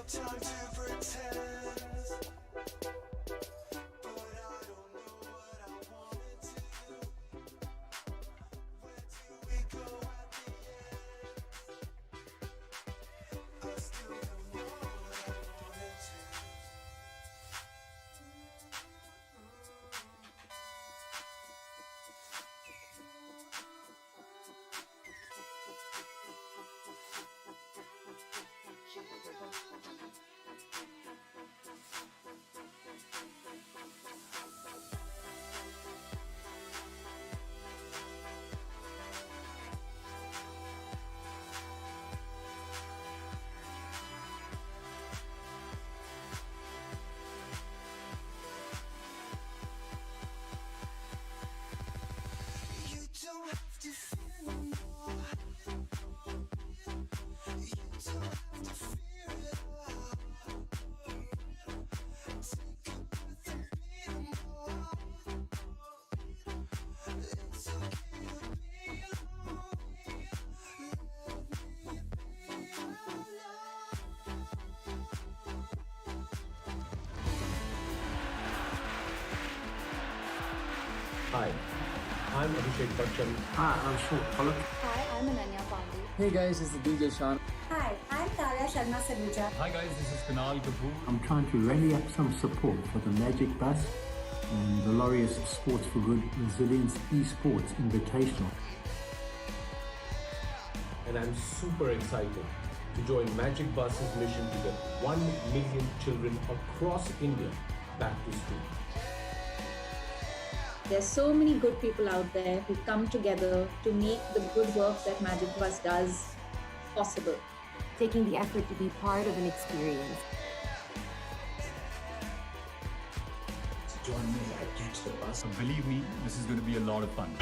Time to pretend, but I don't know what I wanted to. Where do we go at the end? I still don't know what I wanted to. You don't have to fear no more. You don't have to fear it all. Take a breath and be more. It's okay to be lonely. Let me be alone. Hi, I'm Abhishek Bachchan. Hi, I'm Shuk Palak. Hi, I'm Ananya Pandey. Hey guys, it's the DJ Sean. Hi, I'm Talia Sharma Saluja. Hi guys, this is Kunal Kapoor. I'm trying to rally up some support for the Magic Bus and the Laureus Sports for Good Resilience Esports Invitational. And I'm super excited to join Magic Bus's mission to get 1 million children across India back to school. There's so many good people out there who come together to make the good work that Magic Bus does possible. Taking the effort to be part of an experience. Join me at Catch the Bus. So believe me, this is going to be a lot of fun.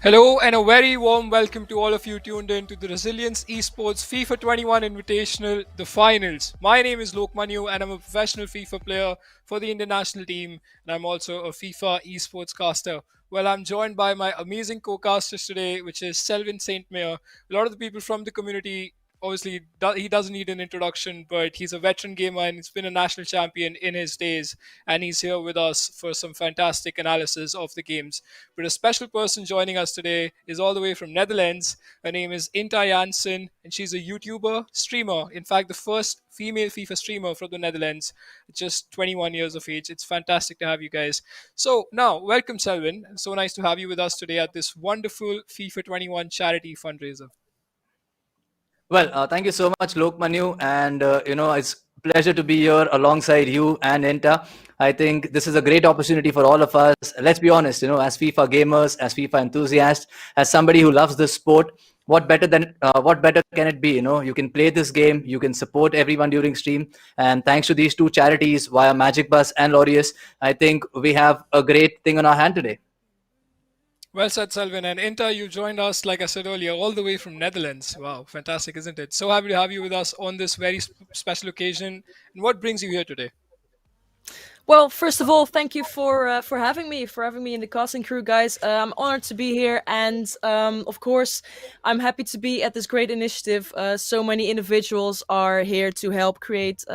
Hello and a very warm welcome to all of you tuned in to the Resilience Esports FIFA 21 Invitational, the finals. My name is Lokmanu and I'm a professional FIFA player for the Indian national team, and I'm also a FIFA esports caster. Well, I'm joined by my amazing co-casters today, which is Selvin St. Mayor. A lot of the people from the community, obviously, he doesn't need an introduction, but he's a veteran gamer and he's been a national champion in his days, and he's here with us for some fantastic analysis of the games. But a special person joining us today is all the way from Netherlands. Her name is Inta Janssen, and she's a YouTuber, streamer. In fact, the first female FIFA streamer from the Netherlands, just 21 years of age. It's fantastic to have you guys. So now, welcome Selvin. So nice to have you with us today at this wonderful FIFA 21 charity fundraiser. Well, thank you so much, Lokmanu, and it's a pleasure to be here alongside you and Enta. I think this is a great opportunity for all of us. Let's be honest, as FIFA gamers, as FIFA enthusiasts, as somebody who loves this sport, what better can it be? You can play this game, you can support everyone during stream, and thanks to these two charities via Magic Bus and Laureus, I think we have a great thing on our hand today. Well said, Selvin. And Inta, you joined us, like I said earlier, all the way from Netherlands. Wow, fantastic, isn't it? So happy to have you with us on this very special occasion. And what brings you here today? Well, first of all, thank you for having me in the casting crew, guys. I'm honored to be here, and of course, I'm happy to be at this great initiative. So many individuals are here to help create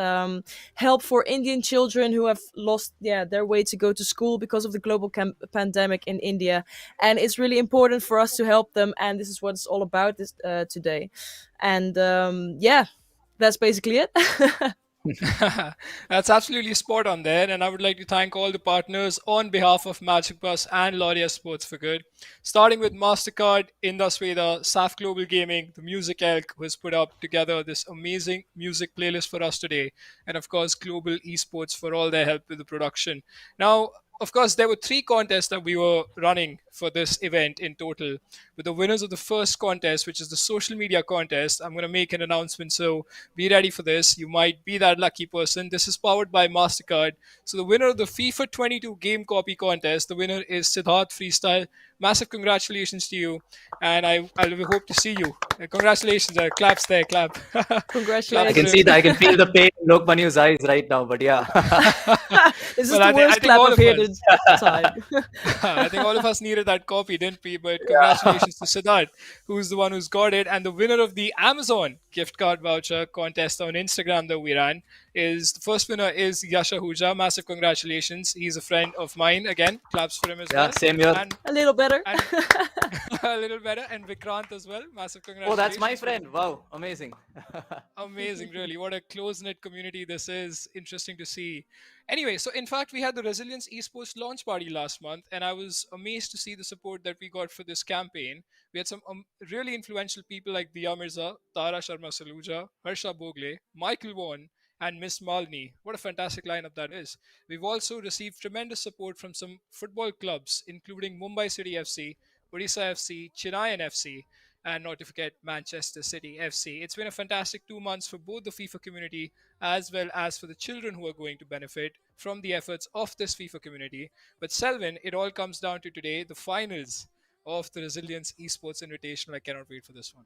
help for Indian children who have lost their way to go to school because of the global pandemic in India, and it's really important for us to help them. And this is what it's all about this today. And that's basically it. That's absolutely spot on there, and I would like to thank all the partners on behalf of Magic Bus and Laureus Sports for Good, starting with MasterCard, Indusveda, SAF Global Gaming, the Music Elk, who has put up together this amazing music playlist for us today, and of course Global Esports for all their help with the production. Now, of course, there were three contests that we were running for this event in total. With the winners of the first contest, which is the social media contest, I'm going to make an announcement. So be ready for this. You might be that lucky person. This is powered by MasterCard. So the winner of the FIFA 22 game copy contest, the winner is Siddharth Freestyle. Massive congratulations to you. And I hope to see you. Congratulations. Claps there. Clap. Congratulations. I can see that. I can feel the pain in Lokmanu's eyes right now. But yeah. This is the worst clap I've heard in time. I think all of us needed that copy, didn't we? But congratulations to Siddharth, who's the one who's got it. And the winner of the Amazon gift card voucher contest on Instagram that we ran is the first winner is Yasha Huja. Massive congratulations. He's a friend of mine. Again, claps for him as well. Yeah, same here. And A little better. a little better. And Vikrant as well. Massive congratulations. Oh, that's my friend. Wow, amazing. Amazing, really. What a close knit community this is. Interesting to see. Anyway, so in fact, we had the Resilience Esports launch party last month, and I was amazed to see the support that we got for this campaign. We had some really influential people like Diya Mirza, Tara Sharma Saluja, Harsha Bogle, Michael Vaughan, and Miss Malni. What a fantastic lineup that is. We've also received tremendous support from some football clubs, including Mumbai City FC, Odisha FC, Chennai FC, and not to forget Manchester City FC. It's been a fantastic 2 months for both the FIFA community as well as for the children who are going to benefit from the efforts of this FIFA community. But Selvin, it all comes down to today, the finals of the Resilience Esports Invitational. I cannot wait for this one.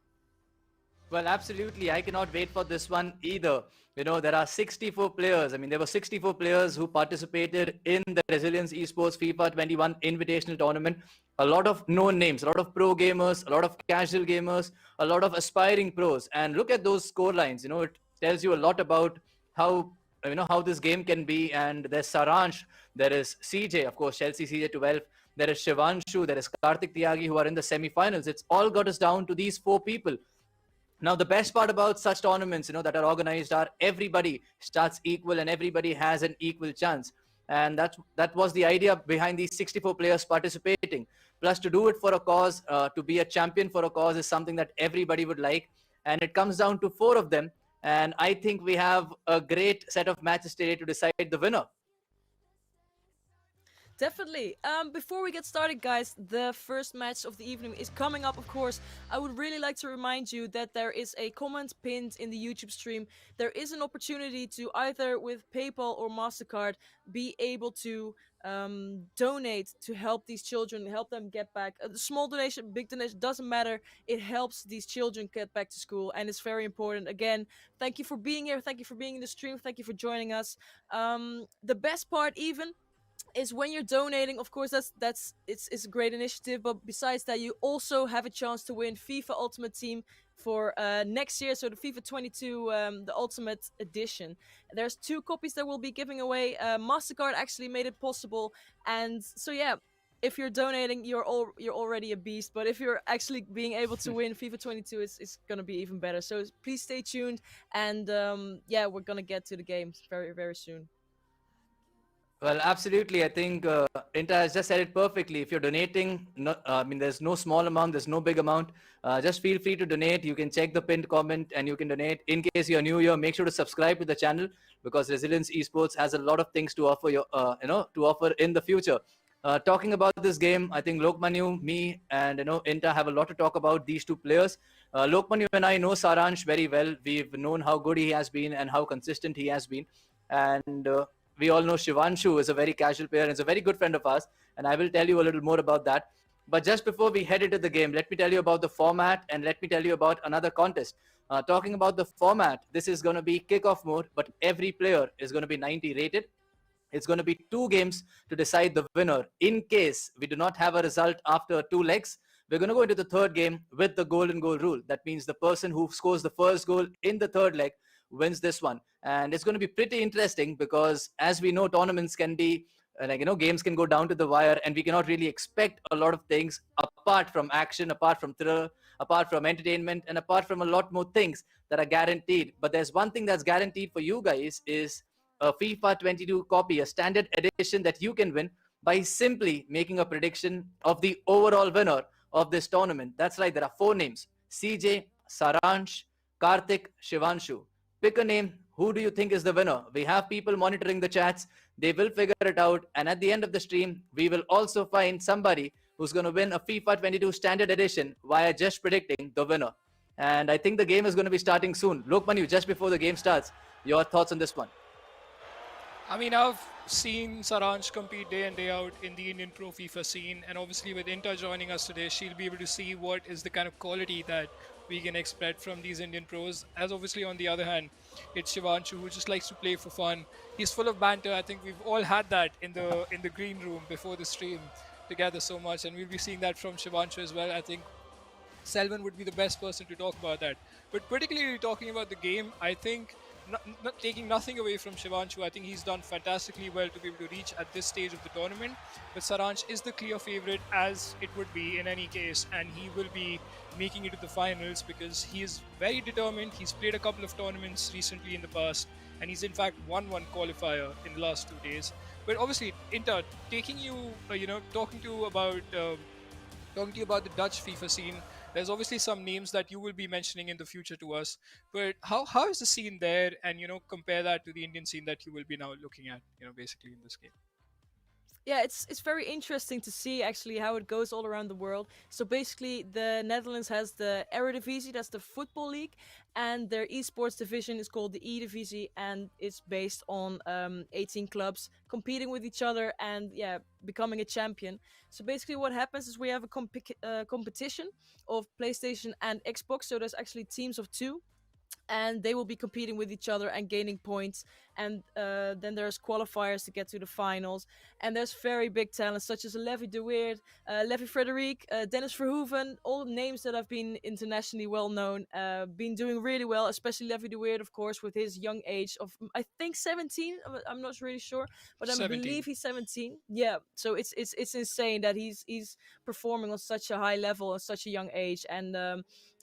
Well, absolutely. I cannot wait for this one either. There are 64 players. I mean, there were 64 players who participated in the Resilience Esports FIFA 21 Invitational Tournament. A lot of known names, a lot of pro gamers, a lot of casual gamers, a lot of aspiring pros. And look at those score lines. It tells you a lot about how this game can be. And there's Saransh, there is CJ, of course, Chelsea CJ 12. There is Shivanshu, there is Kartik, Tyagi, who are in the semi-finals. It's all got us down to these four people. Now, the best part about such tournaments, that are organized are everybody starts equal and everybody has an equal chance. And that was the idea behind these 64 players participating. Plus, to do it for a cause, to be a champion for a cause is something that everybody would like. And it comes down to four of them. And I think we have a great set of matches today to decide the winner. Definitely. Before we get started, guys, the first match of the evening is coming up, of course. I would really like to remind you that there is a comment pinned in the YouTube stream. There is an opportunity to either with PayPal or MasterCard be able to donate to help these children, help them get back. A small donation, big donation, doesn't matter. It helps these children get back to school, and it's very important. Again, thank you for being here. Thank you for being in the stream. Thank you for joining us. The best part even is when you're donating, of course, it's a great initiative, but besides that, you also have a chance to win FIFA Ultimate Team for next year, so the FIFA 22 the Ultimate Edition. There's 2 copies that we'll be giving away. MasterCard actually made it possible, and so yeah, if you're donating, you're already a beast, but if you're actually being able to win FIFA 22, it's gonna be even better. So please stay tuned, and we're gonna get to the games very, very soon. Well, absolutely. I think Inta has just said it perfectly. If you're donating, there's no small amount, there's no big amount. Just feel free to donate. You can check the pinned comment and you can donate. In case you're new here, make sure to subscribe to the channel because Resilience Esports has a lot of things to offer to offer in the future. Talking about this game, I think Lokmanu, me, and Inta have a lot to talk about these two players. Lokmanu and I know Saransh very well. We've known how good he has been and how consistent he has been, and we all know Shivanshu is a very casual player and is a very good friend of ours. And I will tell you a little more about that. But just before we head into the game, let me tell you about the format and let me tell you about another contest. Talking about the format, this is going to be kickoff mode, but every player is going to be 90 rated. It's going to be 2 games to decide the winner. In case we do not have a result after 2 legs, we're going to go into the third game with the golden goal rule. That means the person who scores the first goal in the third leg wins this one. And it's going to be pretty interesting because, as we know, tournaments can be games can go down to the wire, and we cannot really expect a lot of things apart from action, apart from thriller, apart from entertainment, and apart from a lot more things that are guaranteed. But there's one thing that's guaranteed for you guys is a FIFA 22 copy, a standard edition that you can win by simply making a prediction of the overall winner of this tournament. That's right, there are 4 names: CJ, Saransh, Kartik, Shivanshu. Pick a name. Who do you think is the winner? We have people monitoring the chats. They will figure it out. And at the end of the stream, we will also find somebody who's going to win a FIFA 22 standard edition via just predicting the winner. And I think the game is going to be starting soon. Lokmanu, just before the game starts, your thoughts on this one? I mean, I've seen Saransh compete day in, day out in the Indian Pro FIFA scene, and obviously with Inta joining us today, she'll be able to see what is the kind of quality that we can expect from these Indian pros. As obviously on the other hand, it's Shivanshu, who just likes to play for fun. He's full of banter. I think we've all had that in the green room before the stream together so much, and we'll be seeing that from Shivanshu as well. I think Selvan would be the best person to talk about that. But particularly talking about the game, I think, not taking nothing away from Shivanshu, I think he's done fantastically well to be able to reach at this stage of the tournament. But Saransh is the clear favorite, as it would be in any case, and he will be making it to the finals because he is very determined. He's played a couple of tournaments recently in the past, and he's in fact won one qualifier in the last 2 days. But obviously, Inter, taking you, talking to you about the Dutch FIFA scene, there's obviously some names that you will be mentioning in the future to us. But how is the scene there, and compare that to the Indian scene that you will be now looking at, basically in this game? Yeah, it's very interesting to see actually how it goes all around the world. So basically, the Netherlands has the Eredivisie, that's the football league, and their esports division is called the E-Divisie, and it's based on 18 clubs competing with each other and becoming a champion. So basically, what happens is we have a competition of PlayStation and Xbox. So there's actually teams of 2. And they will be competing with each other and gaining points. And then there's qualifiers to get to the finals. And there's very big talents such as Levi de Weert, Levi Frederic, Dennis Verhoeven, all names that have been internationally well known, been doing really well, especially Levi de Weert, of course, with his young age of, I think, 17. I'm not really sure, but I 17. believe he's 17. Yeah, so it's insane that he's performing on such a high level at such a young age. And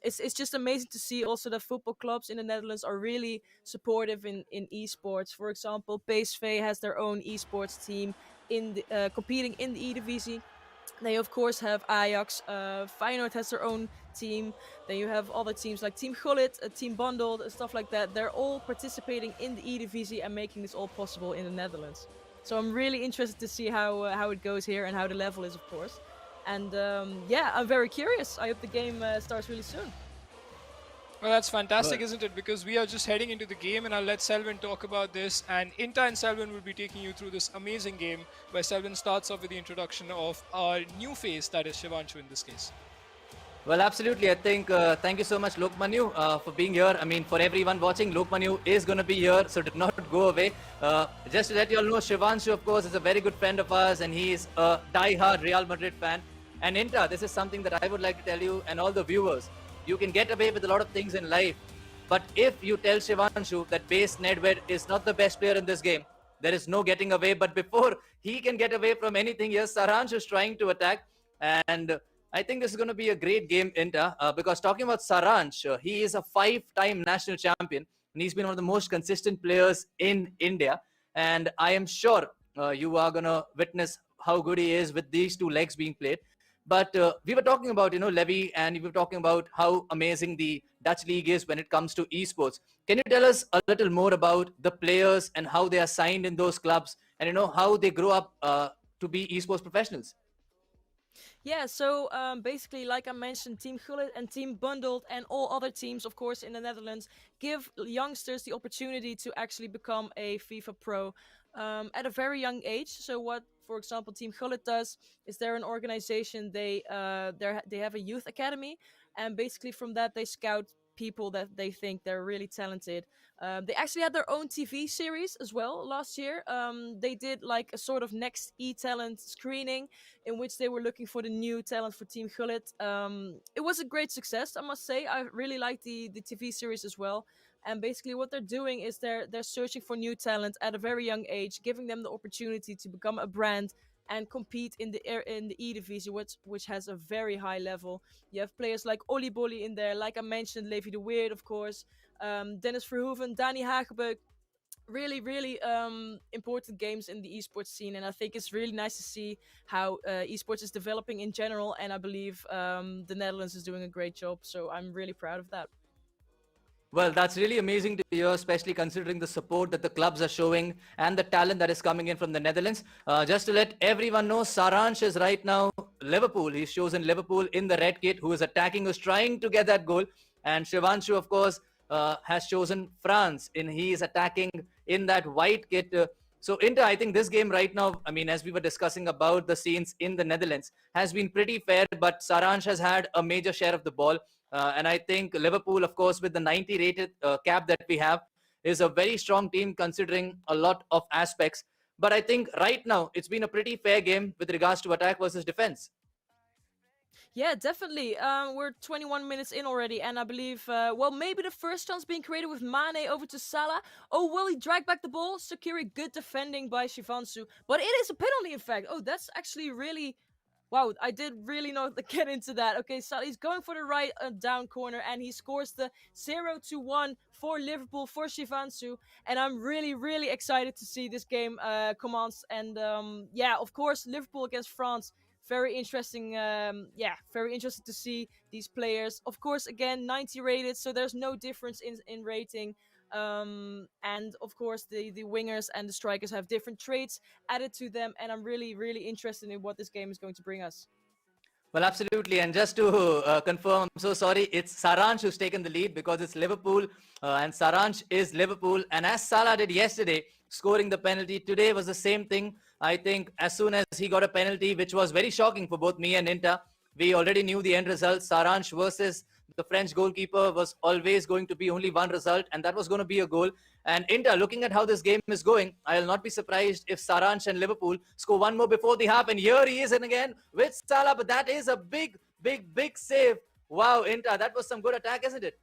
it's just amazing to see also that football clubs in the Netherlands are really supportive in esports. For example, PSV has their own esports team competing in the E-Divisie. They of course have Ajax, Feyenoord has their own team. Then you have other teams like Team Gullit, Team Bundled, stuff like that. They're all participating in the E-Divisie and making this all possible in the Netherlands. So I'm really interested to see how it goes here and how the level is, of course. And I'm very curious. I hope the game starts really soon. Well, that's fantastic, isn't it? Because we are just heading into the game, and I'll let Selvan talk about this. And Inta and Selvan will be taking you through this amazing game, where Selvan starts off with the introduction of our new face, that is Shivanshu in this case. Well, absolutely. I think thank you so much, Lokmanu, for being here. I mean, for everyone watching, Lokmanu is going to be here, so do not go away. Just to let you all know, Shivanshu, of course, is a very good friend of ours, and he is a die-hard Real Madrid fan. And Inta, this is something that I would like to tell you and all the viewers. You can get away with a lot of things in life, but if you tell Shivanshu that base Nedved is not the best player in this game, there is no getting away. But before he can get away from anything, yes, Saransh is trying to attack. And I think this is going to be a great game, Inta, because talking about Saransh, he is a 5-time national champion, and he's been one of the most consistent players in India. And I am sure you are going to witness how good he is with these 2 legs being played. But we were talking about, Levy, and we were talking about how amazing the Dutch league is when it comes to esports. Can you tell us a little more about the players and how they are signed in those clubs, and how they grow up to be esports professionals? Yeah, so basically, like I mentioned, Team Gullit and Team Bundled and all other teams, of course, in the Netherlands, give youngsters the opportunity to actually become a FIFA pro at a very young age. So what, for example, Team Gullit does is they're an organization. They have a youth academy, and basically from that they scout people that they think they're really talented. They actually had their own TV series as well last year. They did like a sort of next e-talent screening in which they were looking for the new talent for Team Gullit. It was a great success, I must say. I really liked the TV series as well. And basically, what they're doing is they're searching for new talent at a very young age, giving them the opportunity to become a brand and compete in the E division, which has a very high level. You have players like Ollie Bolly in there, like I mentioned, Levi de Weert, of course, Dennis Verhoeven, Danny Hagebeuk, really, really important games in the esports scene, and I think it's really nice to see how esports is developing in general. And I believe the Netherlands is doing a great job, so I'm really proud of that. Well, that's really amazing to hear, especially considering the support that the clubs are showing and the talent that is coming in from the Netherlands. Just to let everyone know, Saransh is right now Liverpool. He's chosen Liverpool in the red kit, who is attacking, who's trying to get that goal. And Shivanshu, of course, has chosen France, and he is attacking in that white kit. So, Inter, I think this game right now, I mean, as we were discussing about the scenes in the Netherlands, has been pretty fair, but Saransh has had a major share of the ball. And I think Liverpool, of course, with the 90 rated cap that we have, is a very strong team considering a lot of aspects. But I think right now it's been a pretty fair game with regards to attack versus defense. Yeah, definitely. We're 21 minutes in already, and I believe, well, maybe the first chance being created with Mane over to Salah. Oh, will he drag back the ball? Sakiri, good defending by Shivanshu, but it is a penalty, in fact. Oh, that's actually really. Wow, I did really not get into that. Okay, so he's going for the right down corner, and he scores the 0-1 for Liverpool for Shivanshu. And I'm really, really excited to see this game commence. And yeah, of course, Liverpool against France. Very interesting. Yeah, very interesting to see these players. Of course, again, 90 rated, so there's no difference in rating. And of course, the wingers and the strikers have different traits added to them, and I'm really, really interested in what this game is going to bring us. Well, absolutely. And just to confirm, I'm so sorry, it's Saransh who's taken the lead because it's Liverpool, and Saransh is Liverpool. And as Salah did yesterday, scoring the penalty, today was the same thing. I think as soon as he got a penalty, which was very shocking for both me and Inter, we already knew the end result. Saransh versus the French goalkeeper was always going to be only one result, and that was going to be a goal. And Inter, looking at how this game is going, I'll not be surprised if Saransh and Liverpool score one more before the half. And here he is, and again with Salah, but that is a big, big, big save. Wow, Inter, that was some good attack, isn't it?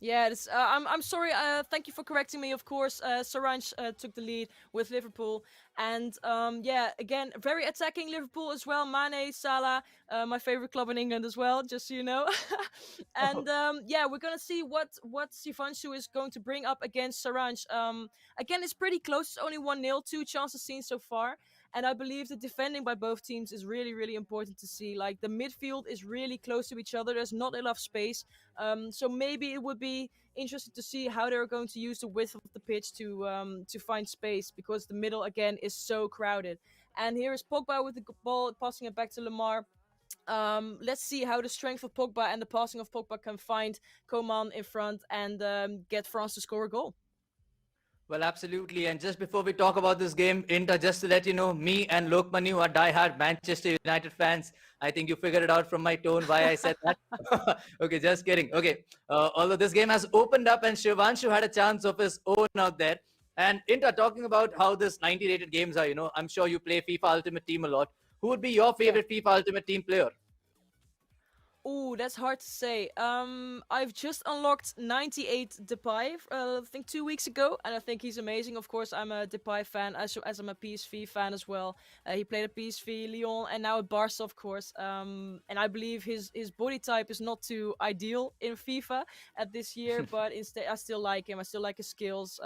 Yeah, I'm sorry. Thank you for correcting me. Of course, Saransh took the lead with Liverpool, and yeah, again, very attacking Liverpool as well. Mane, Salah, my favorite club in England as well, just so you know. And yeah, we're gonna see what Shivanshu is going to bring up against Saransh. Again, it's pretty close. It's only 1-0, 2 chances seen so far. And I believe the defending by both teams is really, really important to see. Like, the midfield is really close to each other. There's not enough space. So maybe it would be interesting to see how they're going to use the width of the pitch to find space, because the middle, again, is so crowded. And here is Pogba with the ball, passing it back to Lamar. Let's see how the strength of Pogba and the passing of Pogba can find Coman in front and get France to score a goal. Well, absolutely. And just before we talk about this game, Inter, just to let you know, me and Lokmanu are diehard Manchester United fans. I think you figured it out from my tone why I said that. Okay, just kidding. Okay, although this game has opened up and Shivanshu had a chance of his own out there. And Inter, talking about how this 90 rated games are, I'm sure you play FIFA Ultimate Team a lot. Who would be your favorite FIFA Ultimate Team player? Oh, that's hard to say. I've just unlocked 98 Depay, I think 2 weeks ago, and I think he's amazing. Of course, I'm a Depay fan, as I'm a PSV fan as well. He played at PSV, Lyon, and now at Barca, of course. And I believe his body type is not too ideal in FIFA at this year, but instead, I still like him. I still like his skills.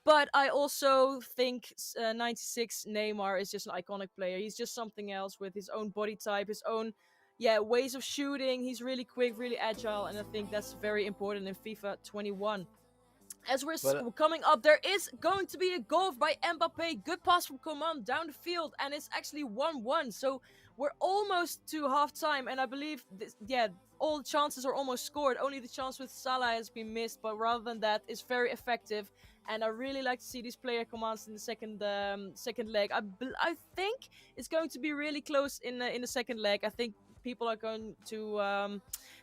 But I also think 96 Neymar is just an iconic player. He's just something else with his own body type, his own ways of shooting. He's really quick, really agile, and I think that's very important in FIFA 21. As we're Well, coming up, there is going to be a goal by Mbappe. Good pass from Coman down the field, and it's actually 1-1. So we're almost to halftime, and I believe all the chances are almost scored. Only the chance with Salah has been missed, but rather than that, it's very effective. And I really like to see these player commands in the second leg. I think it's going to be really close in the second leg. I think people are going to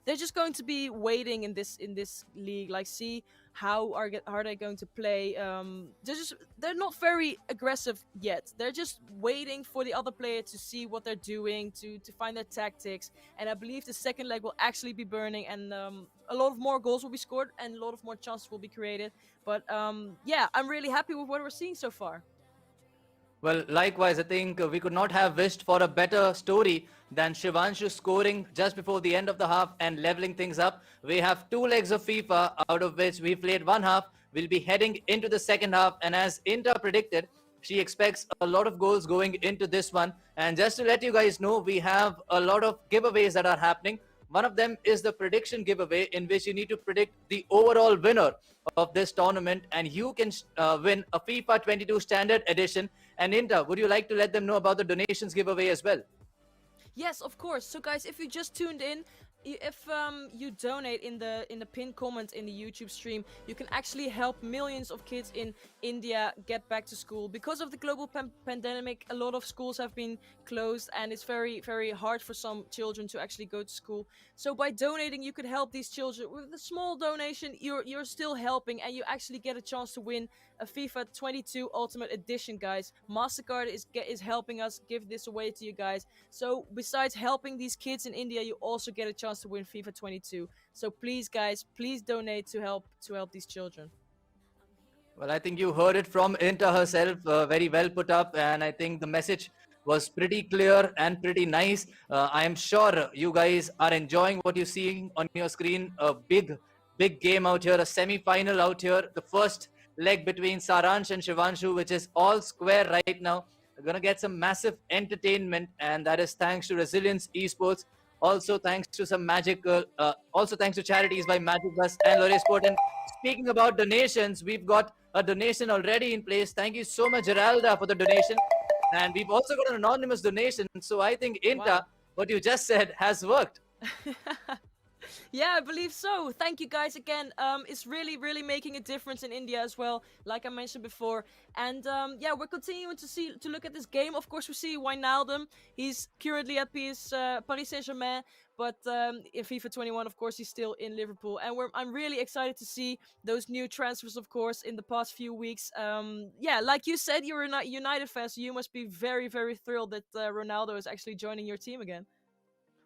they're just going to be waiting in this league, like see how are they going to play. They're not very aggressive yet. They're just waiting for the other player to see what they're doing, to find their tactics. And I believe the second leg will actually be burning, and a lot of more goals will be scored and a lot of more chances will be created. But yeah, I'm really happy with what we're seeing so far. Well, likewise, I think we could not have wished for a better story than Shivanshu scoring just before the end of the half and leveling things up. We have 2 legs of FIFA, out of which we played one half. We'll be heading into the second half, and as Inter predicted, she expects a lot of goals going into this one. And just to let you guys know, we have a lot of giveaways that are happening. One of them is the prediction giveaway, in which you need to predict the overall winner of this tournament, and you can win a FIFA 22 Standard Edition. And Inta, would you like to let them know about the donations giveaway as well? Yes, of course. So guys, if you just tuned in, if you donate in the pinned comment in the YouTube stream, you can actually help millions of kids in India get back to school. Because of the global pandemic, a lot of schools have been closed, and it's very, very hard for some children to actually go to school. So by donating, you could help these children. With a small donation, you're still helping, and you actually get a chance to win a FIFA 22 Ultimate Edition, guys. MasterCard is helping us give this away to you guys. So besides helping these kids in India, you also get a chance to win FIFA 22. So please, guys, please donate to help these children. Well, I think you heard it from Inta herself, very well put up, and I think the message was pretty clear and pretty nice. I am sure you guys are enjoying what you're seeing on your screen. A big game out here, a semi-final out here. The first leg between Saransh and Shivanshu, which is all square right now. We're going to get some massive entertainment, and that is thanks to Resilience Esports. Also thanks to some also thanks to charities by Magic Bus and Lore Sport. And speaking about donations, we've got a donation already in place. Thank you so much, Geralda, for the donation. And we've also got an anonymous donation. So I think, Inta, what you just said has worked. Yeah, I believe so. Thank you guys again. It's really, really making a difference in India as well, like I mentioned before. And yeah, we're continuing to look at this game. Of course, we see Wijnaldum. He's currently at Paris Saint-Germain, but in FIFA 21, of course, he's still in Liverpool. And I'm really excited to see those new transfers, of course, in the past few weeks. Yeah, like you said, you're a United fan, so you must be very, very thrilled that Ronaldo is actually joining your team again.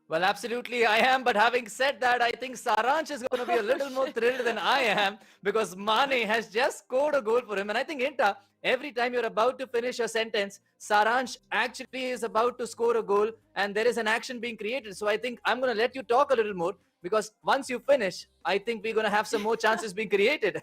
Well, absolutely, I am. But having said that, I think Saransh is going to be a little more thrilled than I am, because Mane has just scored a goal for him. And I think, Inta, every time you're about to finish your sentence, Saransh actually is about to score a goal and there is an action being created. So I think I'm going to let you talk a little more, because once you finish, I think we're going to have some more chances being created.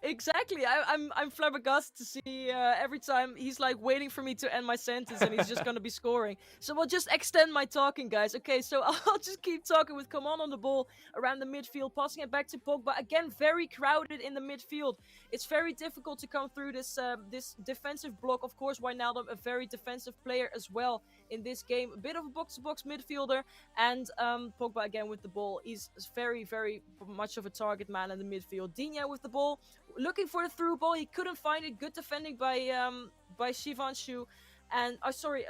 Exactly. I'm flabbergasted to see every time he's like waiting for me to end my sentence, and he's just gonna be scoring. So I'll just extend my talking, guys. Okay, so I'll just keep talking with Coman on the ball around the midfield, passing it back to Pogba. Again, very crowded in the midfield. It's very difficult to come through this defensive block. Of course, Wijnaldum, a very defensive player as well in this game. A bit of a box-to-box midfielder, and Pogba again with the ball. He's very, very much of a target man in the midfield. Digne with the ball, looking for the through ball. He couldn't find it. Good defending by Shivanshu, and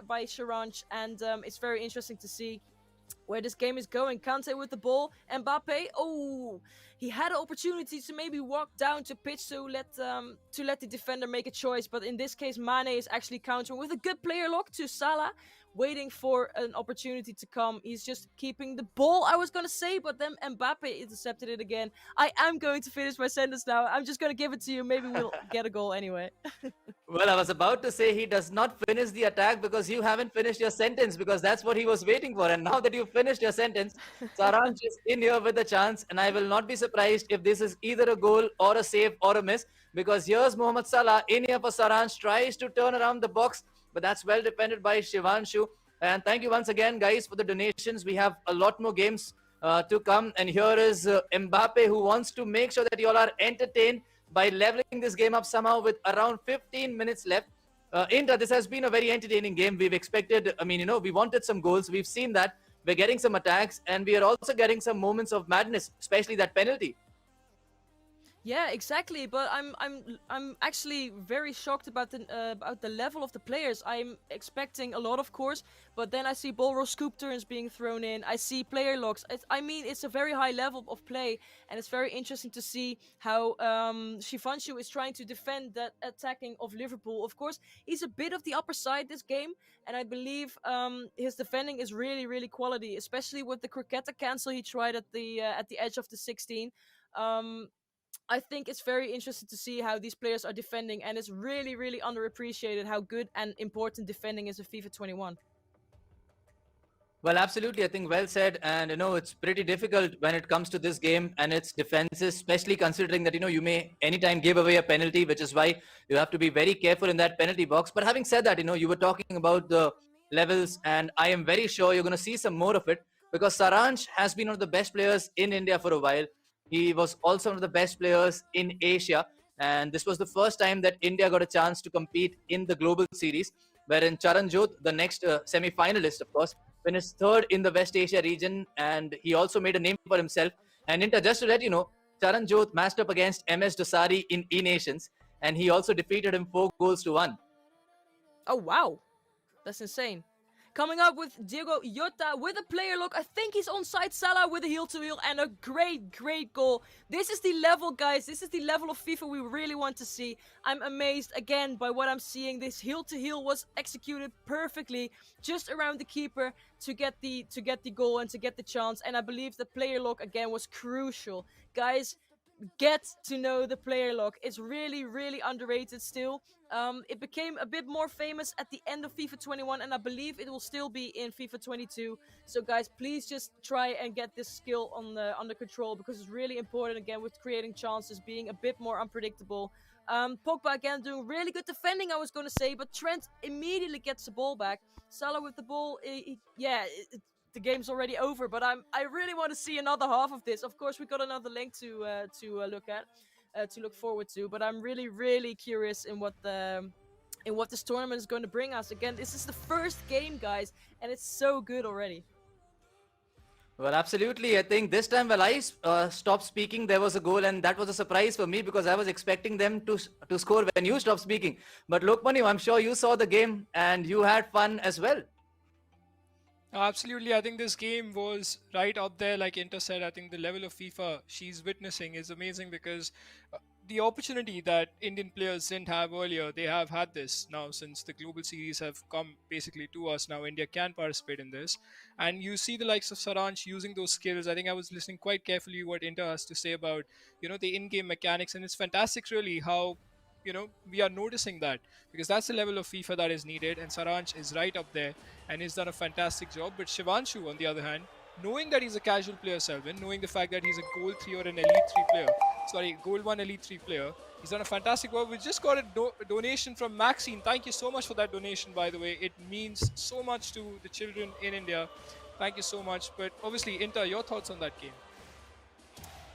by Charanjot. And it's very interesting to see where this game is going. Kante with the ball. Mbappe, he had an opportunity to maybe walk down to pitch to let the defender make a choice. But in this case, Mane is actually countering with a good player lock to Salah, waiting for an opportunity to come. He's just keeping the ball, I was going to say, but then Mbappe intercepted it again. I am going to finish my sentence now. I'm just going to give it to you. Maybe we'll get a goal anyway. Well, I was about to say he does not finish the attack because you haven't finished your sentence, because that's what he was waiting for. And now that you've finished your sentence, Saransh is in here with a chance, and I will not be surprised if this is either a goal or a save or a miss, because here's Mohamed Salah in here for Saransh, tries to turn around the box, but that's well defended by Shivanshu. And thank you once again, guys, for the donations. We have a lot more games to come. And here is Mbappe, who wants to make sure that you all are entertained by leveling this game up somehow with around 15 minutes left. Inter, this has been a very entertaining game. We've expected, we wanted some goals. We've seen that. We're getting some attacks, and we are also getting some moments of madness, especially that penalty. Yeah, exactly. But I'm actually very shocked about the level of the players. I'm expecting a lot, of course, but then I see ball roll scoop turns being thrown in. I see player locks. It's a very high level of play, and it's very interesting to see how Shivanshu is trying to defend that attacking of Liverpool. Of course, he's a bit of the upper side this game, and I believe his defending is really, really quality, especially with the Croqueta cancel he tried at the edge of the 16. I think it's very interesting to see how these players are defending, and it's really, really underappreciated how good and important defending is in FIFA 21. Well, absolutely. I think well said. And, it's pretty difficult when it comes to this game and its defenses, especially considering that, you may anytime give away a penalty, which is why you have to be very careful in that penalty box. But having said that, you were talking about the levels, and I am very sure you're going to see some more of it because Saransh has been one of the best players in India for a while. He was also one of the best players in Asia. And this was the first time that India got a chance to compete in the global series, wherein Charanjot, the next semi-finalist, of course, finished third in the West Asia region, and he also made a name for himself. And Inter, just to let you know, Charanjot matched up against MS Dosari in E-Nations, and he also defeated him 4-1. Oh, wow. That's insane. Coming up with Diego Jota with a player look. I think he's onside Salah with a heel-to-heel and a great, great goal. This is the level, guys. This is the level of FIFA we really want to see. I'm amazed again by what I'm seeing. This heel-to-heel was executed perfectly just around the keeper to get the goal and to get the chance. And I believe the player lock again was crucial. Guys, get to know the player lock. It's really, really underrated still. It became a bit more famous at the end of FIFA 21, and I believe it will still be in FIFA 22. So guys, please just try and get this skill under control, because it's really important again with creating chances, being a bit more unpredictable. Pogba again doing really good defending, I was going to say, but Trent immediately gets the ball back. Salah with the ball, the game's already over, but I really want to see another half of this. Of course, we got another link to look at, to look forward to. But I'm really, really curious in what this tournament is going to bring us. Again, this is the first game, guys, and it's so good already. Well, absolutely. I think this time while I stopped speaking, there was a goal, and that was a surprise for me because I was expecting them to score when you stopped speaking. But Lokmanu, I'm sure you saw the game and you had fun as well. Absolutely. I think this game was right out there. Like Inter said, I think the level of FIFA she's witnessing is amazing because the opportunity that Indian players didn't have earlier, they have had this now since the global series have come basically to us. Now India can participate in this. And you see the likes of Saransh using those skills. I think I was listening quite carefully what Inter has to say about, the in-game mechanics. And it's fantastic really how we are noticing that because that's the level of FIFA that is needed, and Saransh is right up there and he's done a fantastic job. But Shivanshu, on the other hand, knowing that he's a casual player, Selvin, knowing the fact that he's a gold 3 or an elite 3 player, gold 1 elite 3 player, he's done a fantastic work. We just got a donation from Maxine. Thank you so much for that donation, by the way. It means so much to the children in India. Thank you so much. But obviously, Inter, your thoughts on that game?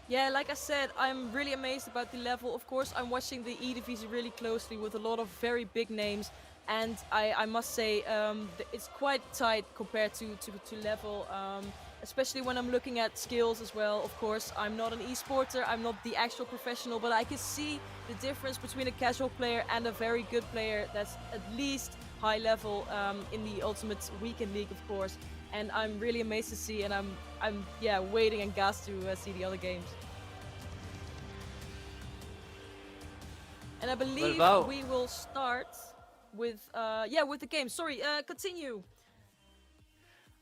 Yeah, like I said, I'm really amazed about the level. Of course, I'm watching the E-Divisie really closely with a lot of very big names. And I must say, it's quite tight compared to level, especially when I'm looking at skills as well. Of course, I'm not an esporter, I'm not the actual professional, but I can see the difference between a casual player and a very good player that's at least high level in the Ultimate Weekend League, of course. And I'm really amazed to see, and I'm waiting and gassed to see the other games. And I believe we will start with the game. Sorry, continue.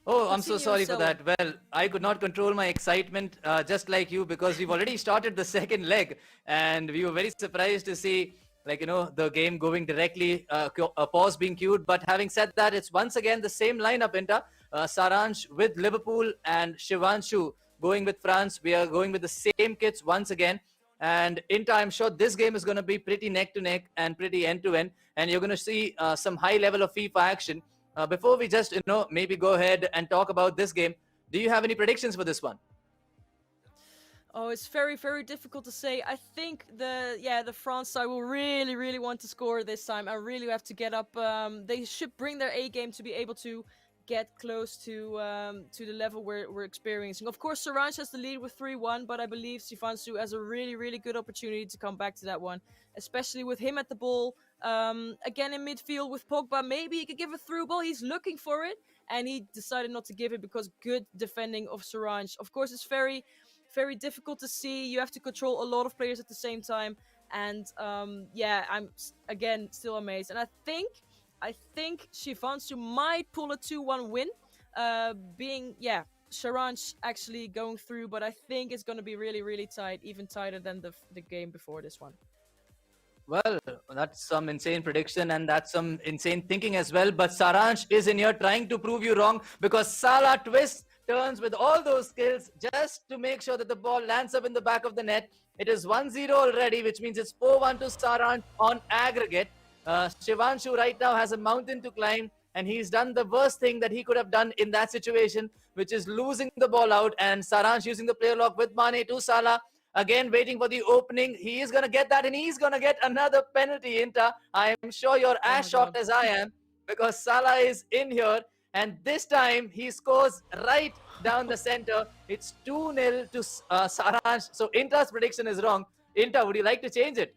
Oh, I'm so sorry for that. Well, I could not control my excitement, just like you, because we've already started the second leg, and we were very surprised to see, the game going directly, a pause being queued. But having said that, it's once again the same lineup, Inter. Saransh with Liverpool and Shivanshu going with France. We are going with the same kits once again. And Inter, I'm sure this game is going to be pretty neck to neck and pretty end to end. And you're going to see some high level of FIFA action. Before we just, maybe go ahead and talk about this game, do you have any predictions for this one? Oh, it's very, very difficult to say. I think the France side will really, really want to score this time. I really have to get up. They should bring their A game to be able to get close to the level we're experiencing. Of course, Saransh has the lead with 3-1, but I believe Shivanshu has a really, really good opportunity to come back to that one, especially with him at the ball. Again in midfield with Pogba, maybe he could give a through ball. He's looking for it, and he decided not to give it because good defending of Saransh. Of course, it's very very difficult to see. You have to control a lot of players at the same time, and yeah, I'm again still amazed. And I think Shivansu might pull a 2-1 win, being Charanjot actually going through, but I think it's going to be really really tight, even tighter than the game before this one. Well, that's some insane prediction and that's some insane thinking as well. But Saransh is in here trying to prove you wrong because Salah twists, turns with all those skills just to make sure that the ball lands up in the back of the net. It is 1-0 already, which means it's 4-1 to Saransh on aggregate. Shivanshu right now has a mountain to climb, and he's done the worst thing that he could have done in that situation, which is losing the ball out. And Saransh using the player lock with Mane to Salah. Again, waiting for the opening. He is going to get that, and he's going to get another penalty, Inta. I am sure you're as shocked as I am because Salah is in here, and this time he scores right down the center. It's 2-0 to Saransh. So Inta's prediction is wrong. Inta, would you like to change it?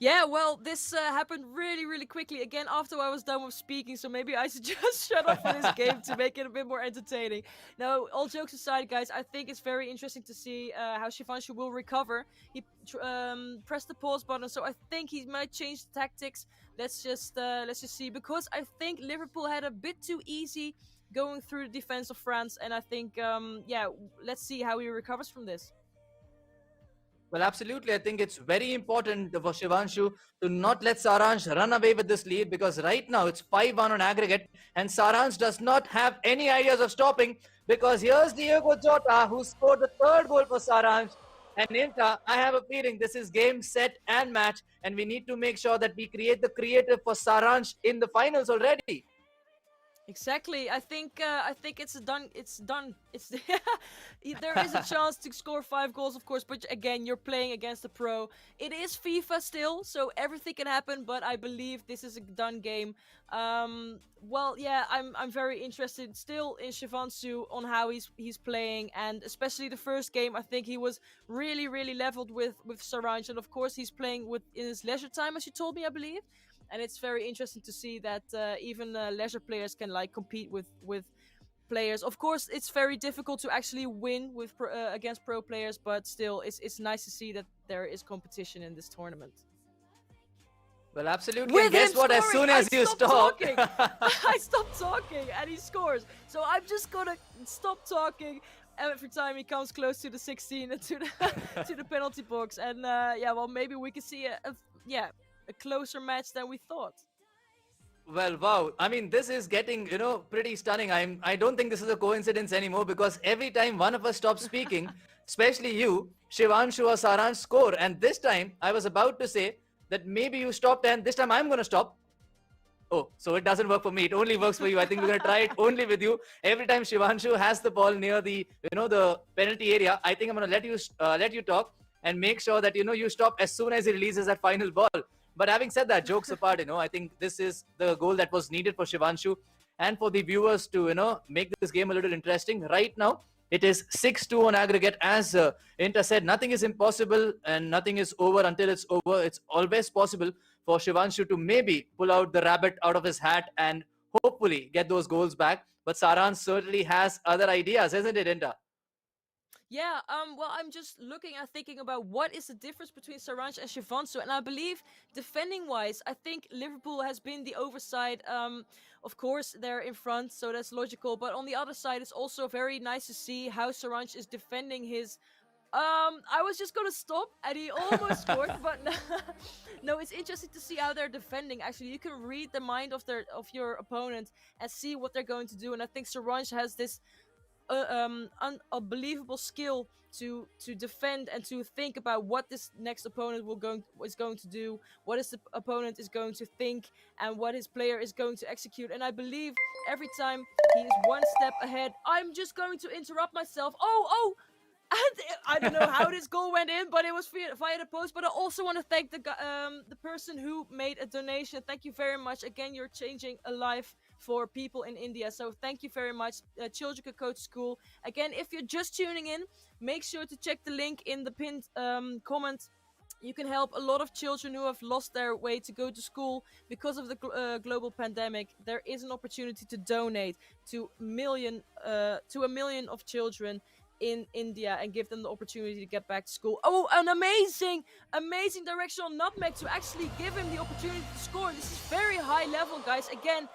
Yeah, well, this happened really, really quickly again after I was done with speaking, so maybe I should just shut up for this game to make it a bit more entertaining. Now, all jokes aside, guys, I think it's very interesting to see how Shivanshu will recover. He pressed the pause button, so I think he might change the tactics. Let's just see, because I think Liverpool had a bit too easy going through the defense of France, and I think let's see how he recovers from this. Well, absolutely. I think it's very important for Shivanshu to not let Saransh run away with this lead because right now it's 5-1 on aggregate and Saransh does not have any ideas of stopping because here's Diego Jota who scored the third goal for Saransh. And Inta, I have a feeling this is game, set and match, and we need to make sure that we create the creative for Saransh in the finals already. Exactly. I think it's done. It's done. It's there is a chance to score 5 goals, of course, but again, you're playing against a pro. It is FIFA still, so everything can happen. But I believe this is a done game. Well, yeah, I'm very interested still in Shivanshu on how he's playing, and especially the first game. I think he was really really leveled with Saranj, and of course he's playing in his leisure time, as you told me, I believe. And it's very interesting to see that even leisure players can compete with players. Of course, it's very difficult to actually win with against pro players, but still, it's nice to see that there is competition in this tournament. Well, absolutely. With and guess what? As soon as you stop, I stop talking, and he scores. So I'm just gonna stop talking every time he comes close to the 16 and to the to the penalty box. And well, maybe we can see a closer match than we thought. Well, wow. I mean, this is getting, pretty stunning. I don't think this is a coincidence anymore because every time one of us stops speaking, especially you, Shivanshu or Saransh score. And this time, I was about to say that maybe you stopped and this time I'm going to stop. Oh, so it doesn't work for me. It only works for you. I think we're going to try it only with you. Every time Shivanshu has the ball near the penalty area, I think I'm going to let you talk and make sure that, you stop as soon as he releases that final ball. But having said that, jokes apart, I think this is the goal that was needed for Shivanshu and for the viewers to, make this game a little interesting. Right now, it is 6-2 on aggregate. As Inta said, nothing is impossible and nothing is over until it's over. It's always possible for Shivanshu to maybe pull out the rabbit out of his hat and hopefully get those goals back. But Saran certainly has other ideas, isn't it, Inta? Yeah, well, I'm just thinking about what is the difference between Saranj and Shivanshu, and I believe defending-wise, I think Liverpool has been the oversight. Of course, they're in front, so that's logical, but on the other side, it's also very nice to see how Saranj is defending his... I was just gonna stop, and he almost scored, but no, it's interesting to see how they're defending. Actually, you can read the mind of your opponent and see what they're going to do, and I think Saranj has this unbelievable skill to defend and to think about what this next opponent is going to do, what the opponent is going to think, and what his player is going to execute. And I believe every time he is one step ahead. I'm just going to interrupt myself. Oh, And I don't know how this goal went in, but it was via the post. But I also want to thank the person who made a donation. Thank you very much. Again, you're changing a life for people in India. So thank you very much, Children Could Coach School. Again, if you're just tuning in, make sure to check the link in the pinned comment. You can help a lot of children who have lost their way to go to school because of the global pandemic. There is an opportunity to donate to a million of children in India and give them the opportunity to get back to school. Oh, an amazing directional nutmeg to actually give him the opportunity to score. This is very high level, guys. Again,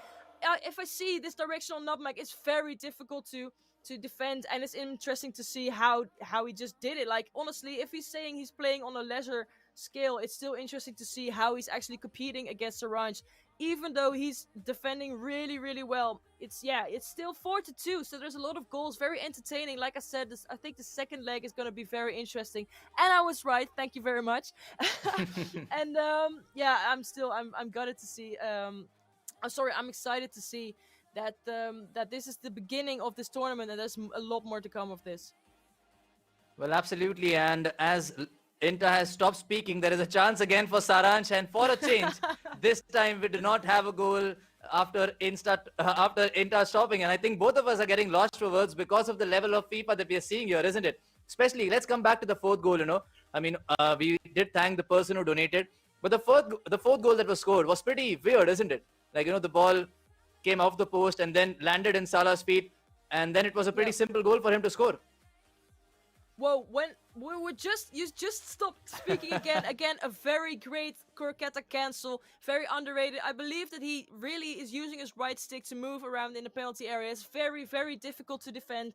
if I see this directional nutmeg, it's very difficult to defend, and it's interesting to see how he just did it. Like, honestly, if he's saying he's playing on a lesser scale, it's still interesting to see how he's actually competing against Saransh. Even though he's defending really, really well, it's still 4-2, so there's a lot of goals, very entertaining. Like I said, I think the second leg is going to be very interesting, and I was right. Thank you very much. And I'm gutted to see. I'm excited to see that this is the beginning of this tournament, and there's a lot more to come of this. Well, absolutely. And as Inter has stopped speaking, there is a chance again for Saransh, and for a change, this time we do not have a goal after Inter stopping. And I think both of us are getting lost for words because of the level of FIFA that we are seeing here, isn't it? Especially, let's come back to the fourth goal. We did thank the person who donated, but the fourth goal that was scored was pretty weird, isn't it? Like, the ball came off the post and then landed in Salah's feet, and then it was a pretty simple goal for him to score. Whoa, when you just stopped speaking again, a very great Corketa cancel, very underrated. I believe that he really is using his right stick to move around in the penalty area. It's very, very difficult to defend,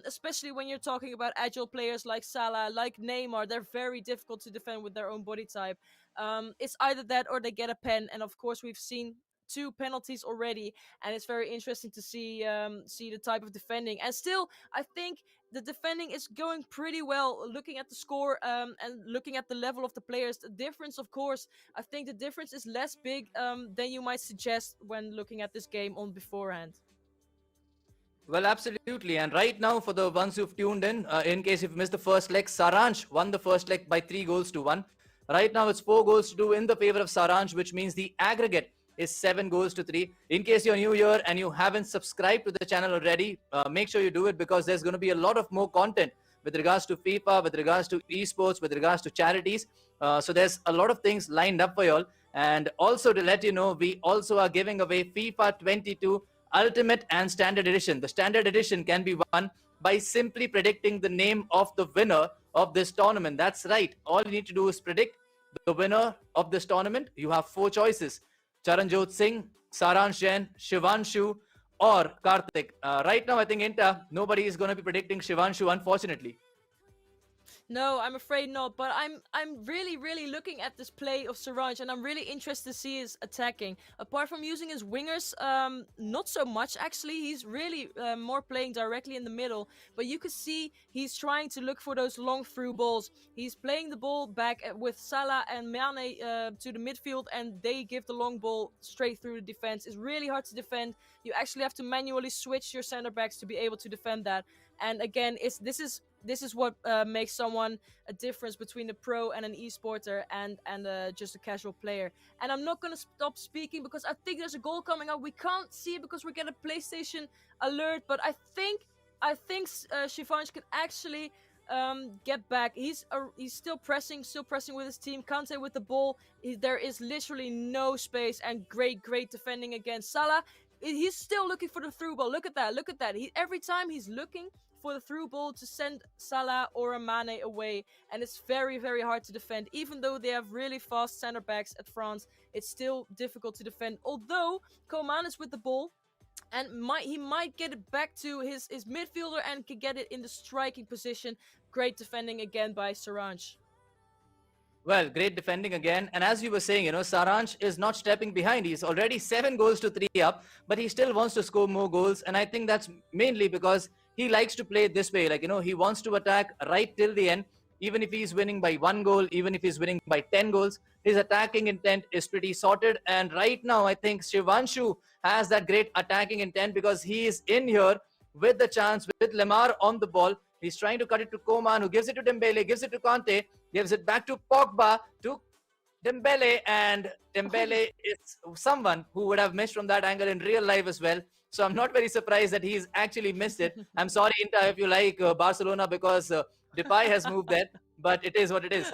especially when you're talking about agile players like Salah, like Neymar. They're very difficult to defend with their own body type. It's either that or they get a pen, and of course we've seen 2 penalties already, and it's very interesting to see the type of defending. And still, I think the defending is going pretty well. Looking at the score and looking at the level of the players, the difference, of course, I think the difference is less big than you might suggest when looking at this game on beforehand. Well, absolutely. And right now, for the ones who've tuned in case you've missed the first leg, Saransh won the first leg by 3-1. Right now, it's 4-2 in the favor of Saransh, which means the aggregate is 7-3. In case you're new here and you haven't subscribed to the channel already, make sure you do it, because there's going to be a lot of more content with regards to FIFA, with regards to esports, with regards to charities. So there's a lot of things lined up for y'all. And also to let you know, we also are giving away FIFA 22 Ultimate and Standard Edition. The Standard Edition can be won by simply predicting the name of the winner of this tournament. That's right. All you need to do is predict the winner of this tournament. You have 4 choices: Charanjot Singh, Saransh, Jain, Shivanshu, or Kartik. Right now, I think Inter, nobody is going to be predicting Shivanshu, unfortunately. No, I'm afraid not. But I'm really, really looking at this play of Saransh, and I'm really interested to see his attacking. Apart from using his wingers, not so much actually. He's really more playing directly in the middle. But you can see he's trying to look for those long through balls. He's playing the ball back with Salah and Mane to the midfield, and they give the long ball straight through the defense. It's really hard to defend. You actually have to manually switch your center backs to be able to defend that. And again, this is what makes someone a difference between a pro and an esporter and just a casual player. And I'm not going to stop speaking because I think there's a goal coming up. We can't see it because we get a PlayStation alert, but I think Shivansh can actually get back. He's still pressing with his team. Kante with the ball. There is literally no space, and great defending against Salah. He's still looking for the through ball. Look at that. Every time he's looking for the through ball to send Salah or a Mane away, and it's very, very hard to defend. Even though they have really fast center backs at France, it's still difficult to defend. Although Coman is with the ball, and he might get it back to his midfielder and can get it in the striking position. Great defending again by Saransh. Well, great defending again. And as you were saying, Saransh is not stepping behind. He's already 7-3 up, but he still wants to score more goals. And I think that's mainly because he likes to play this way. Like, he wants to attack right till the end. Even if he's winning by 1 goal, even if he's winning by 10 goals, his attacking intent is pretty sorted. And right now, I think Shivanshu has that great attacking intent because he is in here with the chance, with Lemar on the ball. He's trying to cut it to Coman, who gives it to Dembele, gives it to Conte, gives it back to Pogba, to Dembele, and Dembele is someone who would have missed from that angle in real life as well. So I'm not very surprised that he's actually missed it. I'm sorry, Inter, if you like Barcelona, because Depay has moved there, but it is what it is.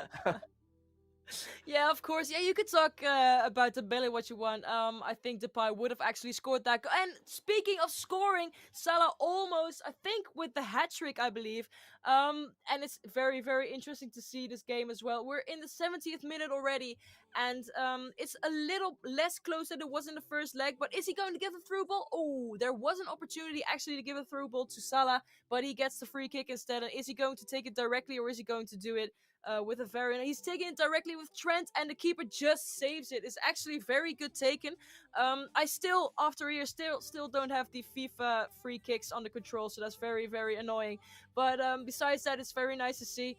Yeah, of course. Yeah, you could talk about Dembele what you want. I think Depay would have actually scored that. And speaking of scoring, Salah almost, I think, with the hat trick, I believe. And it's very, very interesting to see this game as well. We're in the 70th minute already, and it's a little less close than it was in the first leg. But is he going to give a through ball? Oh, there was an opportunity actually to give a through ball to Salah, but he gets the free kick instead. And is he going to take it directly, or is he going to do it with a variant? He's taking it directly with Trent, and the keeper just saves it. It's actually very good taken. I still, after a year, still don't have the FIFA free kicks under control, so that's very, very annoying. But besides that, it's very nice to see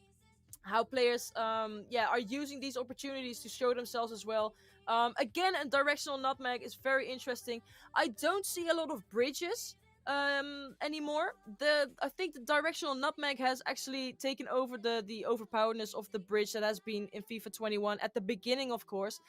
how players are using these opportunities to show themselves as well. Again, a directional nutmeg is very interesting. I don't see a lot of bridges anymore. I think the directional nutmeg has actually taken over the overpoweredness of the bridge that has been in FIFA 21 at the beginning, of course.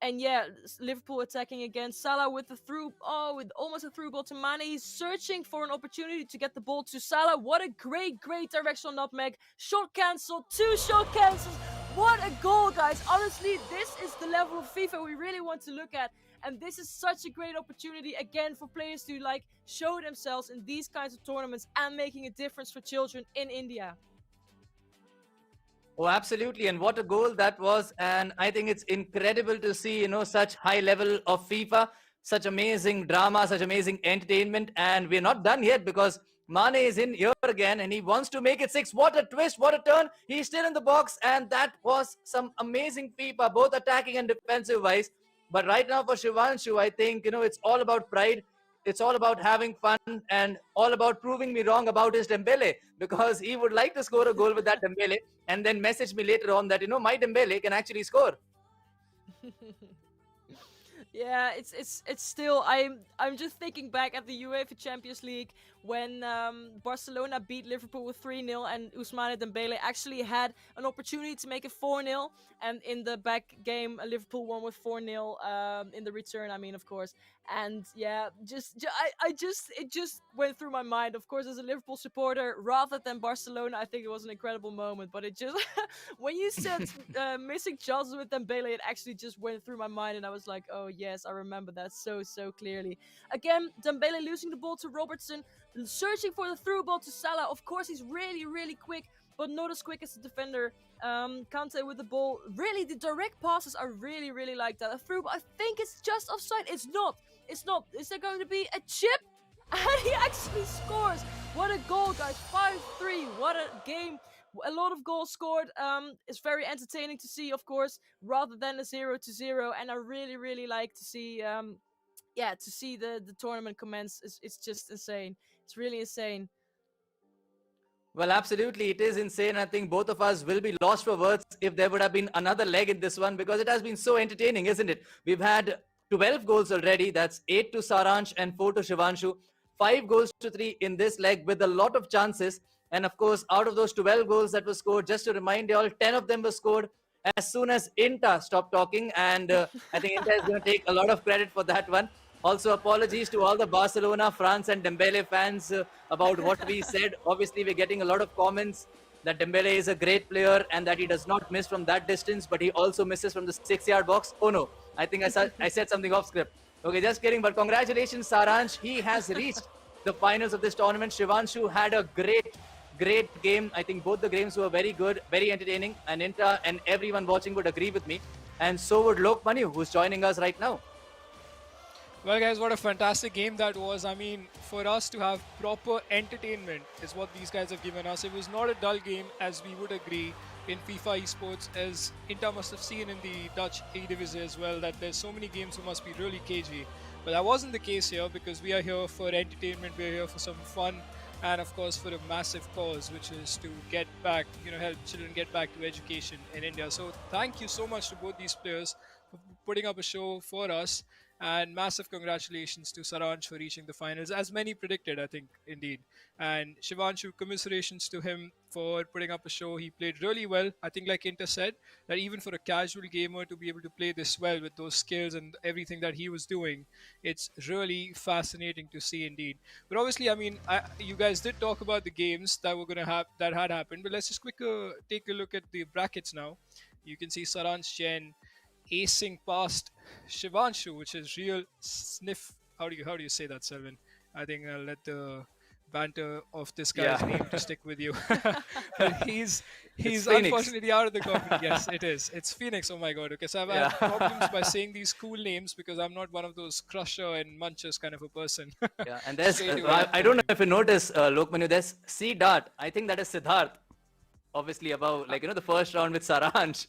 And yeah, Liverpool attacking again. Salah with with almost a through ball to Mane. He's searching for an opportunity to get the ball to Salah. What a great directional nutmeg. Shot cancelled, 2 shot cancels. What a goal, guys. Honestly, this is the level of FIFA we really want to look at. And this is such a great opportunity, again, for players to show themselves in these kinds of tournaments and making a difference for children in India. Oh, absolutely. And what a goal that was. And I think it's incredible to see, such high level of FIFA, such amazing drama, such amazing entertainment. And we're not done yet, because Mane is in here again and he wants to make it 6. What a twist, what a turn. He's still in the box, and that was some amazing FIFA, both attacking and defensive wise. But right now for Shivanshu, I think, it's all about pride. It's all about having fun and all about proving me wrong about his Dembele, because he would like to score a goal with that Dembele and then message me later on that, my Dembele can actually score. Yeah, it's still, I'm just thinking back at the UEFA Champions League when Barcelona beat Liverpool with 3-0, and Ousmane Dembele actually had an opportunity to make it 4-0, and in the back game Liverpool won with 4-0 in the return, I mean, of course. And yeah, it just went through my mind. Of course, as a Liverpool supporter rather than Barcelona, I think it was an incredible moment. But it just when you said missing chances with Dembele, it actually just went through my mind, and I was like, oh yes, I remember that so clearly. Again, Dembele losing the ball to Robertson, searching for the through ball to Salah. Of course, he's really quick, but not as quick as the defender. Kante with the ball. Really, the direct passes, I really like that. A through ball, I think it's just offside. It's not. Is there going to be a chip? And he actually scores. What a goal, guys. 5-3. What a game. A lot of goals scored. It's very entertaining to see, of course, rather than a 0-0. And I really like to see to see the tournament commence. It's just insane. It's really insane. Well, absolutely. It is insane. I think both of us will be lost for words if there would have been another leg in this one, because it has been so entertaining, isn't it? We've had 12 goals already. That's 8 to Saransh and 4 to Shivanshu. 5 goals to 3 in this leg with a lot of chances. And of course, out of those 12 goals that were scored, just to remind you all, 10 of them were scored as soon as Inter stopped talking. And I think Inter is going to take a lot of credit for that one. Also, apologies to all the Barcelona, France and Dembele fans about what we said. Obviously, we're getting a lot of comments that Dembele is a great player and that he does not miss from that distance, but he also misses from the 6-yard box. Oh no, I think I said something off script. Okay, just kidding. But congratulations, Saransh. He has reached the finals of this tournament. Shivanshu had a great game. I think both the games were very good, very entertaining, and Inter and everyone watching would agree with me. And so would Lok Manu, who's joining us right now. Well, guys, what a fantastic game that was. I mean, for us to have proper entertainment is what these guys have given us. It was not a dull game, as we would agree in FIFA Esports, as Inter must have seen in the Dutch A-Divisie as well, that there's so many games who must be really cagey. But that wasn't the case here, because we are here for entertainment, we're here for some fun, and of course for a massive cause, which is to get back, help children get back to education in India. So thank you so much to both these players for putting up a show for us. And massive congratulations to Saransh for reaching the finals, as many predicted, I think, indeed. And Shivanshu, commiserations to him for putting up a show. He played really well. I think, like Inter said, that even for a casual gamer to be able to play this well with those skills and everything that he was doing, it's really fascinating to see indeed. But obviously, I mean, you guys did talk about the games that were gonna have that had happened. But let's just take a look at the brackets now. You can see Saransh Jain acing past Shivanshu, which is real sniff. How do you say that, Selvin? I think I'll let the banter of this guy's name to stick with you. But he's Phoenix. unfortunately out of the company. Yes, it is. It's Phoenix. Oh my god. Okay, so I've had Yeah. problems by saying these cool names because I'm not one of those crusher and munchers kind of a person. Yeah, and there's Straight away. I don't know if you notice, Lokmanu, there's C Dart. I think that is Siddharth. Obviously, about the first round with Saransh.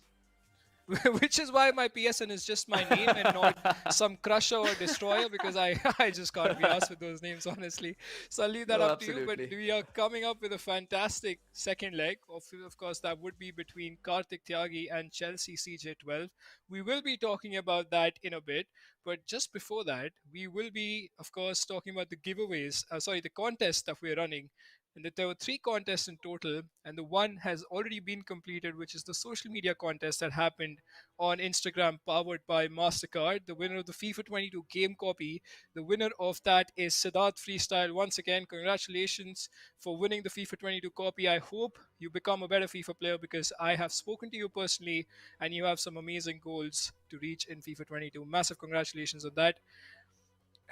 Which is why my PSN is just my name and not some crusher or destroyer, because I just can't be asked with those names, honestly. So I'll leave that No, up to you. But absolutely. we are coming up with a fantastic second leg. Of course, that would be between Kartik, Tyagi and Chelsea CJ12. We will be talking about that in a bit. But just before that, we will be, of course, talking about the giveaways. The contest that we're running. And that there were 3 contests in total, and the one has already been completed, which is the social media contest that happened on Instagram, powered by MasterCard. The winner of the FIFA 22 game copy, the winner of that is Siddharth Freestyle. Once again, congratulations for winning the FIFA 22 copy. I hope you become a better FIFA player, because I have spoken to you personally, and you have some amazing goals to reach in FIFA 22. Massive congratulations on that.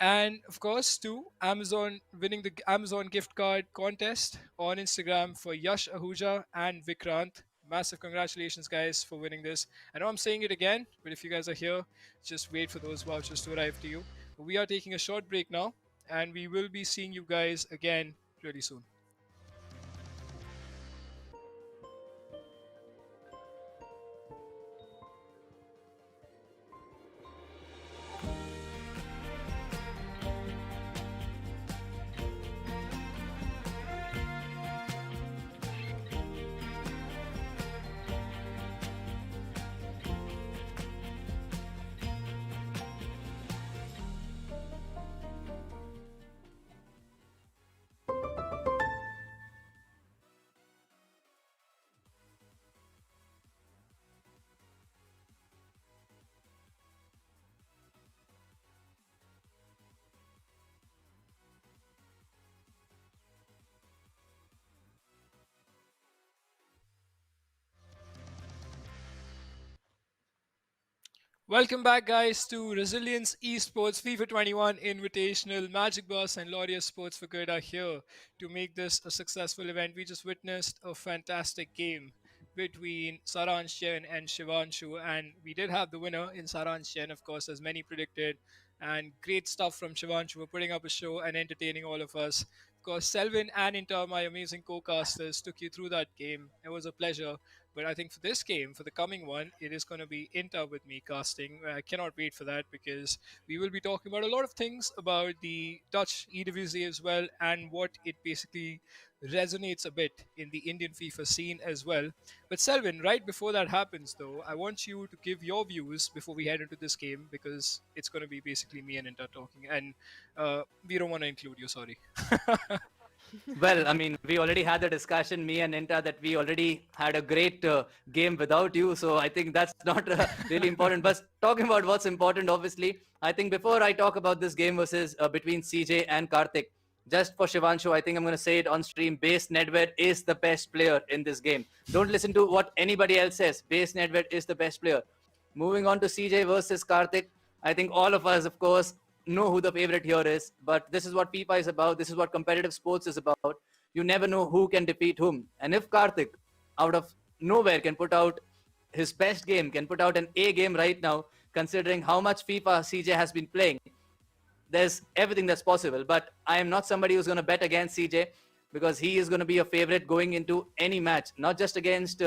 And of course, to Amazon winning the Amazon gift card contest on Instagram for Yash Ahuja and Vikrant. Massive congratulations, guys, for winning this. I know I'm saying it again, but if you guys are here, just wait for those vouchers to arrive to you. We are taking a short break now, and we will be seeing you guys again really soon. Welcome back, guys, to Resilience Esports FIFA 21 Invitational. Magic Boss and Laureus Sports for Good are here to make this a successful event. We just witnessed a fantastic game between Saransh Jain and Shivanshu, and we did have the winner in Saransh Jain, of course, as many predicted. And great stuff from Shivanshu for putting up a show and entertaining all of us. Of course, Selvin and Inter, my amazing co-casters, took you through that game. It was a pleasure. But I think for this game, for the coming one, it is going to be Inter with me casting. I cannot wait for that, because we will be talking about a lot of things about the Dutch Eredivisie as well, and what it basically resonates a bit in the Indian FIFA scene as well. But Selvin, right before that happens though, I want you to give your views before we head into this game, because it's going to be basically me and Inter talking, and we don't want to include you, sorry. Well, I mean, we already had the discussion, me and Inta, that we already had a great game without you. So I think that's not really important. But talking about what's important, obviously, I think before I talk about this game versus between CJ and Kartik, just for Shivanshu, I think I'm going to say it on stream. Base Nedved is the best player in this game. Don't listen to what anybody else says. Base Nedved is the best player. Moving on to CJ versus Kartik, I think all of us, of course, know who the favorite here is, but this is what FIFA is about. This is what competitive sports is about. You never know who can defeat whom. And if Kartik, out of nowhere, can put out his best game, can put out an A game right now, considering how much FIFA CJ has been playing, there's everything that's possible. But I am not somebody who's going to bet against CJ, because he is going to be a favorite going into any match, not just against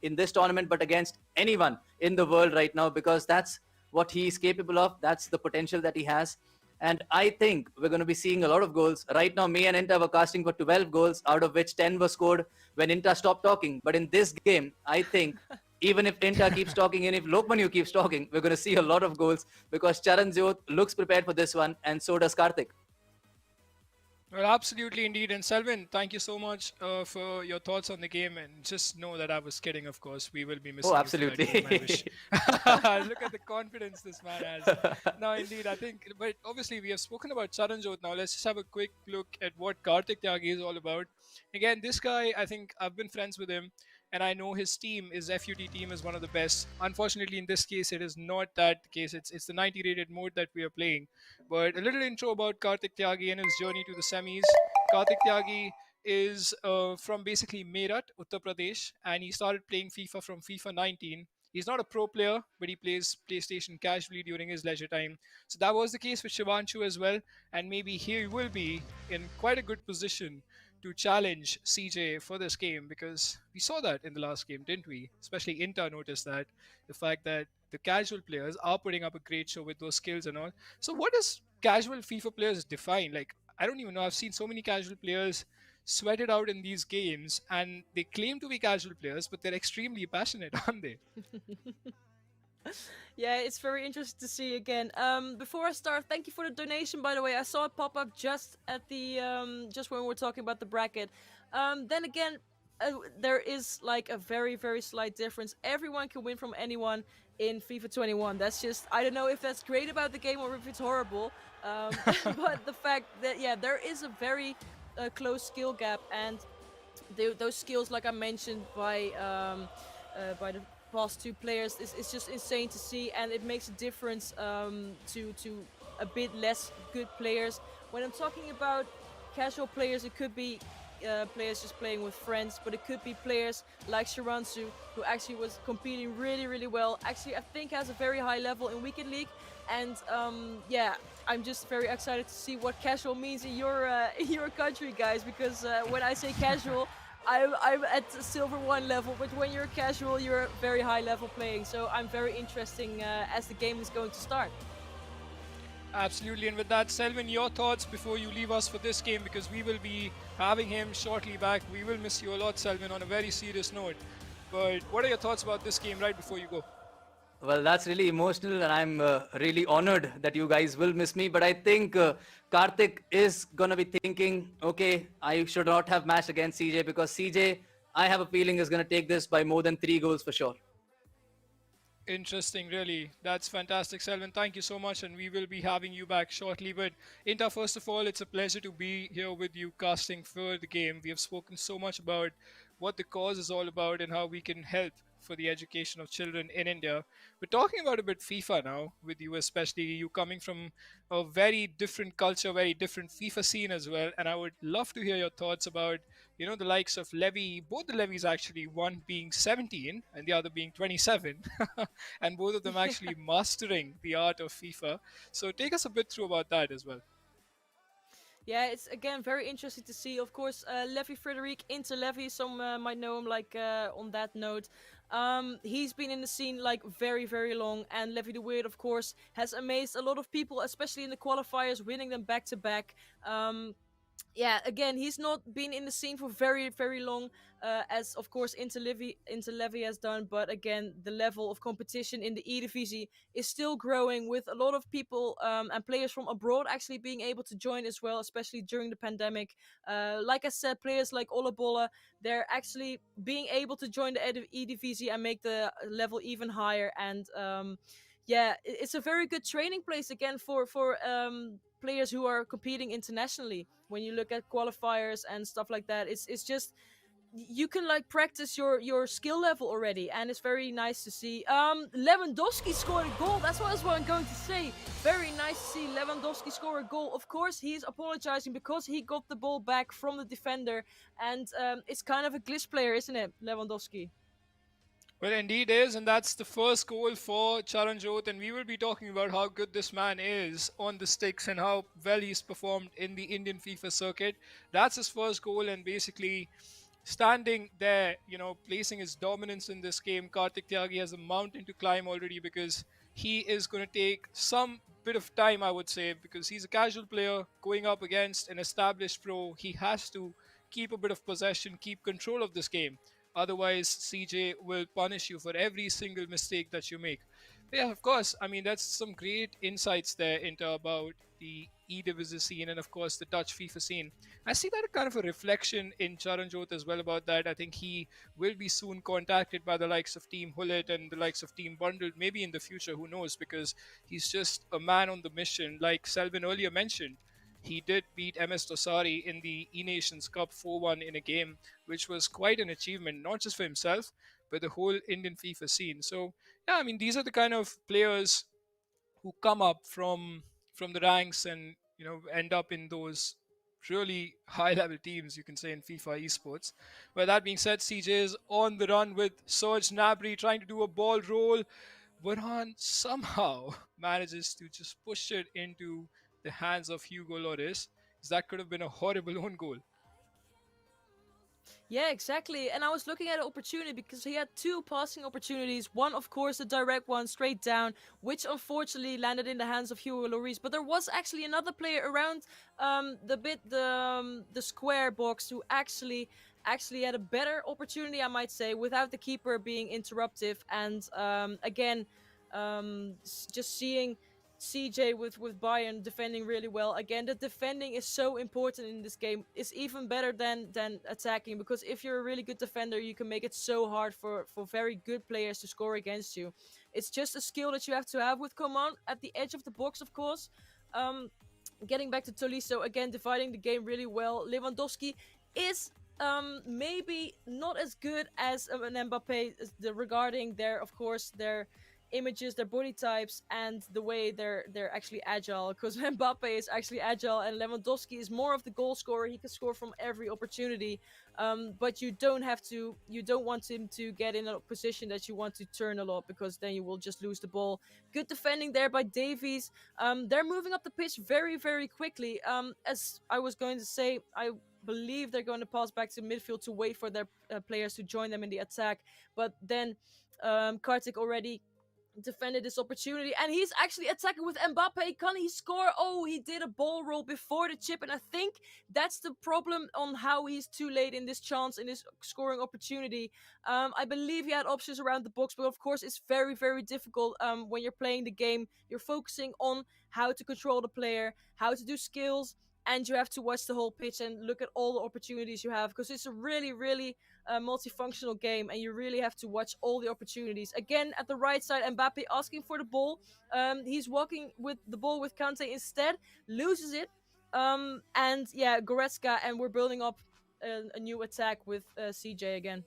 in this tournament, but against anyone in the world right now, because that's what he is capable of. That's the potential that he has. And I think we're going to be seeing a lot of goals. Right now, me and Inta were casting for 12 goals, out of which 10 were scored when Inta stopped talking. But in this game, I think even if Inta keeps talking and if Lokmanu keeps talking, we're going to see a lot of goals because Charanjot looks prepared for this one, and so does Kartik. Well, absolutely indeed. And Selvin, thank you so much for your thoughts on the game. And just know that I was kidding, of course. We will be missing Oh, you for that game, I wish. absolutely. Look at the confidence this man has. No, indeed, I think. But obviously, we have spoken about Charanjot now. Let's just have a quick look at what Kartik Tyagi is all about. Again, this guy, I think I've been friends with him. And I know his team, his FUT team, is one of the best. Unfortunately, in this case, it is not that case. It's the 90 rated mode that we are playing. But a little intro about Kartik Tyagi and his journey to the semis. Kartik Tyagi is from basically Meerut, Uttar Pradesh, and he started playing FIFA from FIFA 19. He's not a pro player, but he plays PlayStation casually during his leisure time. So that was the case with Shivanshu as well, and maybe he will be in quite a good position to challenge CJ for this game because we saw that in the last game, didn't we? Especially Inter noticed that the fact that the casual players are putting up a great show with those skills and all. So what does casual FIFA players define? Like, I don't even know. I've seen so many casual players sweat it out in these games and they claim to be casual players, but they're extremely passionate, aren't they? Yeah, it's very interesting to see again. Before I start, thank you for the donation. By the way, I saw it pop up just at the just when we were talking about the bracket. Then again, there is like a very very slight difference. Everyone can win from anyone in FIFA 21. That's just, I don't know if that's great about the game or if it's horrible. But the fact that yeah, there is a very close skill gap, and those skills, like I mentioned by the past two players, is just insane to see, and it makes a difference to a bit less good players. When I'm talking about casual players, it could be players just playing with friends, but it could be players like Shivanshu, who actually was competing really, really well. Actually, I think has a very high level in Weekend League, and yeah, I'm just very excited to see what casual means in your country, guys. Because when I say casual, I'm at silver 1 level, but when you're casual, you're very high level playing. So I'm very interesting as the game is going to start. Absolutely, and with that, Selvin, your thoughts before you leave us for this game, because we will be having him shortly back. We will miss you a lot, Selvin, on a very serious note. But what are your thoughts about this game right before you go? Well, that's really emotional, and I'm really honored that you guys will miss me. But I think Kartik is gonna be thinking, okay, I should not have matched against CJ because CJ, I have a feeling, is gonna take this by more than 3 goals for sure. Interesting, really. That's fantastic, Selvin. Thank you so much, and we will be having you back shortly. But Inta, first of all, it's a pleasure to be here with you casting for the game. We have spoken so much about what the cause is all about and how we can help for the education of children in India. We're talking about a bit FIFA now, with you, especially you coming from a very different culture, very different FIFA scene as well. And I would love to hear your thoughts about, you know, the likes of Levy, both the Levies actually, one being 17 and the other being 27, and both of them actually mastering the art of FIFA. So take us a bit through about that as well. Yeah, it's again very interesting to see. Of course, Levy Frederic into Levy, some might know him like on that note. He's been in the scene like very, very long, and Levy the Weird, of course, has amazed a lot of people, especially in the qualifiers, winning them back to back. Yeah, again, he's not been in the scene for very, very long, as of course Interlevy has done. But again, the level of competition in the Eredivisie is still growing, with a lot of people and players from abroad actually being able to join as well, especially during the pandemic. Like I said, players like Olabola, they're actually being able to join the Eredivisie and make the level even higher. And yeah, it's a very good training place again for players who are competing internationally. When you look at qualifiers and stuff like that, it's just, you can like practice your skill level already, and it's very nice to see. Lewandowski scored a goal. That's what I'm going to say. Very nice to see Lewandowski score a goal. Of course, he's apologizing because he got the ball back from the defender, and it's kind of a glitch player, isn't it, Lewandowski? Well, indeed is, and that's the first goal for Charanjot, and we will be talking about how good this man is on the sticks and how well he's performed in the Indian FIFA circuit. That's his first goal, and basically standing there, you know, placing his dominance in this game. Kartik Tyagi has a mountain to climb already, because he is going to take some bit of time, I would say, because he's a casual player going up against an established pro. He has to keep a bit of possession, keep control of this game. Otherwise, CJ will punish you for every single mistake that you make. But yeah, of course. I mean, that's some great insights there into about the E-Division scene and, of course, the Dutch FIFA scene. I see that kind of a reflection in Charanjot as well about that. I think he will be soon contacted by the likes of Team Hullet and the likes of Team Bundled, maybe in the future, who knows, because he's just a man on the mission, like Selvin earlier mentioned. He did beat MS Dosari in the E Nations Cup 4-1 in a game, which was quite an achievement, not just for himself, but the whole Indian FIFA scene. So, yeah, I mean, these are the kind of players who come up from the ranks and end up in those really high level teams, you can say, in FIFA esports. Well, that being said, CJ is on the run with Serge Gnabry trying to do a ball roll. Burhan somehow manages to just push it into the hands of Hugo Lloris. That could have been a horrible own goal. Yeah, exactly. And I was looking at an opportunity because he had two passing opportunities. One, of course, the direct one straight down, which unfortunately landed in the hands of Hugo Lloris. But there was actually another player around the square box who actually had a better opportunity, I might say, without the keeper being interruptive. And again, just seeing CJ with Bayern defending really well. Again, the defending is so important in this game. It's even better than attacking, because if you're a really good defender, you can make it so hard for very good players to score against you. It's just a skill that you have to have with command at the edge of the box, of course. Getting back to Tolisso, again, dividing the game really well. Lewandowski is maybe not as good as an Mbappe regarding their images, their body types, and the way they're actually agile. Because Mbappe is actually agile, and Lewandowski is more of the goal scorer. He can score from every opportunity, but you don't want him to get in a position that you want to turn a lot, because then you will just lose the ball. Good defending there by Davies. They're moving up the pitch very, very quickly. As I was going to say, I believe they're going to pass back to midfield to wait for their players to join them in the attack. But then Kartik already defended this opportunity, and he's actually attacking with Mbappe. Can he score? Oh, he did a ball roll before the chip, and I think that's the problem on how he's too late in this chance, in this scoring opportunity. I believe he had options around the box, but of course it's very, very difficult when you're playing the game. You're focusing on how to control the player, how to do skills, and you have to watch the whole pitch and look at all the opportunities you have, because it's a really, really multifunctional game, and you really have to watch all the opportunities. Again, at the right side, Mbappe asking for the ball. He's walking with the ball with Kante instead, loses it. And yeah, Goretzka, and we're building up a new attack with CJ again.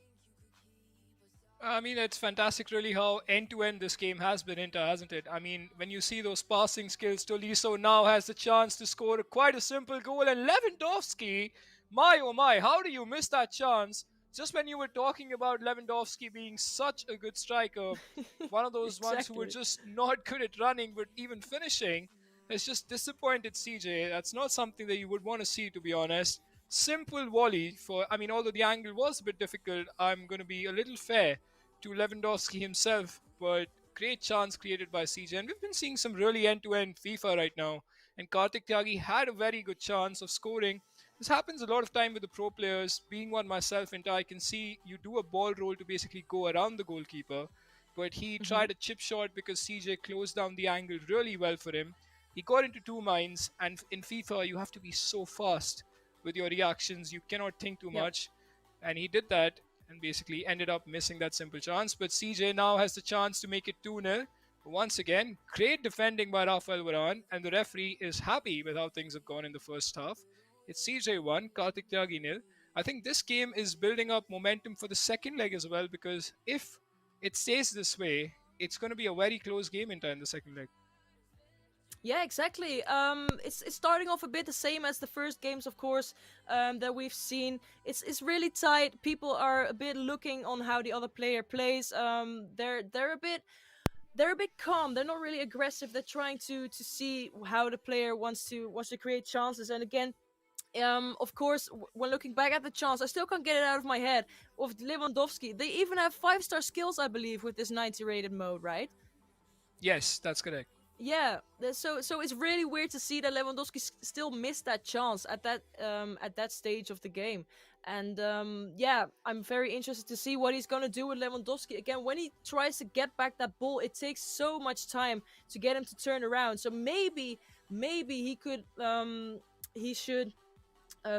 I mean, it's fantastic, really, how end-to-end this game has been into, hasn't it? I mean, when you see those passing skills, Tolisso now has the chance to score quite a simple goal. And Lewandowski, my oh my, how do you miss that chance? Just when you were talking about Lewandowski being such a good striker, one of those ones who were Exactly. just not good at running, but even finishing, has just disappointed CJ. That's not something that you would want to see, to be honest. Simple volley for, I mean, although the angle was a bit difficult, I'm going to be a little fair to Lewandowski himself, but great chance created by CJ. And we've been seeing some really end-to-end FIFA right now. And Kartik Tyagi had a very good chance of scoring. This happens a lot of time with the pro players. Being one myself, and I can see you do a ball roll to basically go around the goalkeeper, but he Mhm. tried a chip shot because CJ closed down the angle really well for him. He got into two minds, and in FIFA you have to be so fast with your reactions. You cannot think too Yep. much, and he did that and basically ended up missing that simple chance. But CJ now has the chance to make it 2-0. Once again, great defending by Rafael Varane, and the referee is happy with how things have gone in the first half. It's CJ 1, Kartik Tyagi nil. I think this game is building up momentum for the second leg as well, because if it stays this way, it's going to be a very close game in time, the second leg. Yeah, exactly. It's starting off a bit the same as the first games, of course, that we've seen. It's really tight. People are a bit looking on how the other player plays. They're a bit calm. They're not really aggressive. They're trying to see how the player wants to create chances. And again, of course, when looking back at the chance, I still can't get it out of my head of Lewandowski. They even have 5-star skills, I believe, with this 90 rated mode, right? Yes, that's correct. Yeah, so it's really weird to see that Lewandowski still missed that chance at that stage of the game, and yeah, I'm very interested to see what he's gonna do with Lewandowski again when he tries to get back that ball. It takes so much time to get him to turn around. So maybe he could he should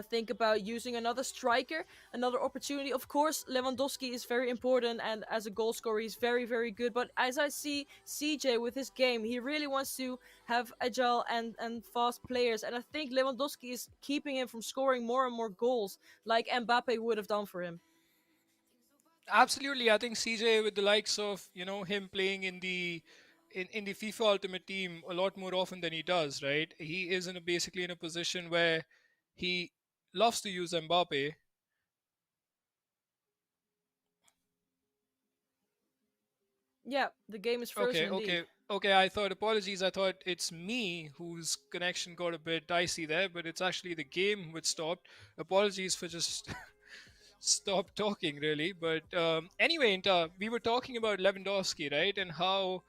think about using another striker, another opportunity. Of course, Lewandowski is very important, and as a goal scorer, he's very, very good. But as I see CJ with his game, he really wants to have agile and fast players, and I think Lewandowski is keeping him from scoring more and more goals, like Mbappe would have done for him. Absolutely, I think CJ with the likes of him playing in the FIFA Ultimate Team a lot more often than he does, right? He is basically in a position where he loves to use Mbappe. Yeah, the game is frozen Okay, indeed. okay, okay. I thought, apologies. I thought it's me whose connection got a bit dicey there, but it's actually the game which stopped. Apologies for just stop talking, really. But anyway, we were talking about Lewandowski, right, and how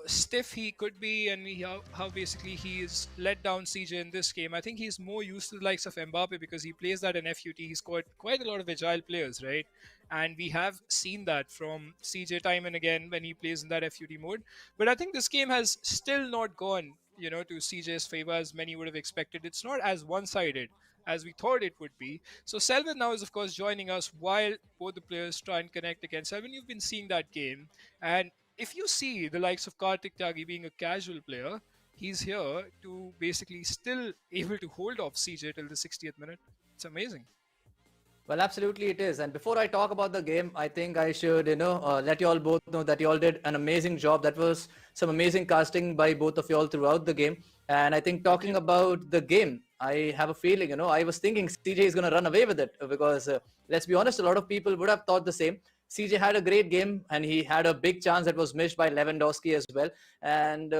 stiff he could be, and how basically he's let down CJ in this game. I think he's more used to the likes of Mbappe because he plays that in FUT. He's got quite a lot of agile players, right? And we have seen that from CJ time and again when he plays in that FUT mode. But I think this game has still not gone, to CJ's favor as many would have expected. It's not as one-sided as we thought it would be. So Selvin now is of course joining us while both the players try and connect again. Selvin, you've been seeing that game, and if you see the likes of Kartik Tyagi being a casual player, he's here to basically still able to hold off CJ till the 60th minute. It's amazing. Well, absolutely it is. And before I talk about the game, I think I should, let you all both know that you all did an amazing job. That was some amazing casting by both of you all throughout the game. And I think Thank talking you. about the game, I have a feeling, I was thinking CJ is going to run away with it because let's be honest, a lot of people would have thought the same. CJ had a great game and he had a big chance that was missed by Lewandowski as well. And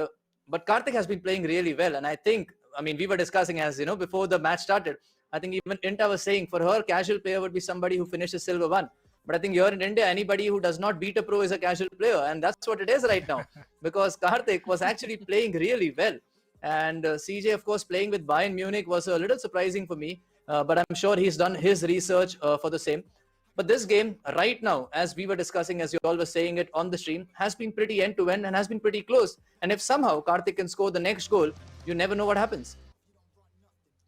but Kartik has been playing really well. And I think, I mean, we were discussing as, before the match started, I think even Inta was saying for her, casual player would be somebody who finishes silver one. But I think here in India, anybody who does not beat a pro is a casual player. And that's what it is right now because Kartik was actually playing really well. And CJ, of course, playing with Bayern Munich was a little surprising for me. But I'm sure he's done his research for the same. But this game right now, as we were discussing, as you all were saying it on the stream, has been pretty end to end and has been pretty close. And if somehow Kartik can score the next goal, you never know what happens.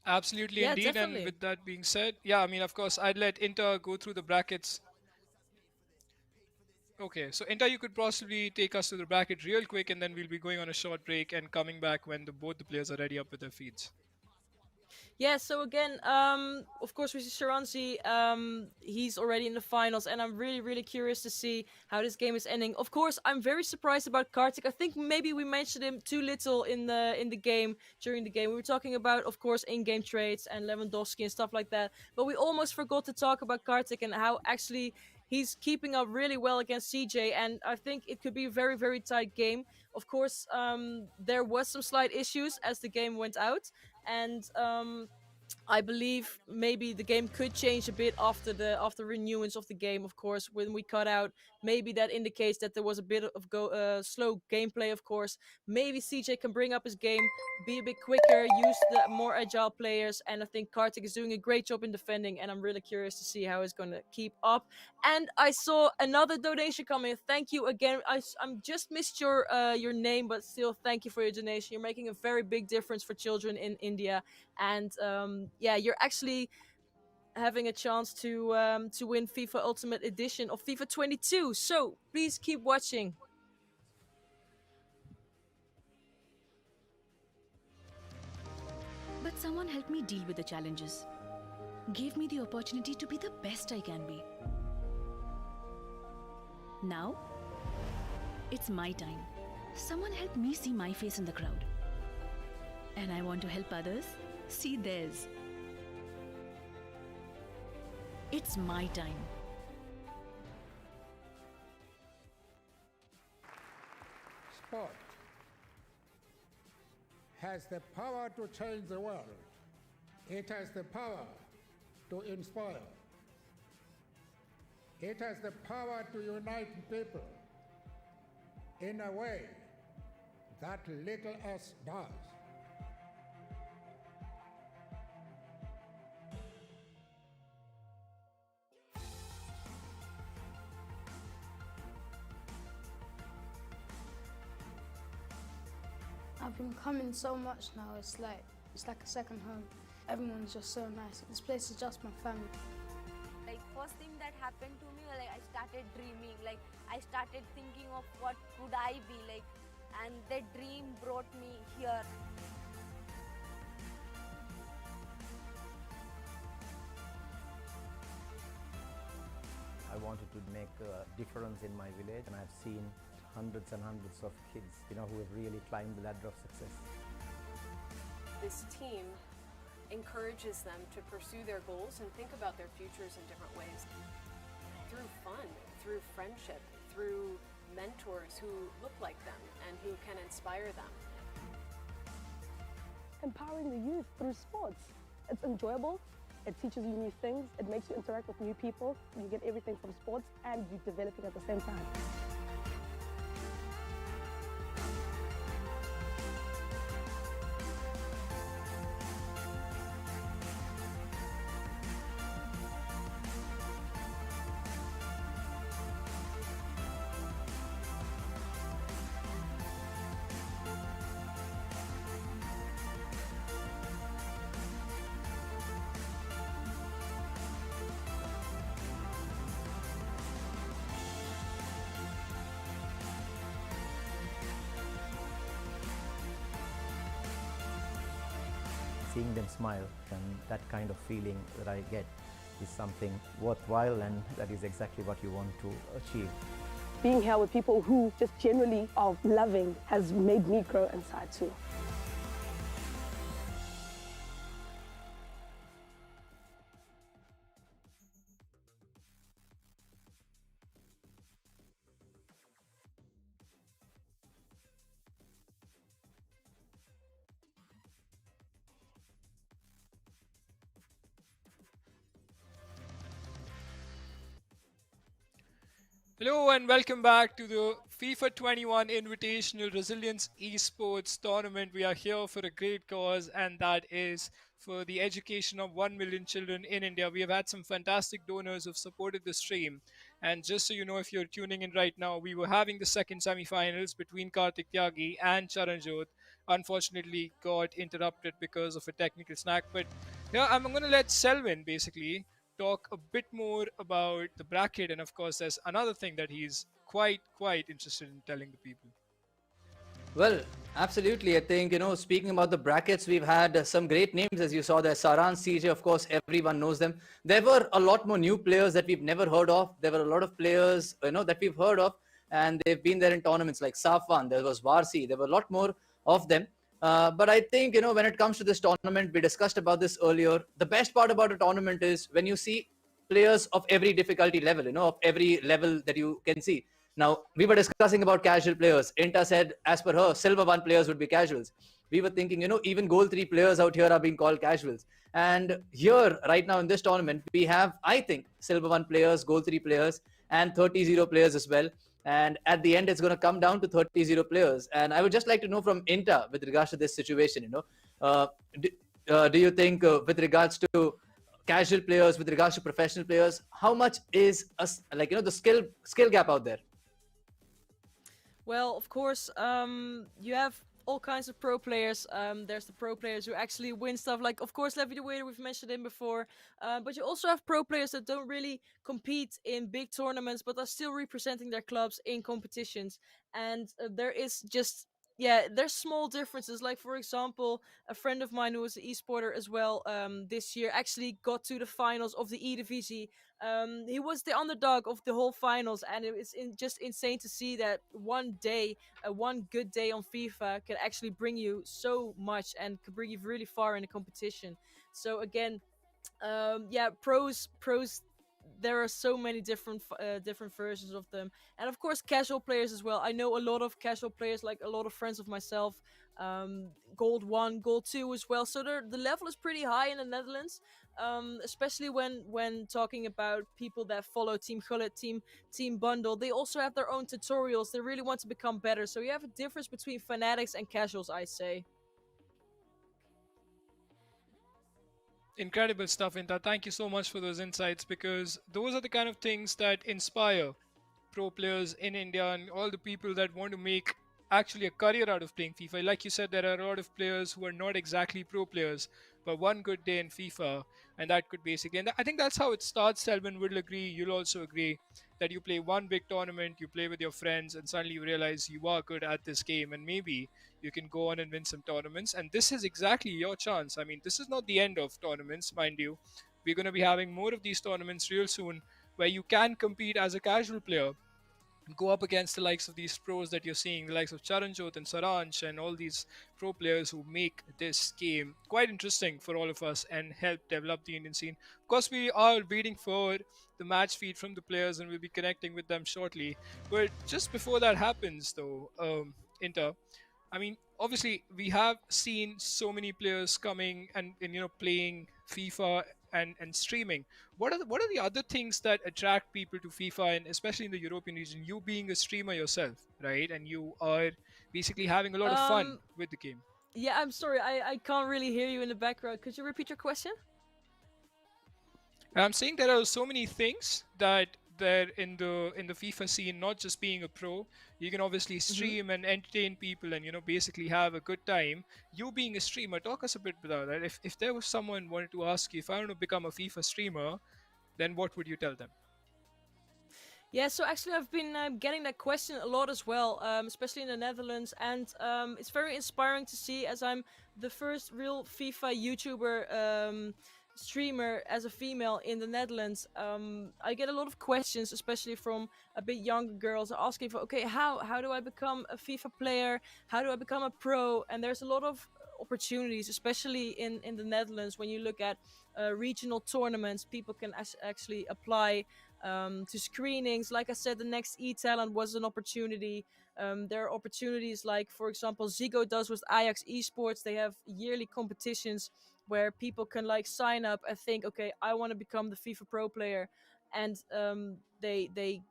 Absolutely, Yeah, indeed. And definitely. with that being said, yeah, I mean, of course, I'd let Inter go through the brackets. Okay, so Inter, you could possibly take us to the bracket real quick, and then we'll be going on a short break and coming back when both the players are ready up with their feeds. Yeah, so again, of course, we see Sharanji, he's already in the finals, and I'm really, really curious to see how this game is ending. Of course, I'm very surprised about Kartik. I think maybe we mentioned him too little in the game, during the game. We were talking about, of course, in-game trades and Lewandowski and stuff like that, but we almost forgot to talk about Kartik and how actually he's keeping up really well against CJ, and I think it could be a very, very tight game. Of course, there was some slight issues as the game went out, and I believe maybe the game could change a bit after renewance of the game. Of course, when we cut out, maybe that indicates that there was a bit of slow gameplay. Of course, maybe CJ can bring up his game, be a bit quicker, use the more agile players, and I think Kartik is doing a great job in defending. And I'm really curious to see how he's going to keep up. And I saw another donation coming. Thank you again. I'm just missed your name, but still, thank you for your donation. You're making a very big difference for children in India, and yeah, you're actually having a chance to win FIFA Ultimate Edition of FIFA 22. So please keep watching. But someone helped me deal with the challenges, gave me the opportunity to be the best I can be. Now, it's my time. Someone helped me see my face in the crowd. And I want to help others see theirs. It's my time. Sport has the power to change the world. It has the power to inspire. It has the power to unite people in a way that little s does. I've been coming so much now, it's like a second home. Everyone's just so nice. This place is just my family. Like first thing that happened to me, like I started dreaming, like I started thinking of what could I be like, and the dream brought me here. I wanted to make a difference in my village, and I've seen hundreds and hundreds of kids, who have really climbed the ladder of success. This team encourages them to pursue their goals and think about their futures in different ways. Through fun, through friendship, through mentors who look like them and who can inspire them. Empowering the youth through sports. It's enjoyable, it teaches you new things, it makes you interact with new people, you get everything from sports and you're developing at the same time. Seeing them smile and that kind of feeling that I get is something worthwhile, and that is exactly what you want to achieve. Being here with people who just generally are loving has made me grow inside too. Hello and welcome back to the FIFA 21 Invitational Resilience Esports Tournament. We are here for a great cause, and that is for the education of 1 million children in India. We have had some fantastic donors who have supported the stream. And just so you know, if you're tuning in right now, we were having the second semi-finals between Kartik, Tyagi and Charanjot. Unfortunately, got interrupted because of a technical snack. But yeah, I'm going to let Selwyn basically talk a bit more about the bracket, and of course there's another thing that he's quite interested in telling the people. Well, absolutely. I think, speaking about the brackets, we've had some great names, as you saw there. Saransh, CJ, of course, everyone knows them. There were a lot more new players that we've never heard of. There were a lot of players, that we've heard of, and they've been there in tournaments like Safwan, there was Varsi, there were a lot more of them. But I think, when it comes to this tournament, we discussed about this earlier. The best part about a tournament is when you see players of every difficulty level, of every level that you can see. Now, we were discussing about casual players. Inta said, as per her, Silver 1 players would be casuals. We were thinking, even Gold 3 players out here are being called casuals. And here, right now in this tournament, we have, I think, Silver 1 players, Gold 3 players, and 30-0 players as well. And at the end, it's going to come down to 30-0 players. And I would just like to know from Inta, with regards to this situation, do you think with regards to casual players, with regards to professional players, how much is the skill gap out there? Well, of course, you have all kinds of pro players. There's the pro players who actually win stuff, like, of course, Levy the Waiter, we've mentioned him before. But you also have pro players that don't really compete in big tournaments, but are still representing their clubs in competitions. And there is just, there's small differences. Like, for example, a friend of mine who was an esporter as well this year actually got to the finals of the E-Divisie. He was the underdog of the whole finals, and it's just insane to see that one good day on FIFA can actually bring you so much and can bring you really far in a competition. So again, pros there are so many different versions of them, and of course casual players as well. I know a lot of casual players, like a lot of friends of myself, gold 1, gold 2 as well. So the level is pretty high in the Netherlands, especially when talking about people that follow Team Gullit, Team Bundle. They also have their own tutorials. They really want to become better. So you have a difference between fanatics and casuals, I say. Incredible stuff, Inta. Thank you so much for those insights, because those are the kind of things that inspire pro players in India and all the people that want to make actually a career out of playing FIFA. Like you said, there are a lot of players who are not exactly pro players, but one good day in FIFA, and that could basically. And I think that's how it starts. Selvin will agree. You'll also agree that you play one big tournament, you play with your friends, and suddenly you realize you are good at this game, and maybe you can go on and win some tournaments. And this is exactly your chance. I mean, this is not the end of tournaments, mind you. We're going to be having more of these tournaments real soon, where you can compete as a casual player, go up against the likes of these pros that you're seeing, the likes of Charanjot and Saransh and all these pro players who make this game quite interesting for all of us and help develop the Indian scene. Of course, we are waiting for the match feed from the players and we'll be connecting with them shortly. But just before that happens, though, Inter, I mean, obviously, we have seen so many players coming and playing FIFA and streaming. What are the other things that attract people to FIFA, and especially in the European region? You being a streamer yourself, right? And you are basically having a lot of fun with the game. Yeah, I'm sorry, I can't really hear you in the background. Could you repeat your question? And I'm saying there are so many things that there in the FIFA scene, not just being a pro. You can obviously stream and entertain people and basically have a good time. You being a streamer, talk us a bit about that. If there was someone wanted to ask you, if I want to become a FIFA streamer, then what would you tell them? Yeah, so actually I've been getting that question a lot as well, especially in the Netherlands, and it's very inspiring to see, as I'm the first real FIFA YouTuber streamer as a female in the Netherlands. I get a lot of questions, especially from a bit younger girls, asking for, okay, how do I become a FIFA player? How do I become a pro? And there's a lot of opportunities, especially in the Netherlands. When you look at regional tournaments, people can actually apply to screenings. Like I said, the next e-talent was an opportunity. There are opportunities like, for example, Zigo does with Ajax Esports. They have yearly competitions where people can like sign up and think, okay, I want to become the FIFA Pro player, and they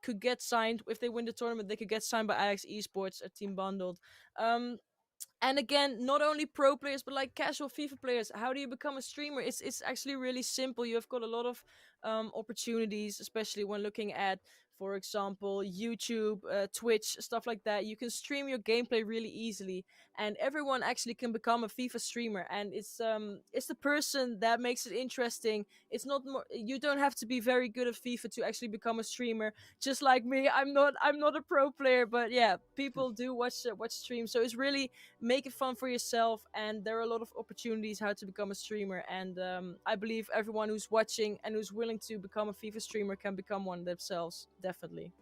could get signed. If they win the tournament, they could get signed by Ajax Esports, a team bundled. And again, not only pro players but like casual FIFA players. How do you become a streamer? It's actually really simple. You've got a lot of opportunities, especially when looking at, for example, YouTube, Twitch, stuff like that. You can stream your gameplay really easily, and everyone actually can become a FIFA streamer. And it's the person that makes it interesting. It's not more. You don't have to be very good at FIFA to actually become a streamer. Just like me, I'm not a pro player, but yeah, people do watch streams. So it's really make it fun for yourself, and there are a lot of opportunities how to become a streamer. And I believe everyone who's watching and who's willing to become a FIFA streamer can become one themselves, definitely.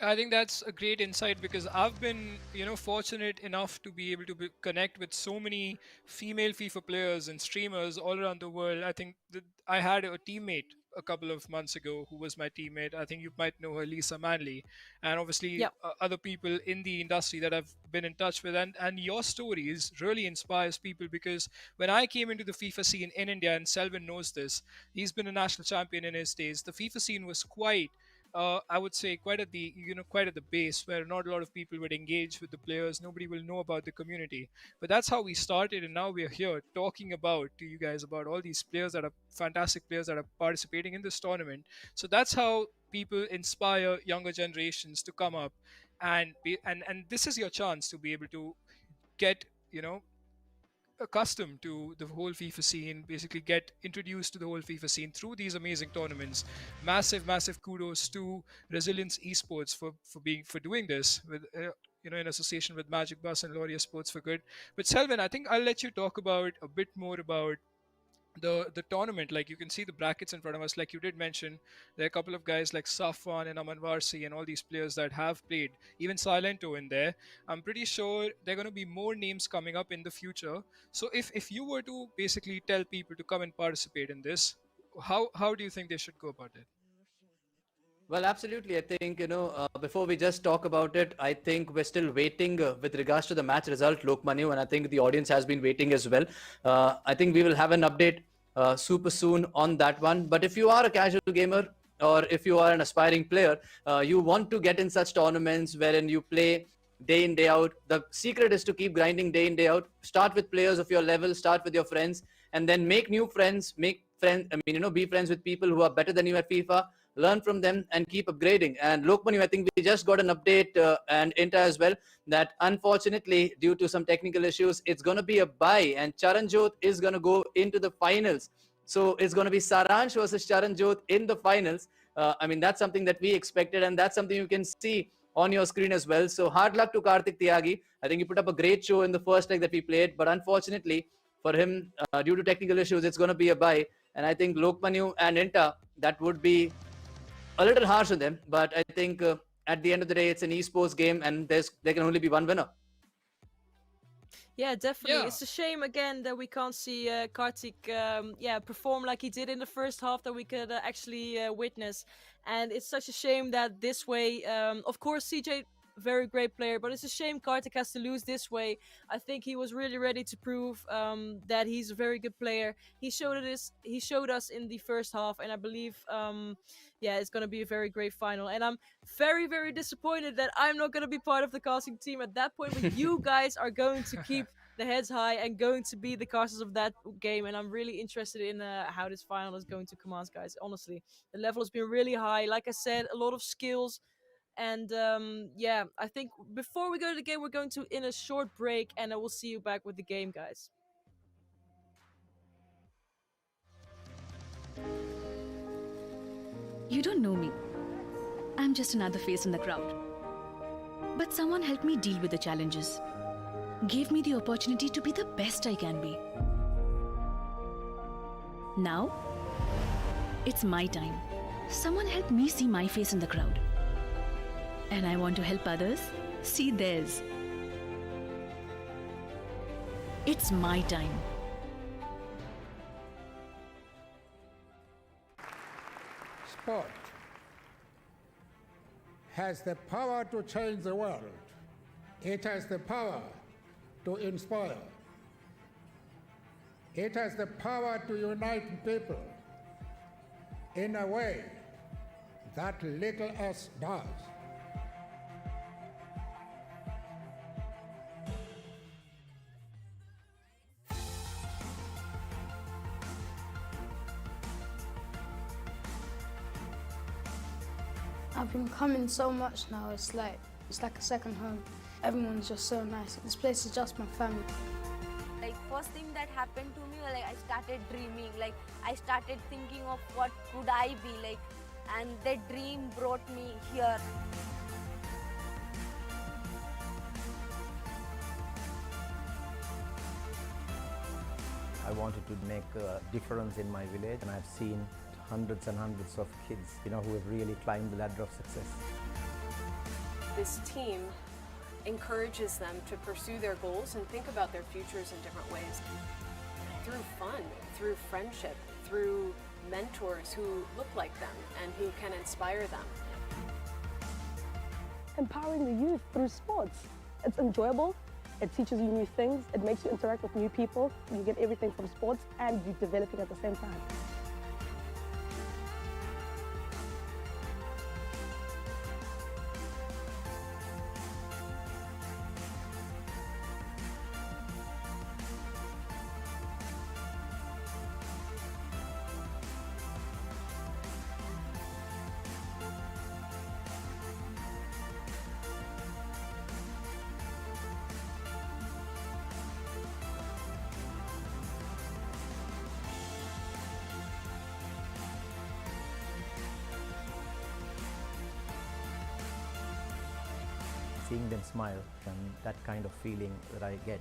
I think that's a great insight, because I've been, fortunate enough to be able to connect with so many female FIFA players and streamers all around the world. I think that I had a teammate a couple of months ago who was my teammate. I think you might know her, Lisa Manley, and obviously Yep. other people in the industry that I've been in touch with. And your stories really inspires people, because when I came into the FIFA scene in India, and Selvin knows this, he's been a national champion in his days. The FIFA scene was quite I would say quite at the base, where not a lot of people would engage with the players. Nobody will know about the community. But that's how we started, and now we're here talking about to you guys about all these players that are fantastic players that are participating in this tournament. So that's how people inspire younger generations to come up and this is your chance to be able to get accustomed to the whole FIFA scene, basically get introduced to the whole FIFA scene through these amazing tournaments. Massive, massive kudos to Resilience Esports for doing this with in association with Magic Bus and Laureus Sports for Good. But Selvin, I think I'll let you talk about a bit more about the tournament. Like, you can see the brackets in front of us. Like you did mention, there are a couple of guys like Safwan and Aman Varsi and all these players that have played, even Silento in there. I'm pretty sure there are going to be more names coming up in the future. So if you were to basically tell people to come and participate in this, how do you think they should go about it? Well, absolutely. I think, before we just talk about it, I think we're still waiting with regards to the match result, Lokmanu, and I think the audience has been waiting as well. I think we will have an update super soon on that one. But if you are a casual gamer or if you are an aspiring player, you want to get in such tournaments wherein you play day in, day out. The secret is to keep grinding day in, day out. Start with players of your level, start with your friends, and then make new friends, be friends with people who are better than you at FIFA, learn from them and keep upgrading. And Lokmanu, I think we just got an update and Inta as well that unfortunately due to some technical issues, it's going to be a bye and Charanjot is going to go into the finals. So it's going to be Saransh versus Charanjot in the finals. That's something that we expected and that's something you can see on your screen as well. So hard luck to Kartik Tyagi. I think he put up a great show in the first leg that we played, but unfortunately for him, due to technical issues, it's going to be a bye. And I think Lokmanu and Inta, that would be a little harsh on them, but I think at the end of the day, it's an esports game, and there can only be one winner. Yeah, definitely. Yeah. It's a shame again that we can't see Kartik, perform like he did in the first half that we could actually witness. And it's such a shame that this way, of course, CJ, very great player, but it's a shame Kartik has to lose this way. I think he was really ready to prove that he's a very good player. He showed us in the first half, and I believe, it's going to be a very great final. And I'm very, very disappointed that I'm not going to be part of the casting team at that point, but you guys are going to keep the heads high and going to be the casters of that game. And I'm really interested in how this final is going to commence, guys. Honestly, the level has been really high. Like I said, a lot of skills. And I think before we go to the game, we're going to in a short break, and I will see you back with the game, guys. You don't know me. I'm just another face in the crowd. But someone helped me deal with the challenges. Gave me the opportunity to be the best I can be. Now, it's my time. Someone helped me see my face in the crowd. And I want to help others see theirs. It's my time. Sport has the power to change the world. It has the power to inspire. It has the power to unite people in a way that little else does. I've been coming so much now, it's like a second home. Everyone's just so nice. This place is just my family. Like first thing that happened to me, like I started dreaming, like I started thinking of what could I be like, and the dream brought me here. I wanted to make a difference in my village, and I've seen hundreds and hundreds of kids, who have really climbed the ladder of success. This team encourages them to pursue their goals and think about their futures in different ways. Through fun, through friendship, through mentors who look like them and who can inspire them. Empowering the youth through sports. It's enjoyable, it teaches you new things, it makes you interact with new people, you get everything from sports and you're developing at the same time. Seeing them smile and that kind of feeling that I get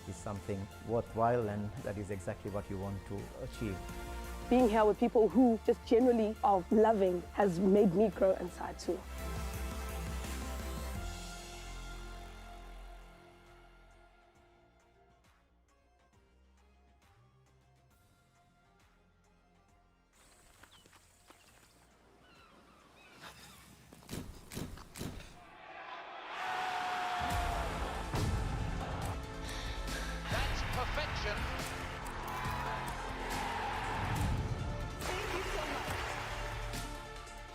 is something worthwhile, and that is exactly what you want to achieve. Being here with people who just generally are loving has made me grow inside too. celebration.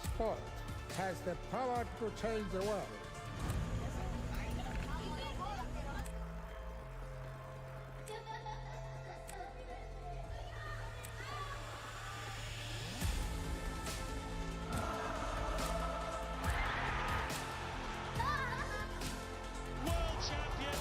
Sport has the power to change the world. World champion.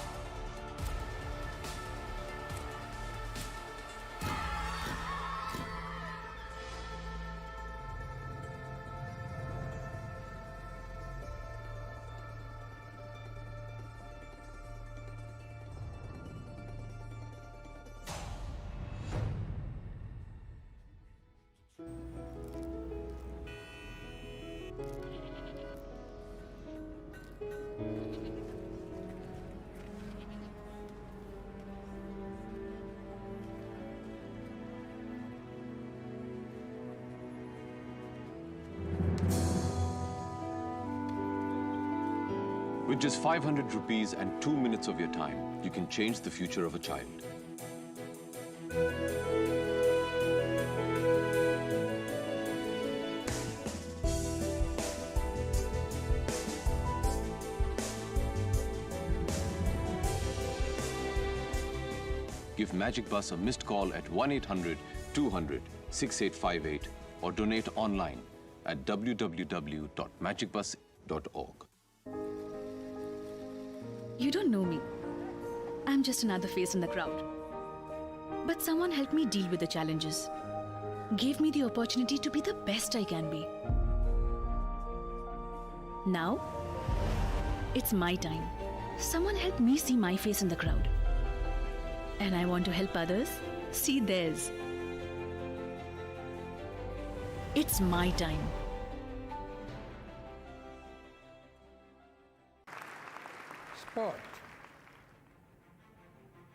With just 500 rupees and 2 minutes of your time, you can change the future of a child. Give Magic Bus a missed call at 1-800-200-6858 or donate online at www.magicbus.org. You don't know me. I'm just another face in the crowd. But someone helped me deal with the challenges. Gave me the opportunity to be the best I can be. Now, it's my time. Someone helped me see my face in the crowd. And I want to help others see theirs. It's my time. Sport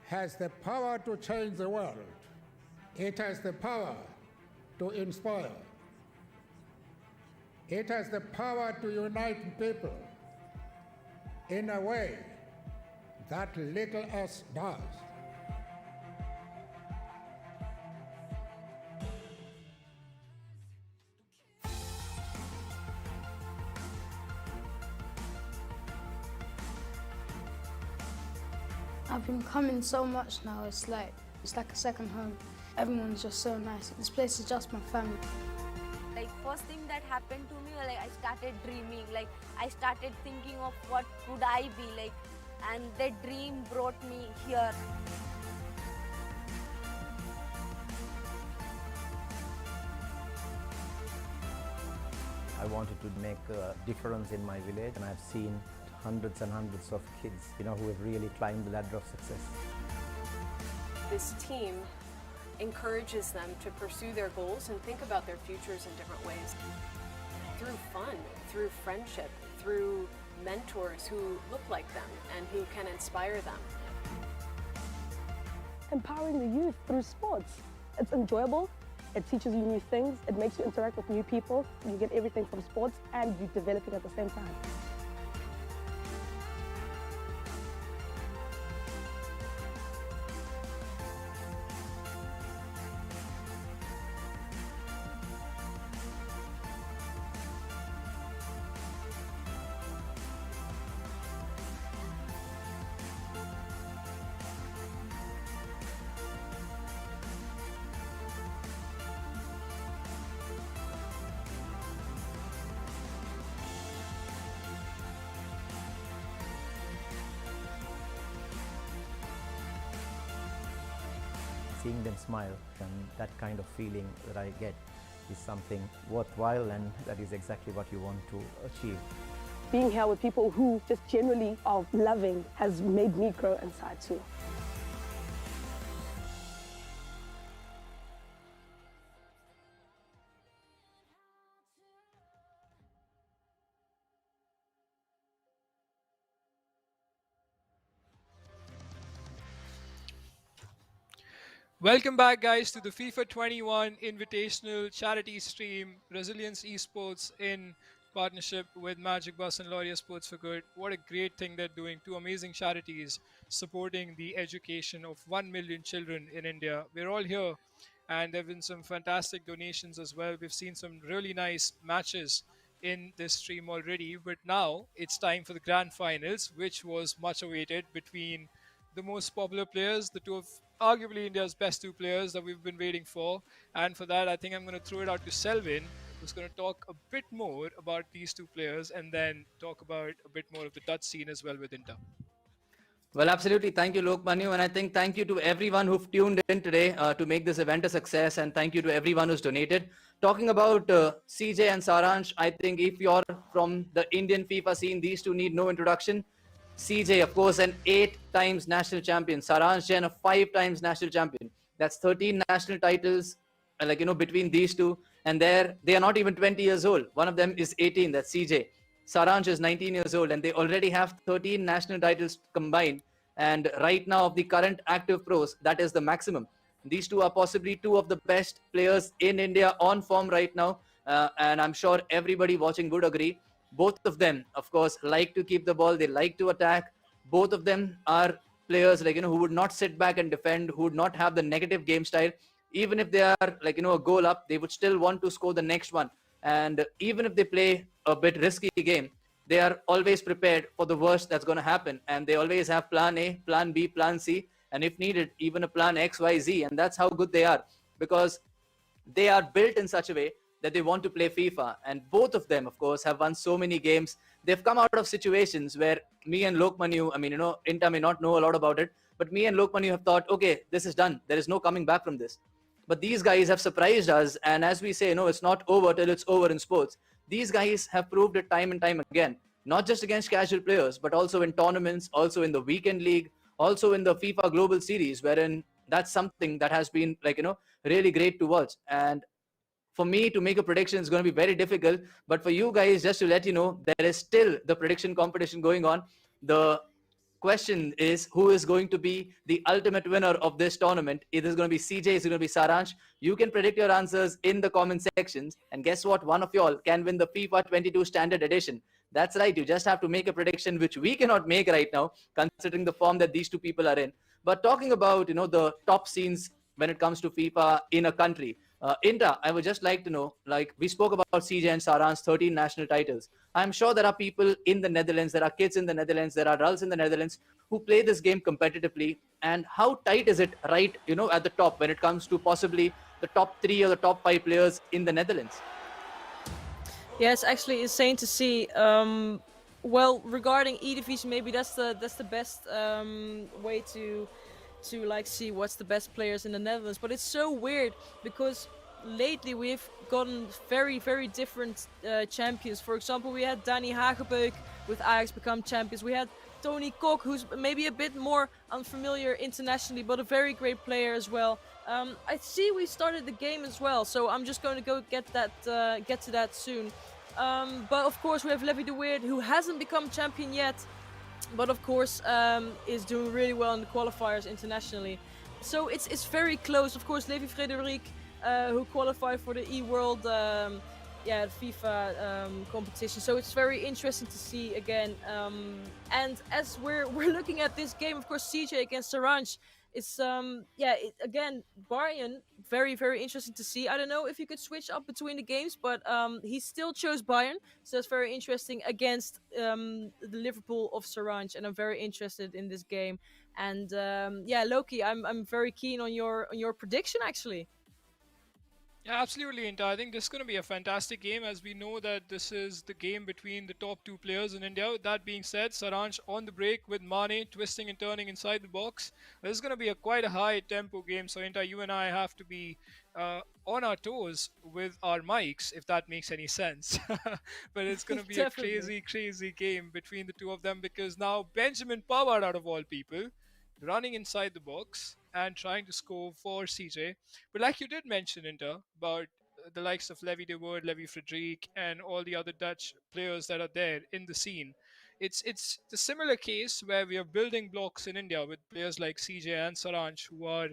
has the power to change the world. It has the power to inspire. It has the power to unite people in a way that little else does. I've been coming so much now, it's like a second home. Everyone's just so nice. This place is just my family. Like first thing that happened to me, like I started dreaming, like I started thinking of what could I be like, and the dream brought me here. I wanted to make a difference in my village, and I've seen hundreds and hundreds of kids, who have really climbed the ladder of success. This team encourages them to pursue their goals and think about their futures in different ways. Through fun, through friendship, through mentors who look like them and who can inspire them. Empowering the youth through sports. It's enjoyable, it teaches you new things, it makes you interact with new people, you get everything from sports and you develop it at the same time. Seeing them smile and that kind of feeling that I get is something worthwhile, and that is exactly what you want to achieve. Being here with people who just generally are loving has made me grow inside too. Welcome back, guys, to the FIFA 21 Invitational charity stream, Resilience Esports in partnership with Magic Bus and Laureus Sports for Good. What a great thing they're doing. Two amazing charities supporting the education of 1 million children in India. We're all here, and there have been some fantastic donations as well. We've seen some really nice matches in this stream already, but now it's time for the grand finals, which was much awaited between the most popular players, the two of arguably India's best two players that we've been waiting for. And for that, I think I'm going to throw it out to Selvin, who's going to talk a bit more about these two players and then talk about a bit more of the Dutch scene as well with Inter. Well, absolutely. Thank you, Lokmanu. And I think thank you to everyone who've tuned in today to make this event a success. And thank you to everyone who's donated. Talking about CJ and Saransh, I think if you're from the Indian FIFA scene, these two need no introduction. CJ, of course, an 8 times national champion. Saransh Jain, a 5 times national champion. That's 13 national titles, between these two. And they are not even 20 years old. One of them is 18. That's CJ. Saransh is 19 years old, and they already have 13 national titles combined. And right now, of the current active pros, that is the maximum. These two are possibly two of the best players in India on form right now. And I'm sure everybody watching would agree. Both of them, of course, like to keep the ball. They like to attack. Both of them are players who would not sit back and defend, who would not have the negative game style. Even if they are a goal up, they would still want to score the next one. And even if they play a bit risky game, they are always prepared for the worst that's going to happen. And they always have plan A, plan B, plan C, and if needed, even a plan X, Y, Z. And that's how good they are, because they are built in such a way that they want to play FIFA. And both of them, of course, have won so many games. They've come out of situations where me and Lokmanu, Inta may not know a lot about it, but me and Lokmanu have thought, okay, this is done. There is no coming back from this. But these guys have surprised us. And as we say, no, it's not over till it's over in sports. These guys have proved it time and time again, not just against casual players, but also in tournaments, also in the weekend league, also in the FIFA Global Series, wherein that's something that has been really great to watch. And for me to make a prediction is going to be very difficult. But for you guys, just to let you know, there is still the prediction competition going on. The question is, who is going to be the ultimate winner of this tournament? It is going to be CJ, it's going to be Saransh. You can predict your answers in the comment sections. And guess what? One of y'all can win the FIFA 22 Standard Edition. That's right. You just have to make a prediction, which we cannot make right now, considering the form that these two people are in. But talking about, the top scenes when it comes to FIFA in a country, Inta, I would just like to know, we spoke about CJ and Saran's 13 national titles. I'm sure there are people in the Netherlands, there are kids in the Netherlands, there are adults in the Netherlands who play this game competitively. And how tight is it right, at the top when it comes to possibly the top 3 or the top 5 players in the Netherlands? Yeah, it's actually insane to see. Well, regarding E-Division, maybe that's the best way to see what's the best players in the Netherlands. But it's so weird because lately we've gotten very, very different champions. For example, we had Danny Hagebeuk with Ajax become champions. We had Tony Kok, who's maybe a bit more unfamiliar internationally, but a very great player as well. I see we started the game as well, so I'm just going to go get to that soon. But of course we have Levi de Weert, who hasn't become champion yet, but of course is doing really well in the qualifiers internationally. So it's very close. Of course, Levi Frederic, who qualified for the E-World FIFA competition. So it's very interesting to see again. And as we're looking at this game, of course, CJ against Saransh, it's again, Bayern, very, very interesting to see. I don't know if you could switch up between the games, but he still chose Bayern, so it's very interesting against the Liverpool of Saransh, and I'm very interested in this game. And Loki, I'm very keen on your prediction actually. Yeah, absolutely, Inta. I think this is going to be a fantastic game, as we know that this is the game between the top 2 players in India. That being said, Saransh on the break with Mane twisting and turning inside the box. This is going to be quite a high tempo game. So, Inta, you and I have to be on our toes with our mics, if that makes any sense. But it's going to be a crazy, crazy game between the two of them, because now Benjamin Pavard, out of all people, running inside the box and trying to score for CJ. But like you did mention, Inter, about the likes of Levi de Woord, Levi Frederic, and all the other Dutch players that are there in the scene. It's the similar case where we are building blocks in India with players like CJ and Saransh, who are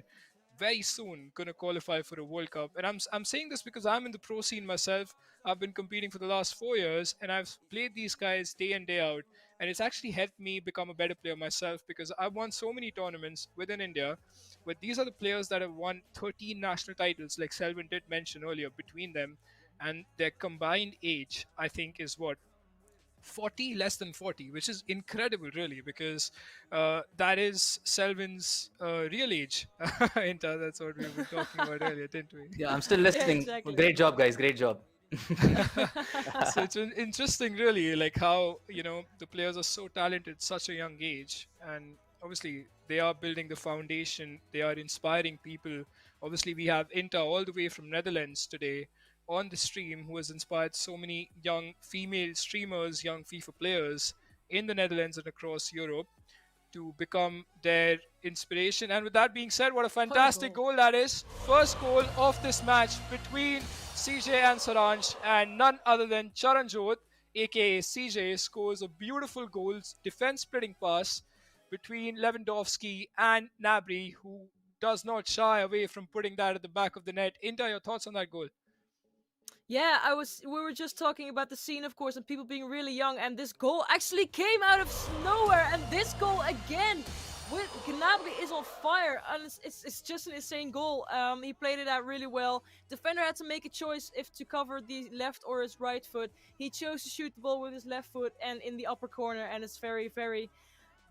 very soon going to qualify for a World Cup. And I'm saying this because I'm in the pro scene myself. I've been competing for the last 4 years, and I've played these guys day in, day out. And it's actually helped me become a better player myself because I've won so many tournaments within India. But these are the players that have won 13 national titles, like Selvin did mention earlier, between them. And their combined age, I think, is what? 40, less than 40, which is incredible, really, because that is Selvin's real age. That's what we were talking about earlier, didn't we? Yeah, I'm still listening. Great job, guys. Great job. So it's interesting, really, like how the players are so talented at such a young age, and obviously they are building the foundation. They are inspiring people. Obviously, we have Inta all the way from Netherlands today on the stream, who has inspired so many young female streamers, young FIFA players in the Netherlands and across Europe to become their inspiration. And with that being said, what a fantastic goal that is. First goal of this match between CJ and Saransh, and none other than Charanjot, aka CJ, scores a beautiful goal, defense splitting pass between Lewandowski and Nabry, who does not shy away from putting that at the back of the net. Inta, your thoughts on that goal? Yeah, we were just talking about the scene, of course, and people being really young, and this goal actually came out of nowhere, and this goal again with Gnabry is on fire, and it's just an insane goal. He played it out really well. Defender had to make a choice if to cover the left or his right foot. He chose to shoot the ball with his left foot and in the upper corner, and it's very, very...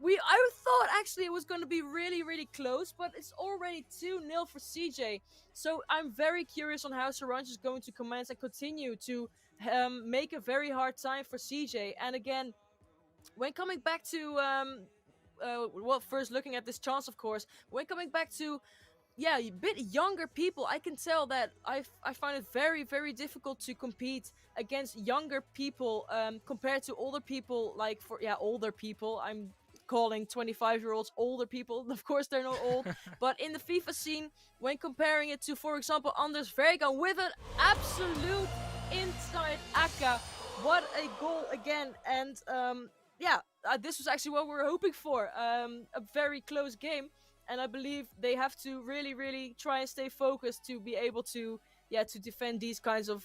I thought actually it was going to be really, really close, but it's already 2-0 for CJ. So I'm very curious on how Saransh is going to commence and continue to make a very hard time for CJ. And again, when coming back to, well, first looking at this chance, of course, when coming back to, yeah, a bit younger people, I can tell that I find it very, very difficult to compete against younger people compared to older people. Like, older people. I'm calling 25-year-olds older people. Of course, they're not old. But in the FIFA scene, when comparing it to, for example, Anders Vergaan with an absolute inside Akka. What a goal again. And this was actually what we were hoping for. A very close game. And I believe they have to really, really try and stay focused to be able to defend these kinds of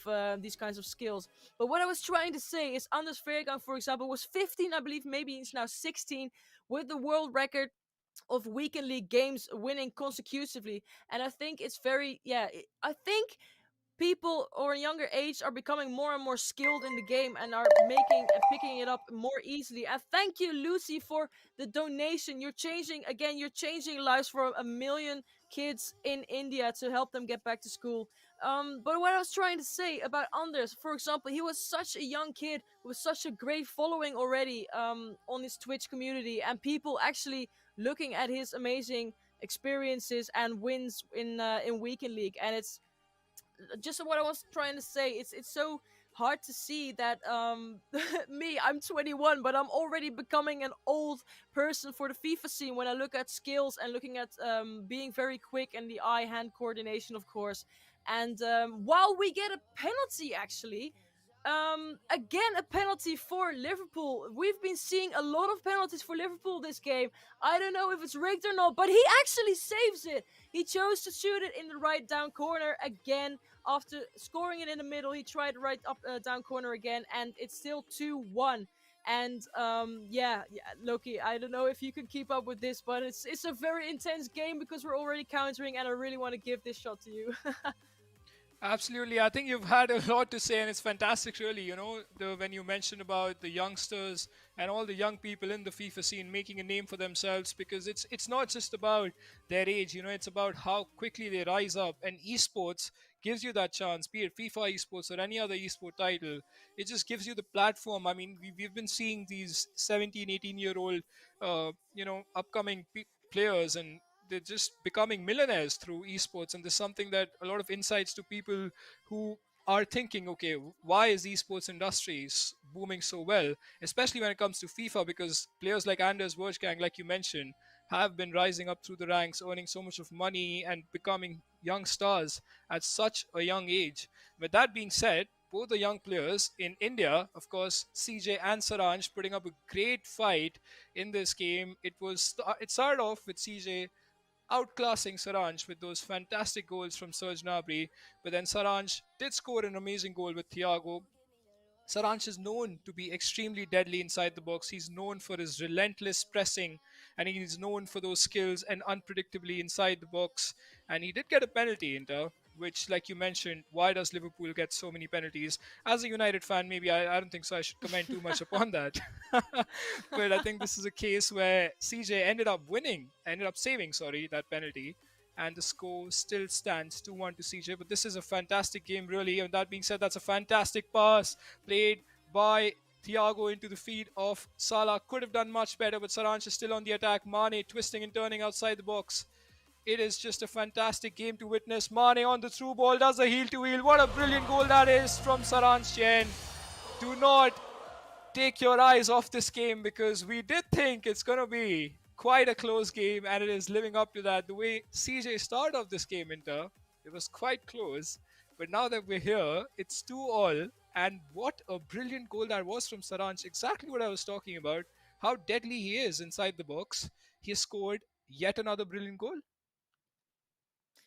skills. But what I was trying to say is Anders Vergaan, for example, was 15, I believe, maybe he's now 16, with the world record of weekend league games winning consecutively. And I think it's very, I think people or a younger age are becoming more and more skilled in the game and are making and picking it up more easily. And thank you, Lucy, for the donation. You're changing lives for 1 million kids in India to help them get back to school. But what I was trying to say about Anders, for example, he was such a young kid with such a great following already on his Twitch community, and people actually looking at his amazing experiences and wins in weekend league. And it's just what I was trying to say. It's so hard to see that I'm 21, but I'm already becoming an old person for the FIFA scene when I look at skills and looking at being very quick and the eye-hand coordination, of course. And while we get a penalty, actually, again, a penalty for Liverpool. We've been seeing a lot of penalties for Liverpool this game. I don't know if it's rigged or not, but he actually saves it. He chose to shoot it in the right down corner again. After scoring it in the middle, he tried right up down corner again, and it's still 2-1. And Loki, I don't know if you can keep up with this, but it's a very intense game because we're already countering, and I really want to give this shot to you. Absolutely. I think you've had a lot to say, and it's fantastic, really. When you mentioned about the youngsters and all the young people in the FIFA scene making a name for themselves, because it's not just about their age, it's about how quickly they rise up. And esports gives you that chance, be it FIFA esports or any other esport title. It just gives you the platform. I mean, we've been seeing these 17, 18-year-old, upcoming players, and they're just becoming millionaires through esports. And there's something that a lot of insights to people who are thinking, okay, why is esports industries booming so well, especially when it comes to FIFA, because players like Anders Vergaan, like you mentioned, have been rising up through the ranks, earning so much of money and becoming young stars at such a young age. With that being said, both the young players in India, of course, CJ and Saransh, putting up a great fight in this game. It started off with CJ outclassing Saransh with those fantastic goals from Serge Gnabry. But then Saransh did score an amazing goal with Thiago. Saransh is known to be extremely deadly inside the box. He's known for his relentless pressing, and he's known for those skills and unpredictably inside the box. And he did get a penalty, Inter, which, like you mentioned, why does Liverpool get so many penalties? As a United fan, maybe I don't think so. I should comment too much upon that. But I think this is a case where CJ ended up saving, sorry, that penalty, and the score still stands 2-1 to CJ. But this is a fantastic game, really. And that being said, that's a fantastic pass played by Thiago into the feet of Salah. Could have done much better, but Saransh is still on the attack. Mane twisting and turning outside the box. It is just a fantastic game to witness. Mane on the through ball, does a heel to heel. What a brilliant goal that is from Saransh Jain. Do not take your eyes off this game, because we did think it's going to be quite a close game, and it is living up to that. The way CJ started off this game, Inter, it was quite close. But now that we're here, it's 2-all. And what a brilliant goal that was from Saransh. Exactly what I was talking about. How deadly he is inside the box. He has scored yet another brilliant goal.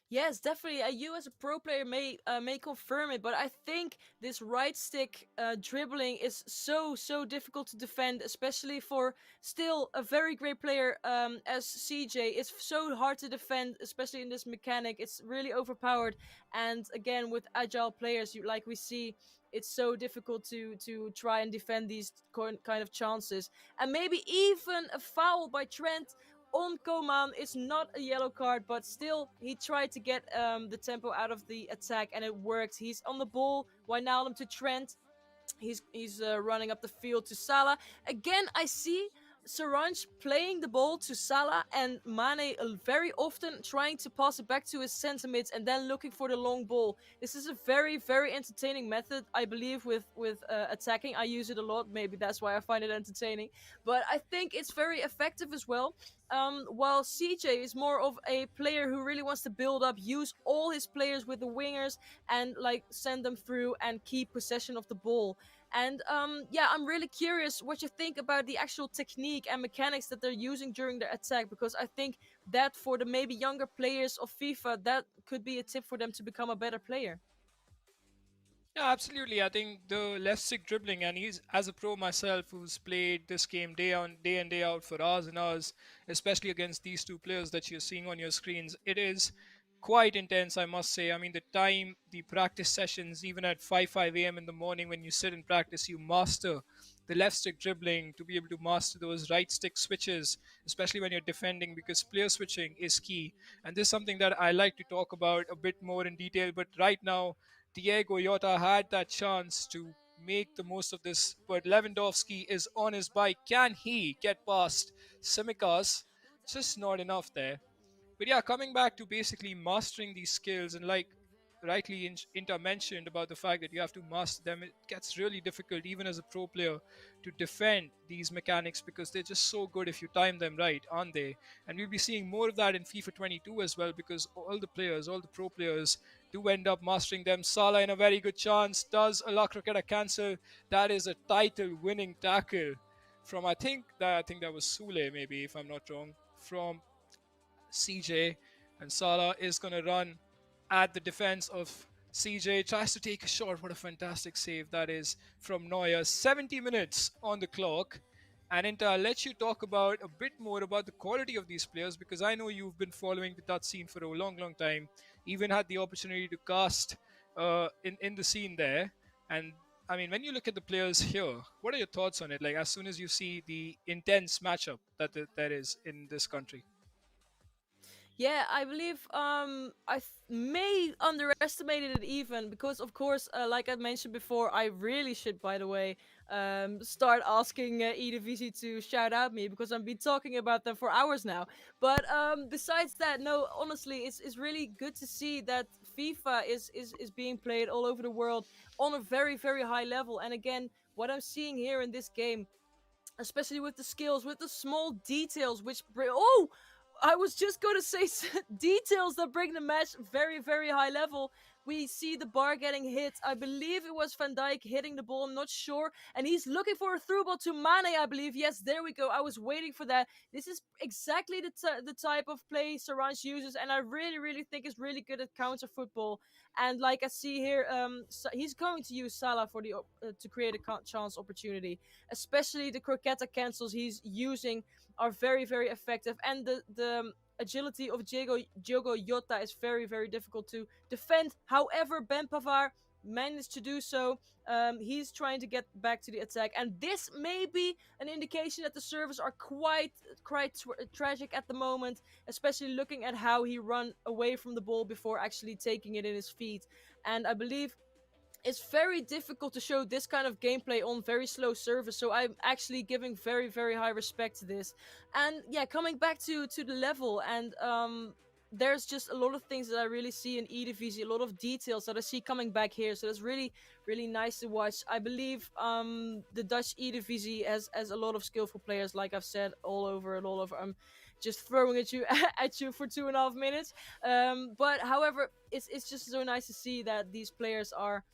Yes, definitely. You as a pro player may confirm it, but I think this right stick dribbling is so difficult to defend, especially for still a very great player as CJ. It's so hard to defend, especially in this mechanic. It's really overpowered, and again with agile players, like we see, it's so difficult to try and defend these kind of chances. And maybe even a foul by Trent on Coman is not a yellow card, but still he tried to get the tempo out of the attack, and it worked. He's on the ball. Wijnaldum to Trent. He's running up the field to Salah. Again, I see Saransh playing the ball to Salah, and Mane very often trying to pass it back to his centre mids and then looking for the long ball. This is a very entertaining method, I believe, with attacking. I use it a lot. Maybe that's why I find it entertaining. But I think it's very effective as well. While CJ is more of a player who really wants to build up, use all his players with the wingers, and like send them through and keep possession of the ball. And yeah, I'm really curious what you think about the actual technique and mechanics that they're using during their attack, because I think that for the maybe younger players of FIFA, that could be a tip for them to become a better player. Yeah, absolutely. I think the left stick dribbling, and he's as a pro myself who's played this game day in day out for hours and hours, especially against these two players that you're seeing on your screens. It is quite intense, I must say. I mean, the time, the practice sessions, even at 5 a.m. in the morning when you sit in practice, you master the left stick dribbling to be able to master those right stick switches, especially when you're defending, because player switching is key. And this is something that I like to talk about a bit more in detail. But right now, Diego Jota had that chance to make the most of this, but Lewandowski is on his bike. Can he get past Simicas? Just not enough there. But yeah, coming back to basically mastering these skills, and like rightly Inter mentioned about the fact that you have to master them, it gets really difficult even as a pro player to defend these mechanics, because they're just so good if you time them right, aren't they? And we'll be seeing more of that in FIFA 22 as well, because all the pro players do end up mastering them. Salah in a very good chance. Does a La Croqueta cancel? That is a title winning tackle from I think that was Sule, maybe, if I'm not wrong, from CJ. And Salah is going to run at the defense of CJ, tries to take a shot. What a fantastic save that is from Neuer. 70 minutes on the clock. And Inter, I'll let you talk about a bit more about the quality of these players, because I know you've been following the Dutch scene for a long time. Even had the opportunity to cast in the scene there. And I mean, when you look at the players here, what are your thoughts on it? Like, as soon as you see the intense matchup that there is in this country. Yeah, I believe may underestimated it even, because of course, like I mentioned before, I really should, by the way, start asking Eredivisie to shout out me, because I've been talking about them for hours now. But besides that, no, honestly, it's really good to see that FIFA is being played all over the world on a very high level. And again, what I'm seeing here in this game, especially with the skills, with the small details, which I was just going to say details that bring the match very high level. We see the bar getting hit. I believe it was Van Dijk hitting the ball. I'm not sure. And he's looking for a through ball to Mane, I believe. Yes, there we go. I was waiting for that. This is exactly the type of play Saransh uses, and I really, really think is really good at counter football. And like I see here, he's going to use Salah for the to create a chance opportunity. Especially the croqueta cancels he's using are very, very effective, and the agility of Diogo Jota is very, very difficult to defend. However, Ben Pavard managed to do so. He's trying to get back to the attack, and this may be an indication that the servers are quite tragic at the moment, especially looking at how he run away from the ball before actually taking it in his feet. And I believe it's very difficult to show this kind of gameplay on very slow servers, so I'm actually giving very, very high respect to this. And yeah, coming back to the level, and there's just a lot of things that I really see in Eredivisie, a lot of details that I see coming back here, so that's really, really nice to watch. I believe the Dutch Eredivisie has a lot of skillful players, like I've said, all over. I'm just throwing at you for 2.5 minutes. But however, it's just so nice to see that these players are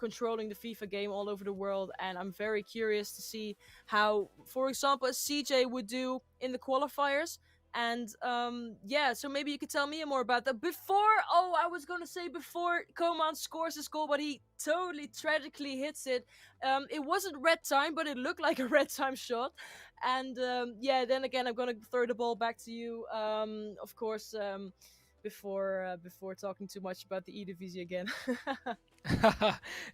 controlling the FIFA game all over the world, and I'm very curious to see how, for example, CJ would do in the qualifiers. And so maybe you could tell me more about that. I was gonna say before Coman scores his goal, but he totally tragically hits it. It wasn't red time, but it looked like a red time shot. And then again, I'm gonna throw the ball back to you. Of course. Before talking too much about the Eredivisie again.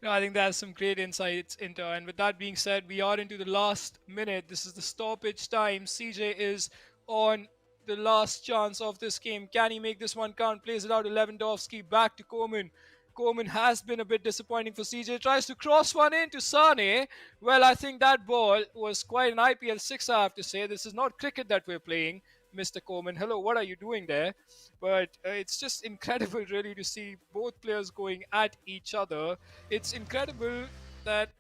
No, I think that's some great insights into. And with that being said, we are into the last minute. This is the stoppage time. CJ is on the last chance of this game. Can he make this one count? Plays it out to Lewandowski. Back to Coman. Coman has been a bit disappointing for CJ. Tries to cross one into Sane. Well, I think that ball was quite an IPL 6, I have to say. This is not cricket that we're playing, Mr. Coman. Hello, what are you doing there? But it's just incredible, really, to see both players going at each other. It's incredible that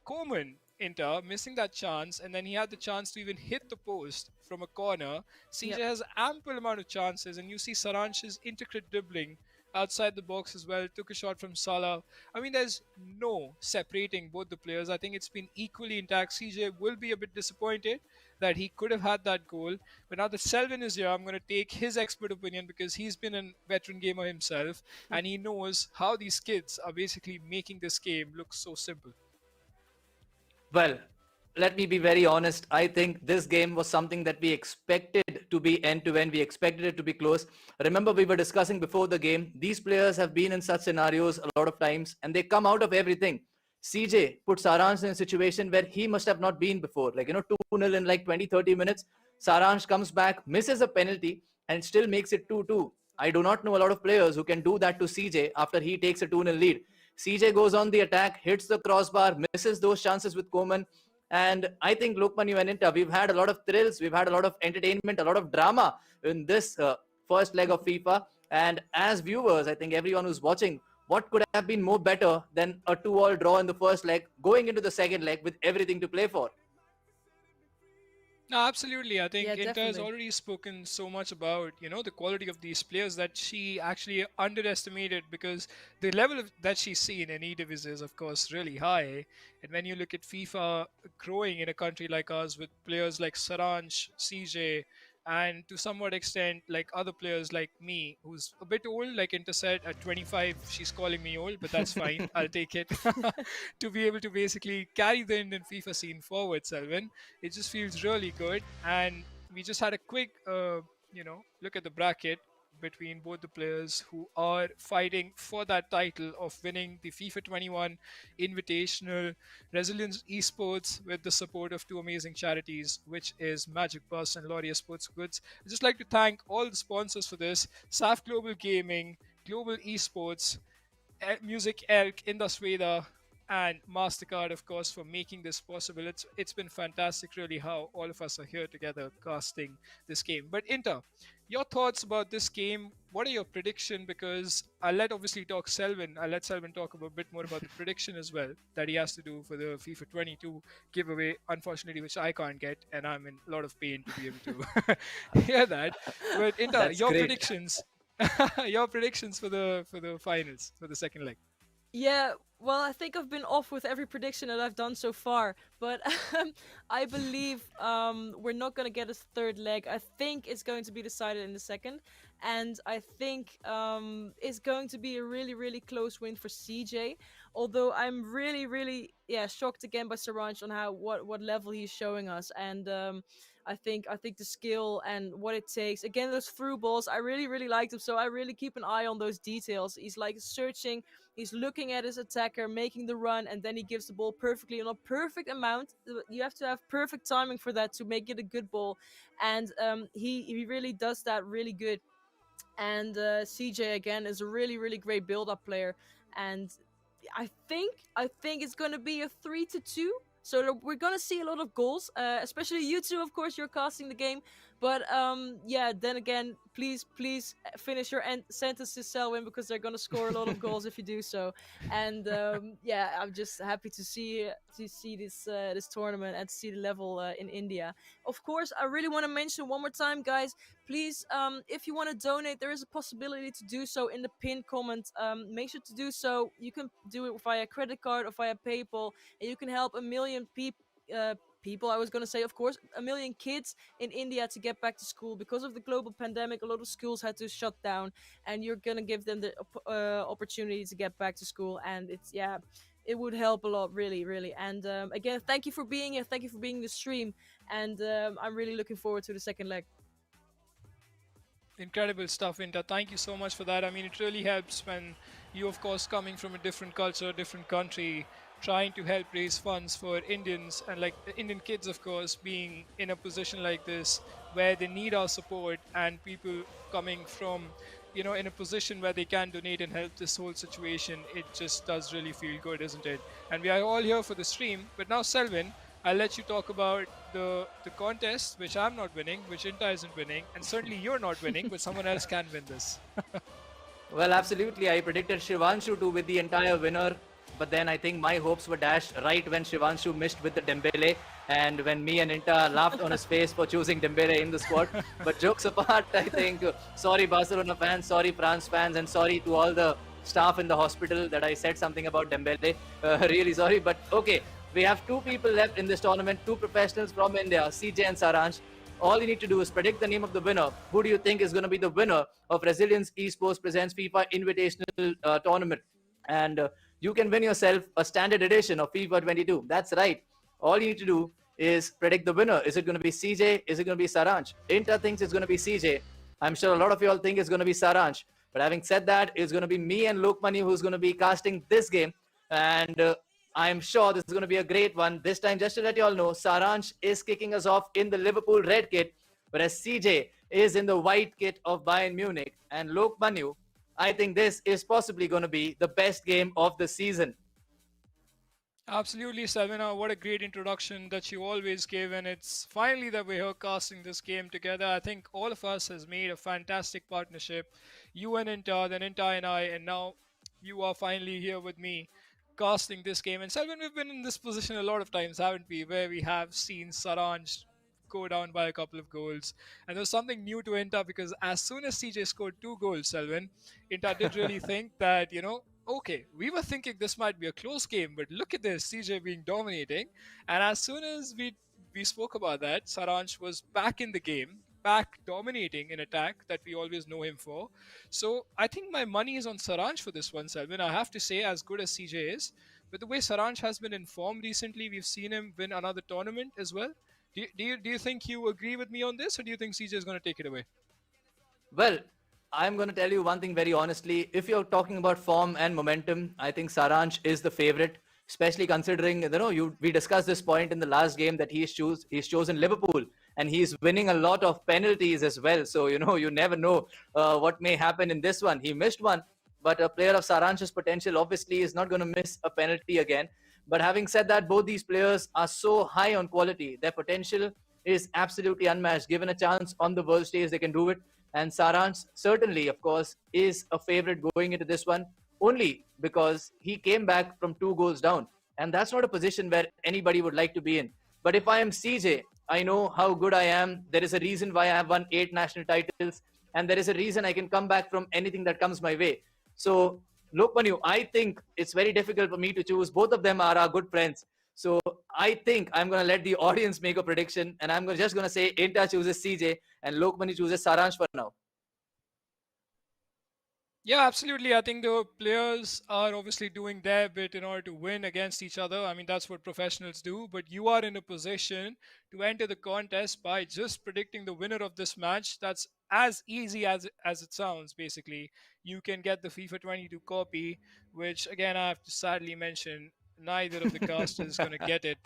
Coman, Inter, missing that chance, and then he had the chance to even hit the post from a corner. CJ has ample amount of chances, and you see Saransh's intricate dribbling outside the box as well, took a shot from Salah. I mean, there's no separating both the players. I think it's been equally intact. CJ will be a bit disappointed that he could have had that goal. But now that Selvin is here, I'm going to take his expert opinion because he's been a veteran gamer himself and he knows how these kids are basically making this game look so simple. Well, let me be very honest. I think this game was something that we expected to be end-to-end. We expected it to be close. Remember, we were discussing before the game, these players have been in such scenarios a lot of times and they come out of everything. CJ put Saransh in a situation where he must have not been before. 2-0 in 20-30 minutes. Saransh comes back, misses a penalty and still makes it 2-2. I do not know a lot of players who can do that to CJ after he takes a 2-0 lead. CJ goes on the attack, hits the crossbar, misses those chances with Coman. And I think Lokman and Inter, we've had a lot of thrills, we've had a lot of entertainment, a lot of drama in this first leg of FIFA. And as viewers, I think everyone who's watching, what could have been more better than a 2-2 draw in the first leg, going into the second leg with everything to play for? No, absolutely. I think Inter has definitely. already spoken so much about, the quality of these players that she actually underestimated because the level that she's seen in Eredivisie is, of course, really high. And when you look at FIFA growing in a country like ours with players like Saransh, CJ, and to somewhat extent like other players like me, who's a bit old, like Inter said, at 25, she's calling me old, but that's fine. I'll take it. To be able to basically carry the Indian FIFA scene forward, Selvin, it just feels really good. And we just had a quick, look at the bracket between both the players who are fighting for that title of winning the FIFA 21 Invitational Resilience Esports with the support of two amazing charities, which is Magic Bus and Laureus Sports Goods. I'd just like to thank all the sponsors for this: SAF Global Gaming, Global Esports, Music Elk, Indusveda, and MasterCard, of course, for making this possible. It's been fantastic, really, how all of us are here together casting this game. But Inter, your thoughts about this game? What are your prediction? Because I'll let Selvin talk a bit more about the prediction as well that he has to do for the FIFA 22 giveaway, unfortunately, which I can't get, and I'm in a lot of pain to be able to hear that. But Inter, That's your great. predictions. Your predictions for the finals for the second leg. Yeah, well, I think I've been off with every prediction that I've done so far, but I believe we're not going to get a third leg. I think it's going to be decided in the second, and I think it's going to be a really, really close win for CJ. Although I'm really, really, yeah, shocked again by Saransh on how what level he's showing us, and I think the skill and what it takes. Again, those through balls, I really, really liked him, so I really keep an eye on those details. He's like searching. He's looking at his attacker, making the run, and then he gives the ball perfectly in a perfect amount. You have to have perfect timing for that to make it a good ball, and he really does that really good. And CJ again is a really, really great build-up player, and I think it's gonna be a 3-2. So we're gonna see a lot of goals, especially you two. Of course, you're casting the game, but yeah. Then again, please finish your sentences, Selwyn, because they're gonna score a lot of goals if you do so. And yeah, I'm just happy to see this tournament and to see the level in India. Of course, I really want to mention one more time, guys. Please, if you want to donate, there is a possibility to do so in the pinned comment. Make sure to do so. You can do it via credit card or via PayPal, and you can help a million people. I was going to say, of course, a million kids in India to get back to school. Because of the global pandemic, a lot of schools had to shut down, and you're going to give them the opportunity to get back to school. And it's, yeah, it would help a lot, really, really. And again, thank you for being here. Thank you for being in the stream. And I'm really looking forward to the second leg. Incredible stuff, Inta. Thank you so much for that. I mean, it really helps when you, of course, coming from a different culture, different country, trying to help raise funds for Indians and like Indian kids, of course, being in a position like this where they need our support, and people coming from, in a position where they can donate and help this whole situation. It just does really feel good, isn't it? And we are all here for the stream. But now, Selwyn, I'll let you talk about the contest, which I'm not winning, which Inta isn't winning, and certainly you're not winning, but someone else can win this. Well, absolutely. I predicted Shivanshu to with the entire winner, but then I think my hopes were dashed right when Shivanshu missed with the Dembele, and when me and Inta laughed on his face for choosing Dembele in the squad. But jokes apart, I think, sorry Barcelona fans, sorry France fans, and sorry to all the staff in the hospital that I said something about Dembele. Really sorry, but okay. We have two people left in this tournament, two professionals from India, CJ and Saransh. All you need to do is predict the name of the winner. Who do you think is going to be the winner of Resilience Esports Presents FIFA Invitational Tournament? And you can win yourself a standard edition of FIFA 22. That's right. All you need to do is predict the winner. Is it going to be CJ? Is it going to be Saransh? Inter thinks it's going to be CJ. I'm sure a lot of you all think it's going to be Saransh. But having said that, it's going to be me and Lokmani who's going to be casting this game. And I'm sure this is going to be a great one. This time, just to let you all know, Saransh is kicking us off in the Liverpool red kit, whereas CJ is in the white kit of Bayern Munich. And Lokmanu, I think this is possibly going to be the best game of the season. Absolutely, Savina. What a great introduction that you always give, and it's finally that we're here casting this game together. I think all of us has made a fantastic partnership. You and Inta, then Inta and I, and now you are finally here with me casting this game. And Selvin, we've been in this position a lot of times, haven't we? Where we have seen Saranj go down by a couple of goals. And there's something new to Inta, because as soon as CJ scored 2 goals, Selvin, Inta did really think that, okay, we were thinking this might be a close game, but look at this, CJ being dominating. And as soon as we spoke about that, Saranj was back in the game, back dominating in attack that we always know him for. So I think my money is on Saranj for this one, Selvin. I have to say, as good as CJ is, but the way Saranj has been in form recently, we've seen him win another tournament as well. Do you think you agree with me on this, or do you think CJ is going to take it away? Well, I'm going to tell you one thing very honestly. If you're talking about form and momentum, I think Saransh is the favorite, especially considering, we discussed this point in the last game that he's chosen Liverpool, and he's winning a lot of penalties as well. So, you never know what may happen in this one. He missed one, but a player of Saransh's potential obviously is not going to miss a penalty again. But having said that, both these players are so high on quality. Their potential is absolutely unmatched. Given a chance on the world stage, they can do it. And Saransh certainly, of course, is a favorite going into this one, only because he came back from 2 goals down. And that's not a position where anybody would like to be in. But if I am CJ, I know how good I am. There is a reason why I have won 8 national titles. and there is a reason I can come back from anything that comes my way. So, Lokmanu, I think it's very difficult for me to choose. Both of them are our good friends. So I think I'm going to let the audience make a prediction, and I'm just going to say Inta chooses CJ and Lokmanu chooses Saransh for now. Yeah, absolutely. I think the players are obviously doing their bit in order to win against each other. I mean, that's what professionals do. But you are in a position to enter the contest by just predicting the winner of this match. That's as easy as it sounds, basically. You can get the FIFA 22 copy, which, again, I have to sadly mention, neither of the cast is going to get it.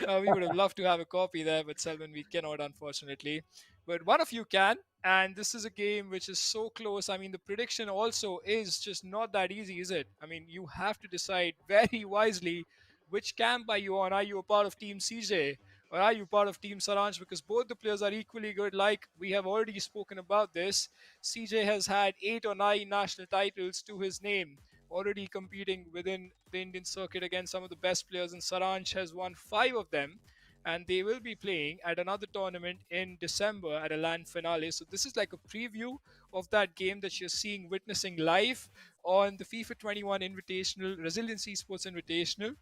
We would have loved to have a copy there, but Selvan, we cannot, unfortunately. But one of you can, and this is a game which is so close. I mean, the prediction also is just not that easy, is it? I mean, you have to decide very wisely which camp are you on. Are you a part of Team CJ or are you part of Team Saransh? Because both the players are equally good. Like we have already spoken about this, CJ has had 8 or 9 national titles to his name, already competing within the Indian circuit against some of the best players, and Saransh has won 5 of them, and they will be playing at another tournament in December at a LAN finale. So this is like a preview of that game that you're witnessing live on the FIFA 21 Invitational, Resilience Esports Invitational.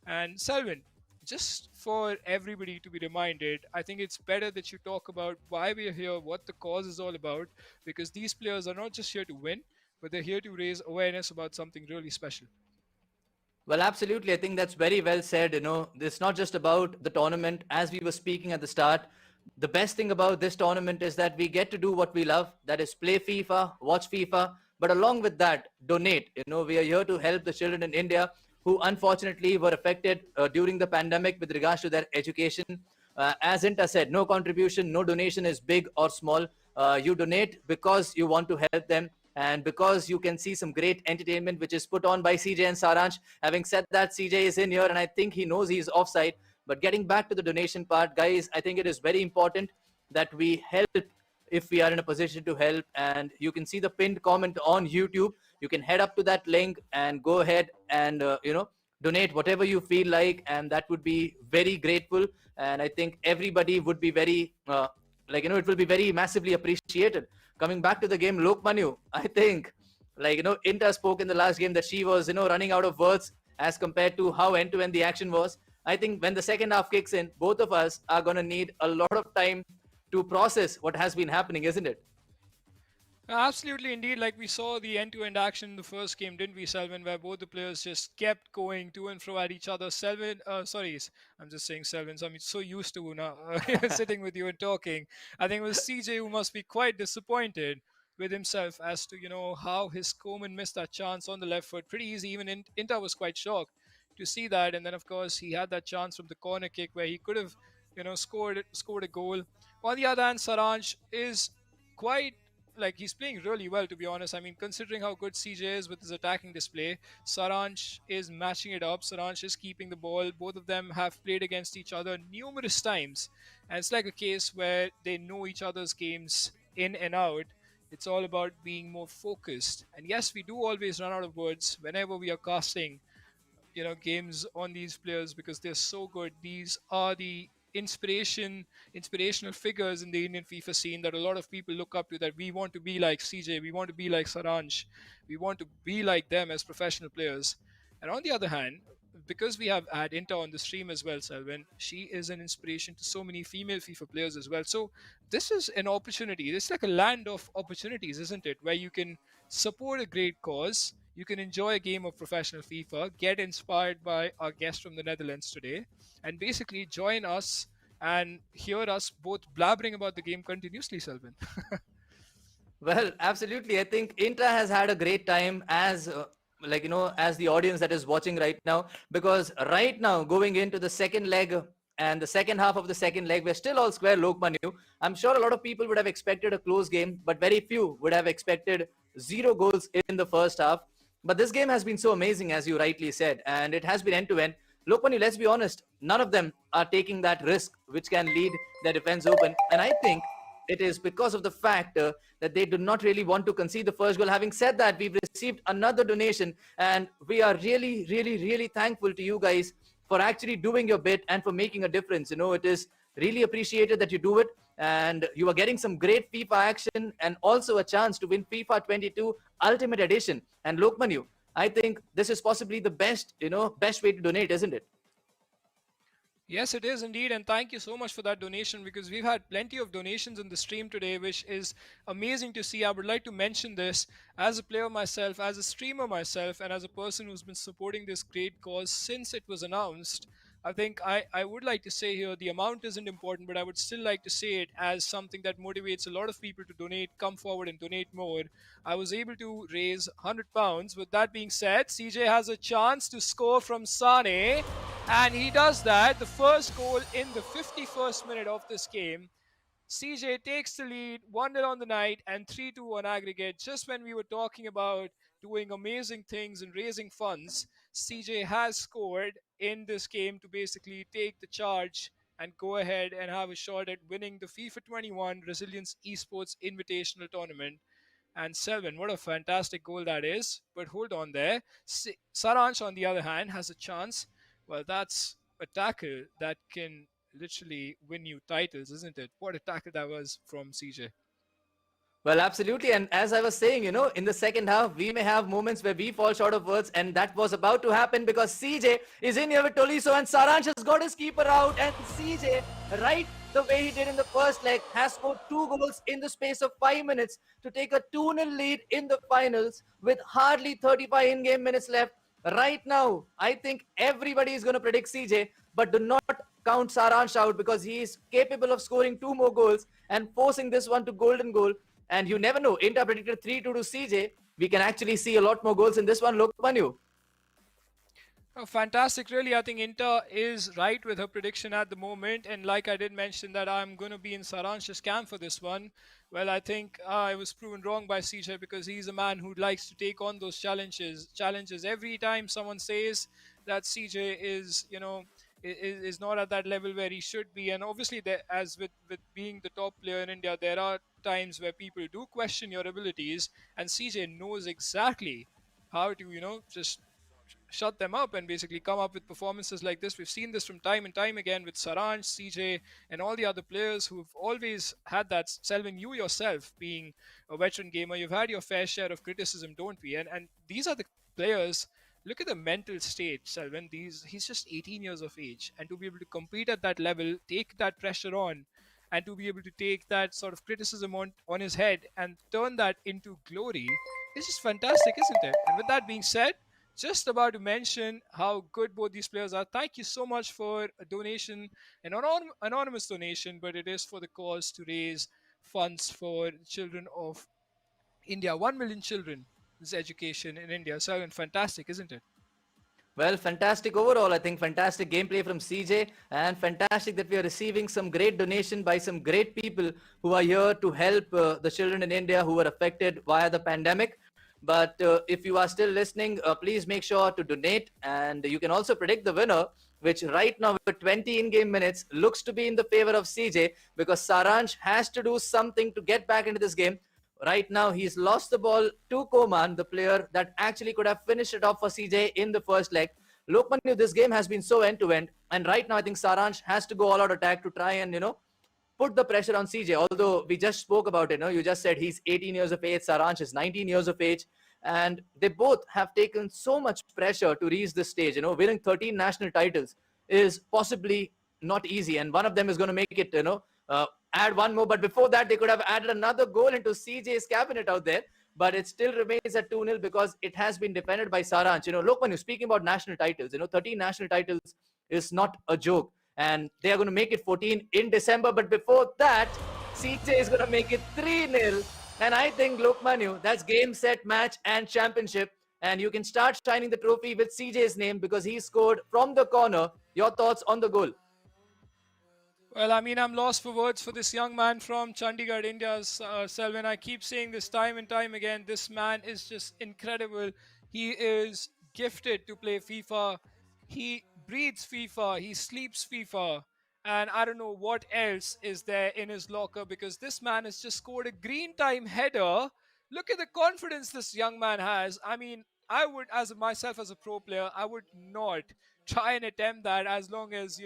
And Selvin, just for everybody to be reminded, I think it's better that you talk about why we're here, what the cause is all about, because these players are not just here to win, but they're here to raise awareness about something really special. Well, absolutely. I think that's very well said. It's not just about the tournament. As we were speaking at the start, the best thing about this tournament is that we get to do what we love. That is play FIFA, watch FIFA. But along with that, donate. We are here to help the children in India who unfortunately were affected during the pandemic with regards to their education. As Inta said, no contribution, no donation is big or small. You donate because you want to help them, and because you can see some great entertainment which is put on by CJ and Saransh. Having said that, CJ is in here and I think he knows he's offside. But getting back to the donation part, guys, I think it is very important that we help if we are in a position to help. And you can see the pinned comment on YouTube. You can head up to that link and go ahead and, donate whatever you feel like. And that would be very grateful. And I think everybody would be very, it will be very massively appreciated. Coming back to the game, Lokmanu, I think, Inta spoke in the last game that she was, running out of words as compared to how end-to-end the action was. I think when the second half kicks in, both of us are going to need a lot of time to process what has been happening, isn't it? Absolutely, indeed. Like we saw the end-to-end action in the first game, didn't we, Selvin, where both the players just kept going to and fro at each other. I'm just saying Selvin, so I'm so used to now sitting with you and talking. I think it was CJ who must be quite disappointed with himself as to, how his Coleman missed that chance on the left foot. Pretty easy. Even Inter was quite shocked to see that. And then, of course, he had that chance from the corner kick where he could have, scored a goal. On the other hand, Saransh is quite he's playing really well, to be honest. I mean, considering how good CJ is with his attacking display, Saransh is matching it up. Saransh is keeping the ball. Both of them have played against each other numerous times, and it's like a case where they know each other's games in and out. It's all about being more focused. And yes, we do always run out of words whenever we are casting games on these players because they're so good. These are the inspirational figures in the Indian FIFA scene that a lot of people look up to, that we want to be like CJ, we want to be like Saransh, we want to be like them as professional players. And on the other hand, because we have had Inta on the stream as well, Selvin, she is an inspiration to so many female FIFA players as well. So this is an opportunity. It's like a land of opportunities, isn't it? Where you can support a great cause, you can enjoy a game of professional FIFA, get inspired by our guest from the Netherlands today, and basically join us and hear us both blabbering about the game continuously, Selvin. Well, absolutely. I think Intra has had a great time as as the audience that is watching right now, because right now going into the second leg and the second half of the second leg, we're still all square. Lokmanu, I'm sure a lot of people would have expected a close game, but very few would have expected 0 goals in the first half. But this game has been so amazing, as you rightly said, and it has been end-to-end. Lokmanu, let's be honest, none of them are taking that risk which can lead their defense open. And I think it is because of the fact that they do not really want to concede the first goal. Having said that, we've received another donation, and we are really, really, really thankful to you guys for actually doing your bit and for making a difference. It is really appreciated that you do it. and you are getting some great FIFA action and also a chance to win FIFA 22 Ultimate Edition. And Lokmanu, I think this is possibly the best, best way to donate, isn't it? Yes, it is indeed, and thank you so much for that donation because we've had plenty of donations in the stream today, which is amazing to see. I would like to mention this as a player myself, as a streamer myself, and as a person who's been supporting this great cause since it was announced. I think I would like to say here the amount isn't important, but I would still like to say it as something that motivates a lot of people to donate, come forward and donate more. I was able to raise £100. With that being said, CJ has a chance to score from Sane, and he does that. The first goal in the 51st minute of this game. CJ takes the lead 1-0 on the night and 3-2 on aggregate. Just when we were talking about doing amazing things and raising funds, CJ has scored in this game to basically take the charge and go ahead and have a shot at winning the FIFA 21 Resilience Esports Invitational Tournament. And Selvin, what a fantastic goal that is. But hold on there. Saransh, on the other hand, has a chance. Well, that's a tackle that can literally win you titles, isn't it? What a tackle that was from CJ. Well, absolutely. And as I was saying, in the second half, we may have moments where we fall short of words, and that was about to happen because CJ is in here with Tolisso, and Saransh has got his keeper out, and CJ, right the way he did in the first leg, has scored 2 goals in the space of 5 minutes to take a 2-0 lead in the finals with hardly 35 in-game minutes left. Right now, I think everybody is going to predict CJ, but do not count Saransh out because he is capable of scoring 2 more goals and forcing this one to golden goal. And you never know. Inter predicted 3-2 to CJ. We can actually see a lot more goals in this one. Lokmanu. Oh, fantastic. Really, I think Inter is right with her prediction at the moment. And like I did mention that I'm going to be in Saransh's camp for this one. Well, I think I was proven wrong by CJ because he's a man who likes to take on those challenges. Every time someone says that CJ is, is not at that level where he should be. And obviously, there, as with being the top player in India, there are times where people do question your abilities. And CJ knows exactly how to, just shut them up and basically come up with performances like this. We've seen this from time and time again with Saransh, CJ, and all the other players who've always had that. Selvin, you yourself being a veteran gamer, you've had your fair share of criticism, don't we? And these are the players. Look at the mental state, Selvin. He's just 18 years of age, and to be able to compete at that level, take that pressure on, and to be able to take that sort of criticism on his head and turn that into glory is just fantastic, isn't it? And with that being said, just about to mention how good both these players are. Thank you so much for a donation, an anonymous donation, but it is for the cause to raise funds for the children of India. 1 million children is education in India. So fantastic, isn't it? Well, fantastic overall. I think fantastic gameplay from CJ, and fantastic that we are receiving some great donation by some great people who are here to help the children in India who were affected via the pandemic. But if you are still listening, please make sure to donate, and you can also predict the winner, which right now with 20 in-game minutes looks to be in the favor of CJ because Saransh has to do something to get back into this game. Right now, he's lost the ball to Koman, the player that actually could have finished it off for CJ in the first leg. Lokmanu, this game has been so end-to-end, and right now I think Saransh has to go all-out attack to try and, put the pressure on CJ. Although we just spoke about it, you just said he's 18 years of age, Saransh is 19 years of age, and they both have taken so much pressure to reach this stage. Winning 13 national titles is possibly not easy, and one of them is going to make it, add one more. But before that, they could have added another goal into CJ's cabinet out there. But it still remains at 2-0 because it has been defended by Saransh. Lokman, speaking about national titles, 13 national titles is not a joke. And they are going to make it 14 in December. But before that, CJ is going to make it 3-0. And I think, Lokmanu, that's game, set, match, and championship. And you can start shining the trophy with CJ's name because he scored from the corner. Your thoughts on the goal? Well, I mean, I'm lost for words for this young man from Chandigarh, India's Selvin. I keep saying this time and time again. This man is just incredible. He is gifted to play FIFA. He breathes FIFA. He sleeps FIFA. And I don't know what else is there in his locker because this man has just scored a green time header. Look at the confidence this young man has. I mean, I would, as myself as a pro player, I would not try and attempt that as long as,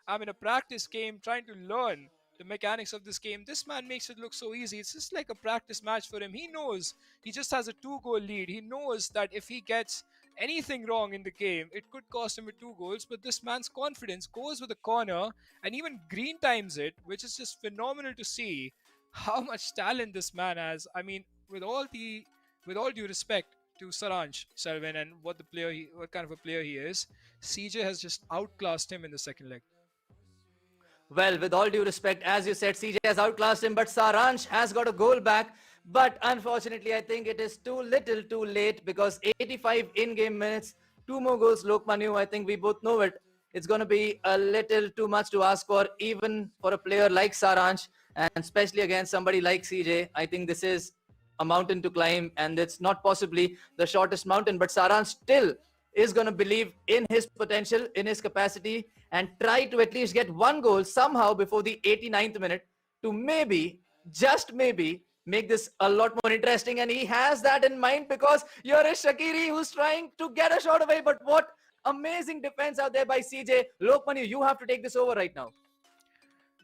I'm in a practice game trying to learn the mechanics of this game. This man makes it look so easy. It's just like a practice match for him. He knows he just has a 2-goal lead. He knows that if he gets anything wrong in the game, it could cost him with 2 goals. But this man's confidence goes with a corner and even green times it, which is just phenomenal to see how much talent this man has. I mean, with all due respect to Saransh, Selvin, and what kind of a player he is, CJ has just outclassed him in the second leg. Well, with all due respect, as you said, CJ has outclassed him, but Saransh has got a goal back. But unfortunately, I think it is too little too late, because 85 in-game minutes, 2 more goals, Lokmanu, I think we both know it. It's going to be a little too much to ask for, even for a player like Saransh, and especially against somebody like CJ. I think this is a mountain to climb, and it's not possibly the shortest mountain, but Saransh still is going to believe in his potential, in his capacity, and try to at least get 1 goal somehow before the 89th minute to maybe, just maybe, make this a lot more interesting. And he has that in mind, because here is Shaqiri, who's trying to get a shot away. But what amazing defense out there by CJ. Lokmanu, you have to take this over right now.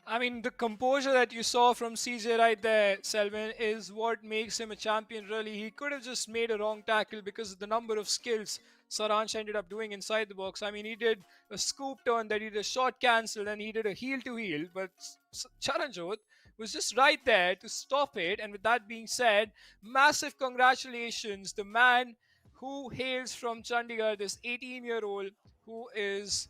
I mean, the composure that you saw from CJ right there, Selvin, is what makes him a champion, really. He could have just made a wrong tackle because of the number of skills Saransh ended up doing inside the box. I mean, he did a scoop turn, that he did a shot cancel, and he did a heel to heel. But Charanjot was just right there to stop it. And with that being said, massive congratulations. The man who hails from Chandigarh, this 18-year-old who is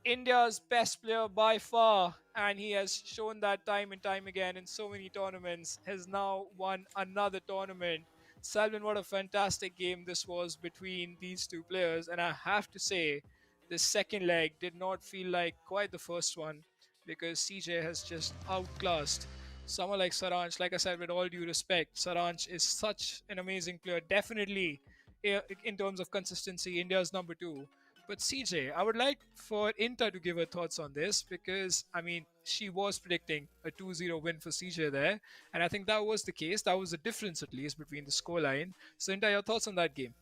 India's best player by far, and he has shown that time and time again in so many tournaments, has now won another tournament. Selvin, what a fantastic game this was between these two players, and I have to say, the second leg did not feel like quite the first one, because CJ has just outclassed someone like Saransh. Like I said, with all due respect, Saransh is such an amazing player, definitely in terms of consistency, India's number 2. But CJ, I would like for Inta to give her thoughts on this, because, I mean, she was predicting a 2-0 win for CJ there. And I think that was the case. That was the difference, at least, between the scoreline. So, Inta, your thoughts on that game?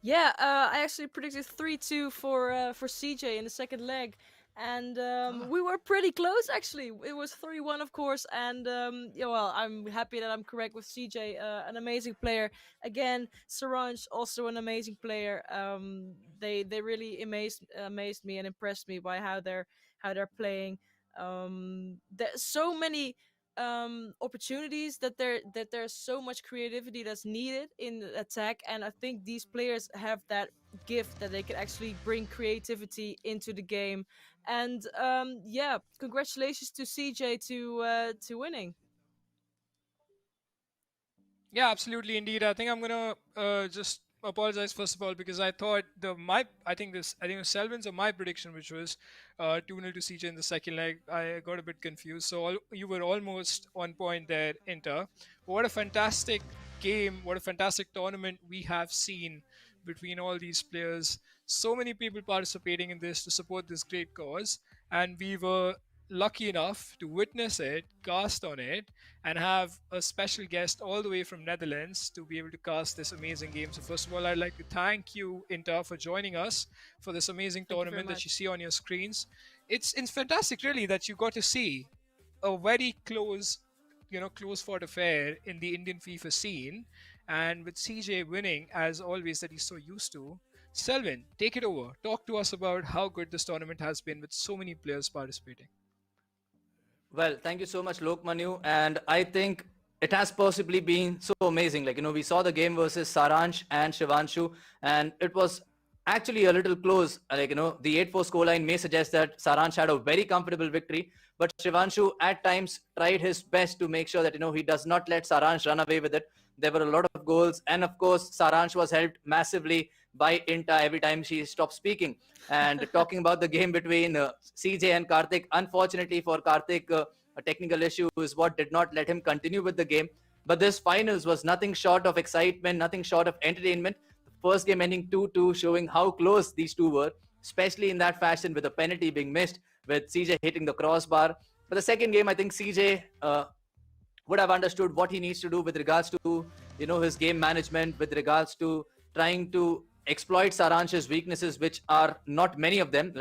Yeah, I actually predicted 3-2 for CJ in the second leg. And we were pretty close, actually. It was 3-1, of course. And yeah, well, I'm happy that I'm correct with CJ, an amazing player. Again, Saransh, also an amazing player. They really amazed me and impressed me by how they're playing. There's so many opportunities that there's so much creativity that's needed in the attack, and I think these players have that gift that they can actually bring creativity into the game. And yeah, congratulations to CJ to winning. Yeah, absolutely, indeed. I think I'm gonna just apologize first of all, because I thought I think it was Selvin's or my prediction, which was 2-0 to CJ in the second leg. I got a bit confused. So you were almost on point there, Inter. What a fantastic game! What a fantastic tournament we have seen between all these players. So many people participating in this to support this great cause, and we were lucky enough to witness it, cast on it, and have a special guest all the way from Netherlands to be able to cast this amazing game. So first of all, I'd like to thank you, Inta, for joining us for this amazing tournament that you see on your screens. It's fantastic, really, that you got to see a very close fought affair in the Indian FIFA scene, and with CJ winning, as always, that he's so used to. Selvin, take it over. Talk to us about how good this tournament has been with so many players participating. Well, thank you so much, Lokmanu. And I think it has possibly been so amazing. Like, we saw the game versus Saransh and Shivanshu, and it was actually a little close. Like, the 8-4 scoreline may suggest that Saransh had a very comfortable victory, but Shivanshu at times tried his best to make sure that, he does not let Saransh run away with it. There were a lot of goals, and of course, Saransh was helped massively by Inta every time she stopped speaking. And talking about the game between CJ and Kartik, unfortunately for Kartik, a technical issue is what did not let him continue with the game. But this finals was nothing short of excitement, nothing short of entertainment. The first game ending 2-2, showing how close these two were, especially in that fashion, with a penalty being missed, with CJ hitting the crossbar. But the second game, I think CJ would have understood what he needs to do with regards to, his game management, with regards to trying to exploit Saransh's weaknesses, which are not many of them,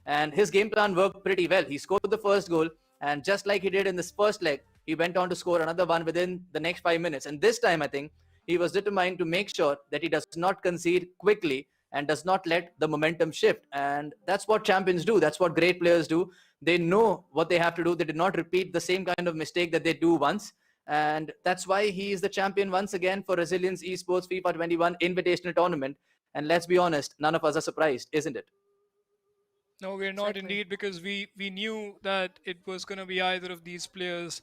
and his game plan worked pretty well. He scored the first goal, And just like he did in this first leg, he went on to score another one within the next 5 minutes. And this time, I think he was determined to make sure that he does not concede quickly and does not let the momentum shift. And that's what champions do. That's what great players do. They know what they have to do. They did not repeat the same kind of mistake that they do once. And that's why he is the champion once again for Resilience Esports FIFA 21 Invitational Tournament. And let's be honest, none of us are surprised, isn't it? No, we're not indeed, because we knew that it was going to be either of these players.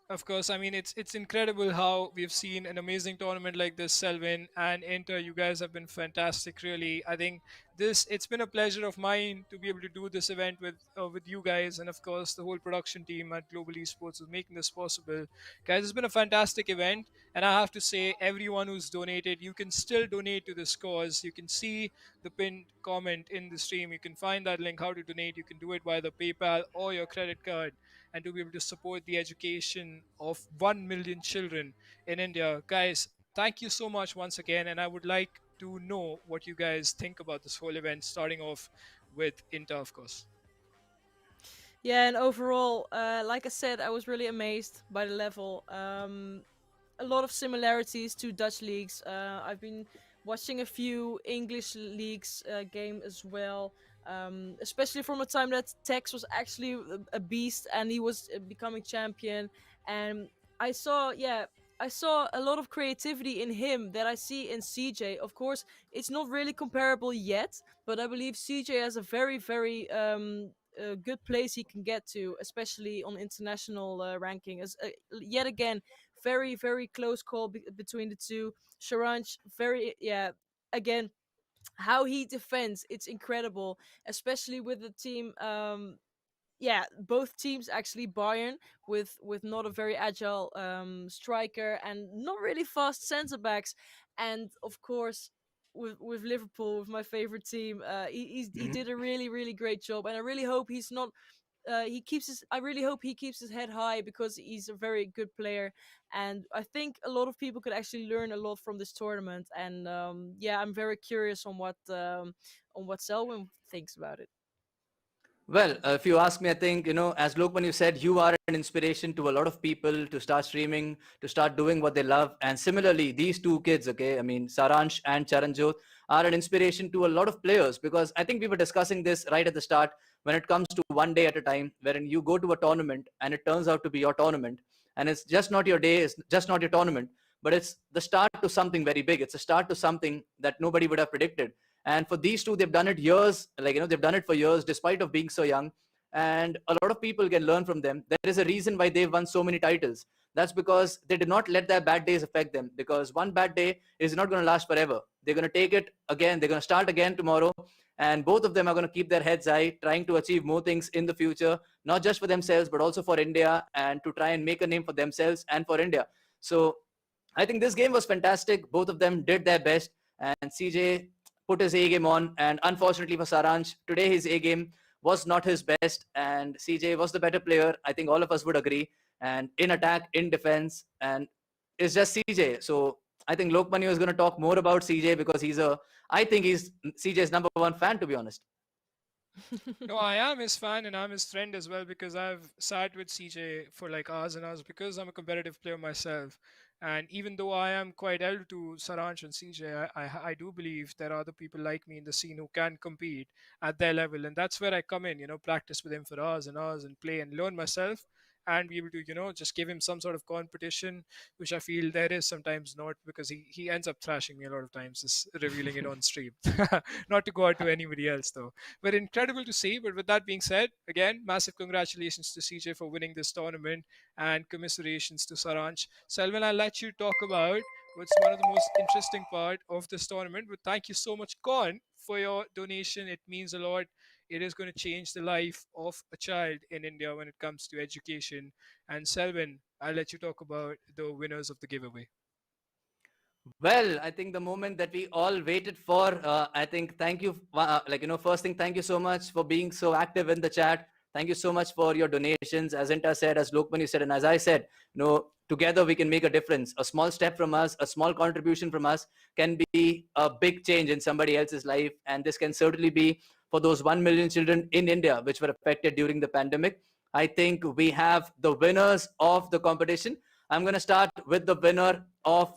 Of course, I mean it's incredible how we've seen an amazing tournament like this. Selvin and Inter, you guys have been fantastic. Really, I think it's been a pleasure of mine to be able to do this event with you guys, and of course the whole production team at Global Esports is making this possible. Guys, it's been a fantastic event, and I have to say, everyone who's donated, you can still donate to this cause. You can see the pinned comment in the stream. You can find that link how to donate. You can do it via the PayPal or your credit card, and to be able to support the education of 1 million children in India. Guys, thank you so much once again, and I would like to know what you guys think about this whole event, starting off with Inter, of course. Yeah, and overall, like I said, I was really amazed by the level. A lot of similarities to Dutch leagues. I've been watching a few English leagues game as well, especially from a time that Tex was actually a beast and he was becoming champion. And I saw, I saw a lot of creativity in him that I see in CJ. Of course, it's not really comparable yet, but I believe CJ has a very, very good place he can get to, especially on international ranking. As yet again, very, very close call between the two. Charanjot, very, again, how he defends, it's incredible, especially with the team. Both teams actually, Bayern with not a very agile striker and not really fast centre backs, and of course with Liverpool, with my favorite team, he did a really, really great job, and I really hope he's not. I really hope he keeps his head high, because he's a very good player, and I think a lot of people could actually learn a lot from this tournament. And I'm very curious on what Selwyn thinks about it. Well, if you ask me, I think, as Lokman, you said, you are an inspiration to a lot of people to start streaming, to start doing what they love. And similarly, these two kids, okay, I mean, Saransh and Charanjot, are an inspiration to a lot of players, because I think we were discussing this right at the start when it comes to one day at a time, wherein you go to a tournament and it turns out to be your tournament. And it's just not your day, it's just not your tournament, but it's the start to something very big. It's a start to something that nobody would have predicted. And for these two, they've done it years, they've done it for years, despite of being so young. And a lot of people can learn from them. There is a reason why they've won so many titles. That's because they did not let their bad days affect them, because one bad day is not going to last forever. They're going to take it again. They're going to start again tomorrow. And both of them are going to keep their heads high, trying to achieve more things in the future, not just for themselves, but also for India, and to try and make a name for themselves and for India. So I think this game was fantastic. Both of them did their best. And CJ put his A game on, and unfortunately for Saransh, today his A game was not his best, and CJ was the better player. I think all of us would agree. And in attack, in defense, and it's just CJ. So I think Lokmani is going to talk more about CJ, because I think he's CJ's number one fan, to be honest. No, I am his fan and I'm his friend as well, because I've sat with CJ for like hours and hours, because I'm a competitive player myself. And even though I am quite elder to Saransh and CJ, I do believe there are other people like me in the scene who can compete at their level. And that's where I come in, practice with him for hours and hours and play and learn myself, and be able to, just give him some sort of competition, which I feel there is sometimes not, because he ends up thrashing me a lot of times, just revealing it on stream. Not to go out to anybody else though. But incredible to see. But with that being said, again, massive congratulations to CJ for winning this tournament, and commiserations to Saransh. Selvan, I'll let you talk about what's one of the most interesting part of this tournament. But thank you so much, Con, for your donation. It means a lot. It is going to change the life of a child in India when it comes to education. And Selvan, I'll let you talk about the winners of the giveaway. Well, I think the moment that we all waited for, I think thank you. First thing, thank you so much for being so active in the chat. Thank you so much for your donations. As Inta said, as Lokmani said, and as I said, together we can make a difference. A small step from us, a small contribution from us can be a big change in somebody else's life. And this can certainly be for those 1 million children in India which were affected during the pandemic. I think we have the winners of the competition. I'm going to start with the winner of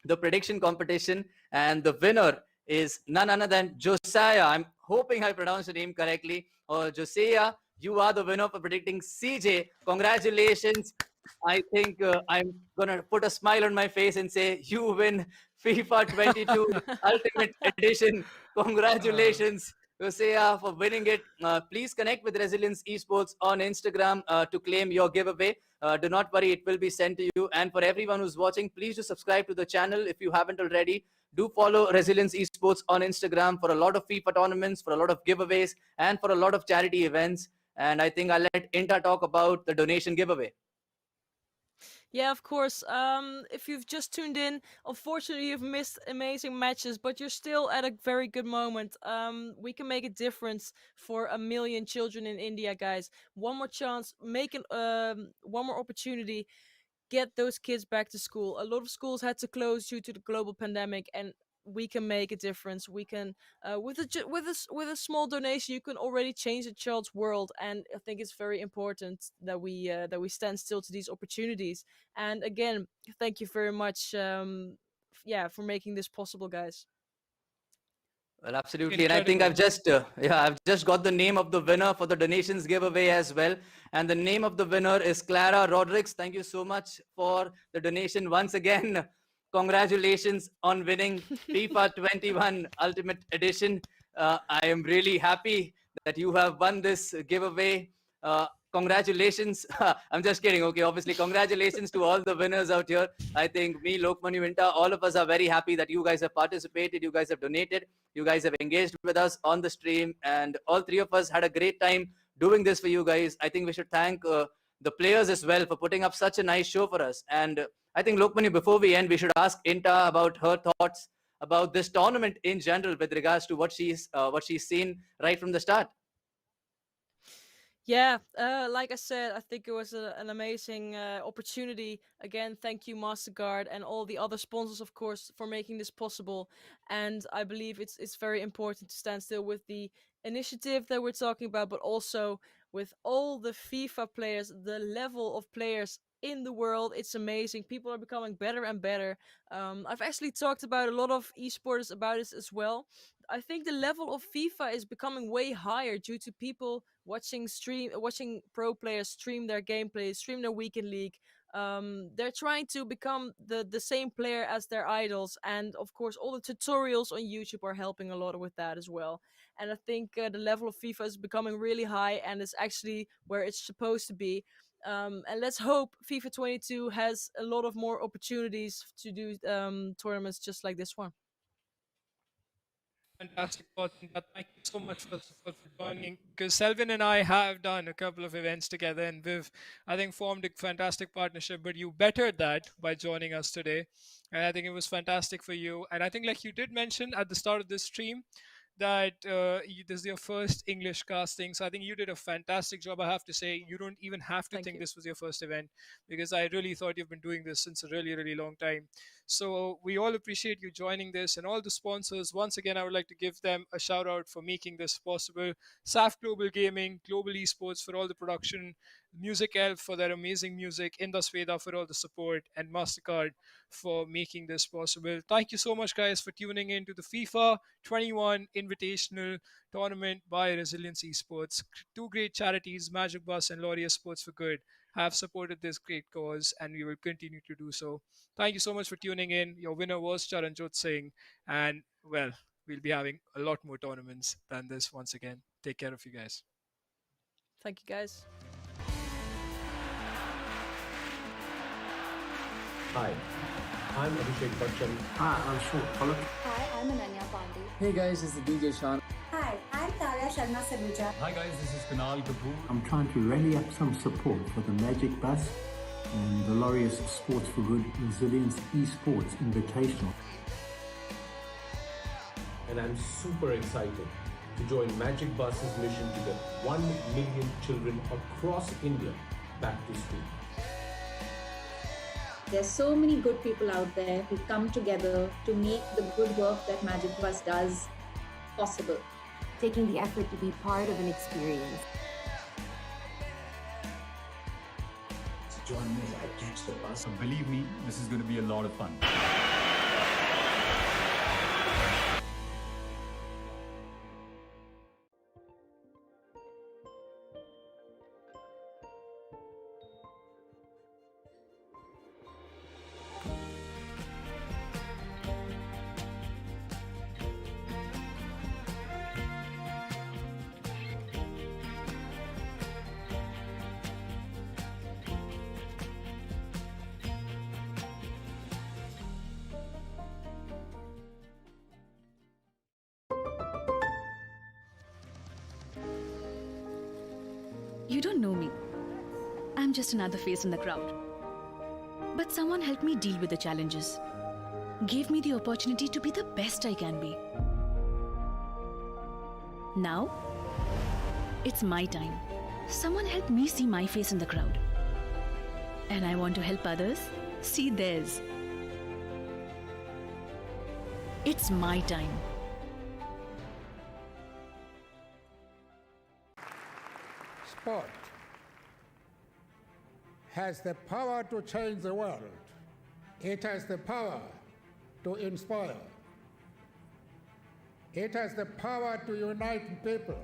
the prediction competition, and the winner is none other than Josiah. I'm hoping I pronounced the name correctly. Or Josiah, you are the winner for predicting CJ. Congratulations. I think I'm gonna put a smile on my face and say you win FIFA 22 Ultimate Edition. Congratulations, Josiah, for winning it. Please connect with Resilience Esports on Instagram to claim your giveaway. Do not worry, it will be sent to you. And for everyone who's watching, please do subscribe to the channel if you haven't already. Do follow Resilience Esports on Instagram for a lot of FIFA tournaments, for a lot of giveaways, and for a lot of charity events. And I think I'll let Inta talk about the donation giveaway. Yeah, of course. If you've just tuned in, unfortunately you've missed amazing matches, but you're still at a very good moment. We can make a difference for 1 million children in India, guys. One more chance, one more opportunity. Get those kids back to school. A lot of schools had to close due to the global pandemic, and we can make a difference. We can, with a small donation, you can already change a child's world. And I think it's very important that we stand still to these opportunities. And again, thank you very much, for making this possible, guys. Well, absolutely. And I think I've just got the name of the winner for the donations giveaway as well. And the name of the winner is Clara Rodriguez. Thank you so much for the donation once again. Congratulations on winning FIFA 21 Ultimate Edition. I am really happy that you have won this giveaway. Congratulations. I'm just kidding. Okay, obviously, congratulations to all the winners out here. I think me, Lokman, Vinta, all of us are very happy that you guys have participated, you guys have donated, you guys have engaged with us on the stream, and all three of us had a great time doing this for you guys. I think we should thank the players as well for putting up such a nice show for us. And I think, Lokmani, before we end, we should ask Inta about her thoughts about this tournament in general with regards to what she's seen right from the start. Yeah, like I said, I think it was an amazing opportunity. Again, thank you, MasterCard, and all the other sponsors, of course, for making this possible. And I believe it's very important to stand still with the initiative that we're talking about, but also with all the FIFA players, the level of players in the world. It's amazing. People are becoming better and better. I've actually talked about a lot of esports about this as well. I think the level of FIFA is becoming way higher due to people watching pro players stream their gameplay, stream their weekend league. They're trying to become the same player as their idols, and of course all the tutorials on YouTube are helping a lot with that as well. And I think the level of FIFA is becoming really high, and it's actually where it's supposed to be. And let's hope FIFA 22 has a lot of more opportunities to do tournaments just like this one. Fantastic thoughts. Thank you so much for joining. Because Selvin and I have done a couple of events together, and we've, I think, formed a fantastic partnership. But you bettered that by joining us today, and I think it was fantastic for you. And I think, like you did mention at the start of this stream, that this is your first English casting. So I think you did a fantastic job. I have to say, you don't even have to think this was your first event, because I really thought you've been doing this since a really, really long time. So we all appreciate you joining this, and all the sponsors. Once again, I would like to give them a shout out for making this possible. SAF Global Gaming, Global Esports for all the production, Music Elf for their amazing music, Indusveda for all the support, and MasterCard for making this possible. Thank you so much, guys, for tuning in to the FIFA 21 Invitational Tournament by Resilience Esports. Two great charities, Magic Bus and Laureus Sports for Good, have supported this great cause, and we will continue to do so. Thank you so much for tuning in. Your winner was Charanjot Singh, and well, we'll be having a lot more tournaments than this once again. Take care of you guys. Thank you, guys. Hi, I'm Abhishek Bachchan. Hi, I'm Short. Hi, I'm Ananya Pandey. Hey guys, this is DJ Sean. Hi, I'm Sharma Saluja. Hi guys, this is Kunal Kapoor. I'm trying to rally up some support for the Magic Bus and the Laureus Sports for Good Resilience Esports Invitational. And I'm super excited to join Magic Bus's mission to get 1 million children across India back to school. There's so many good people out there who come together to make the good work that Magic Bus does possible. Taking the effort to be part of an experience. join me as I catch the bus. So believe me, this is going to be a lot of fun. You don't know me. I'm just another face in the crowd. But someone helped me deal with the challenges. Gave me the opportunity to be the best I can be. Now, it's my time. Someone helped me see my face in the crowd. And I want to help others see theirs. It's my time. Sport has the power to change the world. It has the power to inspire. It has the power to unite people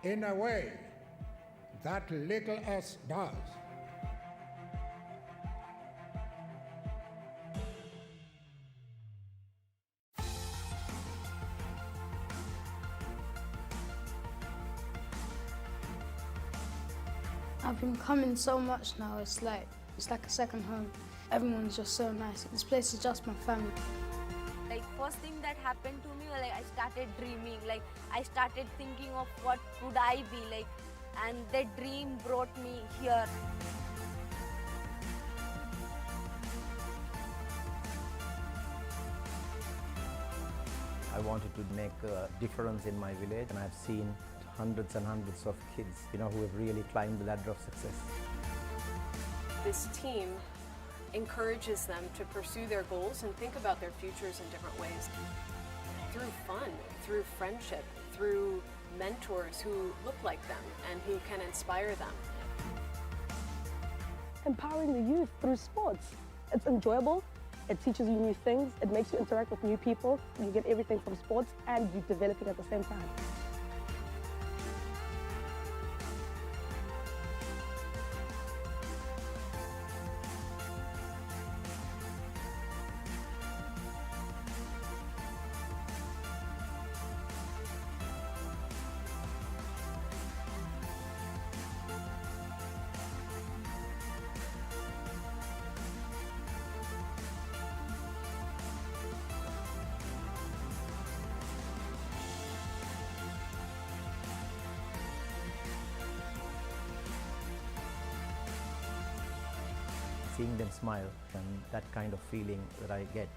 in a way that little else does. I've been coming so much now, it's like a second home. Everyone's just so nice. This place is just my family. Like first thing that happened to me, like I started dreaming, like I started thinking of what could I be like, and that dream brought me here. I wanted to make a difference in my village, and I've seen hundreds and hundreds of kids, who have really climbed the ladder of success. This team encourages them to pursue their goals and think about their futures in different ways. Through fun, through friendship, through mentors who look like them and who can inspire them. Empowering the youth through sports. It's enjoyable, it teaches you new things, it makes you interact with new people, you get everything from sports and you're developing at the same time. Seeing them smile, and that kind of feeling that I get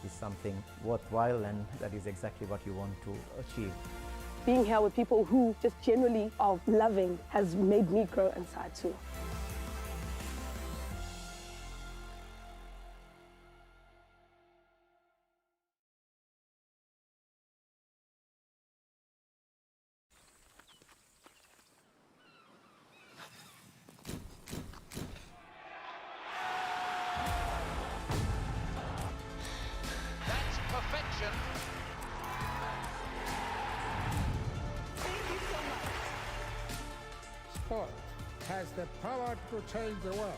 is something worthwhile, and that is exactly what you want to achieve. Being here with people who just generally are loving has made me grow inside too. Sport has the power to change the world.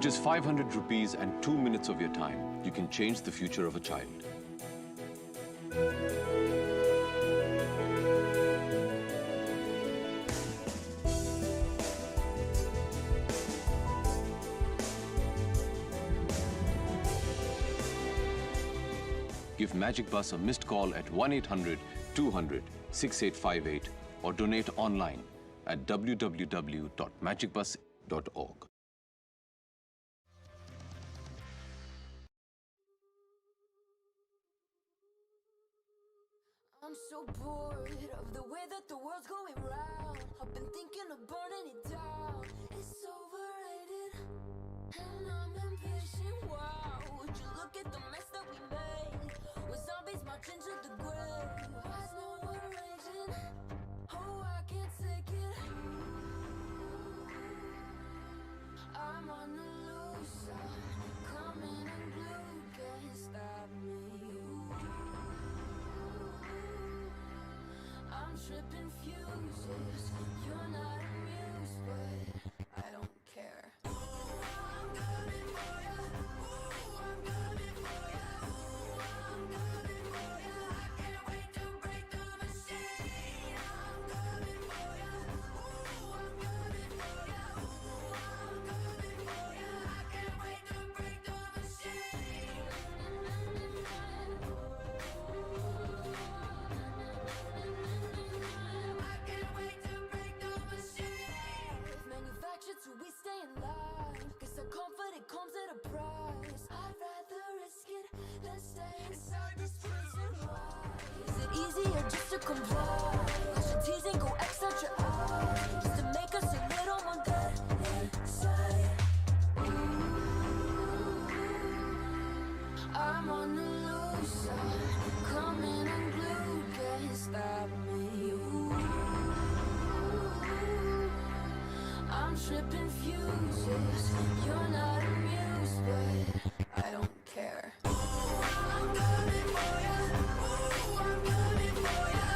With just 500 rupees and 2 minutes of your time, you can change the future of a child. Give Magic Bus a missed call at 1-800-200-6858 or donate online at www.magicbus.org. I'm so bored of the way that the world's going round. I've been thinking of burning it down. It's overrated, and I'm impatient. Wow, would you look at the mess that we made? With zombies marching to the grave. Why's no one raging? Oh, I can't take it. I'm on the loose. I'm coming unglued. Can't stop me. I'm tripping fuses. You're not amused, but I don't care. I'm coming for ya. I'm coming for ya. I'm coming for ya. I can't wait to break the machine. I'm coming for ya. I'm coming for ya. I'm coming for ya. I can't wait to break the machine. So we stay in line, cause our comfort, it comes at a price. I'd rather risk it than stay inside this prison. Why? Is it easier just to comply? Cause your teasing go X out your eyes, just to make us a little more good inside. I'm on the loose, I'm coming unglued, can't stop me. I'm tripping fuses. You're not amused, but I don't care. I'm coming for ya. I'm coming for ya.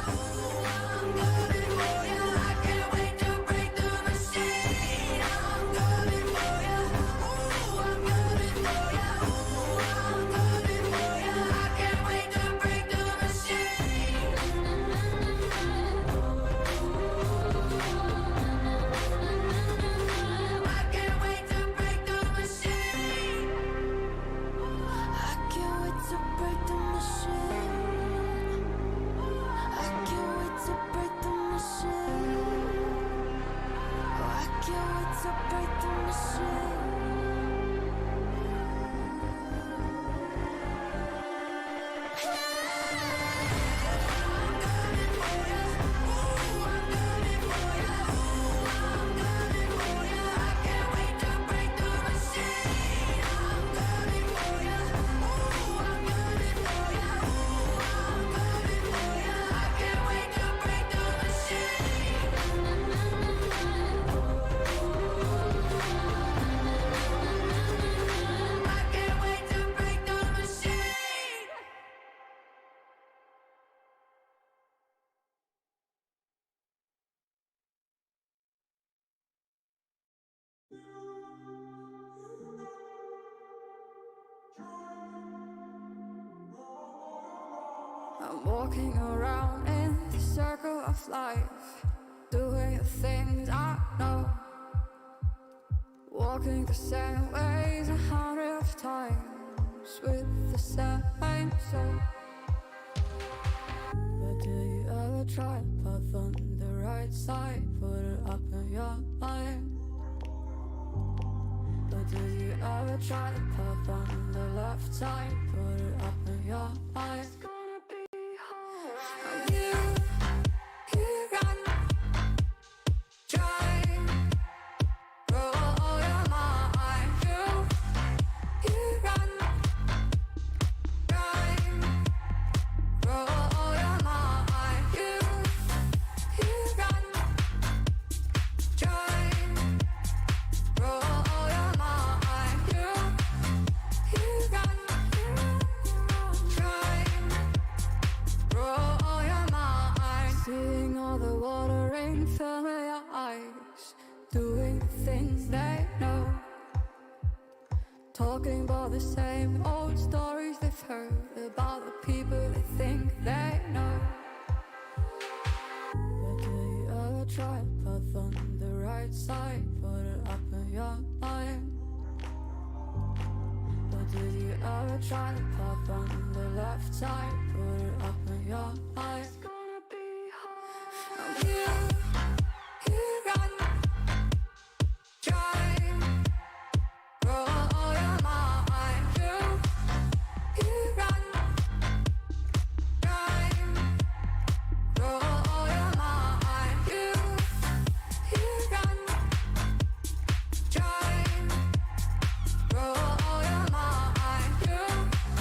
I'm coming for ya. I can't wait to break the machine. I'm coming for ya. I'm coming for ya. I'm coming for ya. I can't wait to break the machine. I'm walking around in the circle of life, doing the things I know, walking the same ways 100 times with the same soul. But do you ever try to path on the right side, put it up in your mind? But do you ever try to path on the left side, put it up in your mind? Try talking about the same old stories they've heard about the people they think they know. But do you ever try to path on the right side? Put it up in your mind. But did you ever try to path on the left side? Put it up in your mind. It's gonna be hard. You run, drive, roll your mind. You run, drive, roll your mind. You run, drive, roll your mind. You run,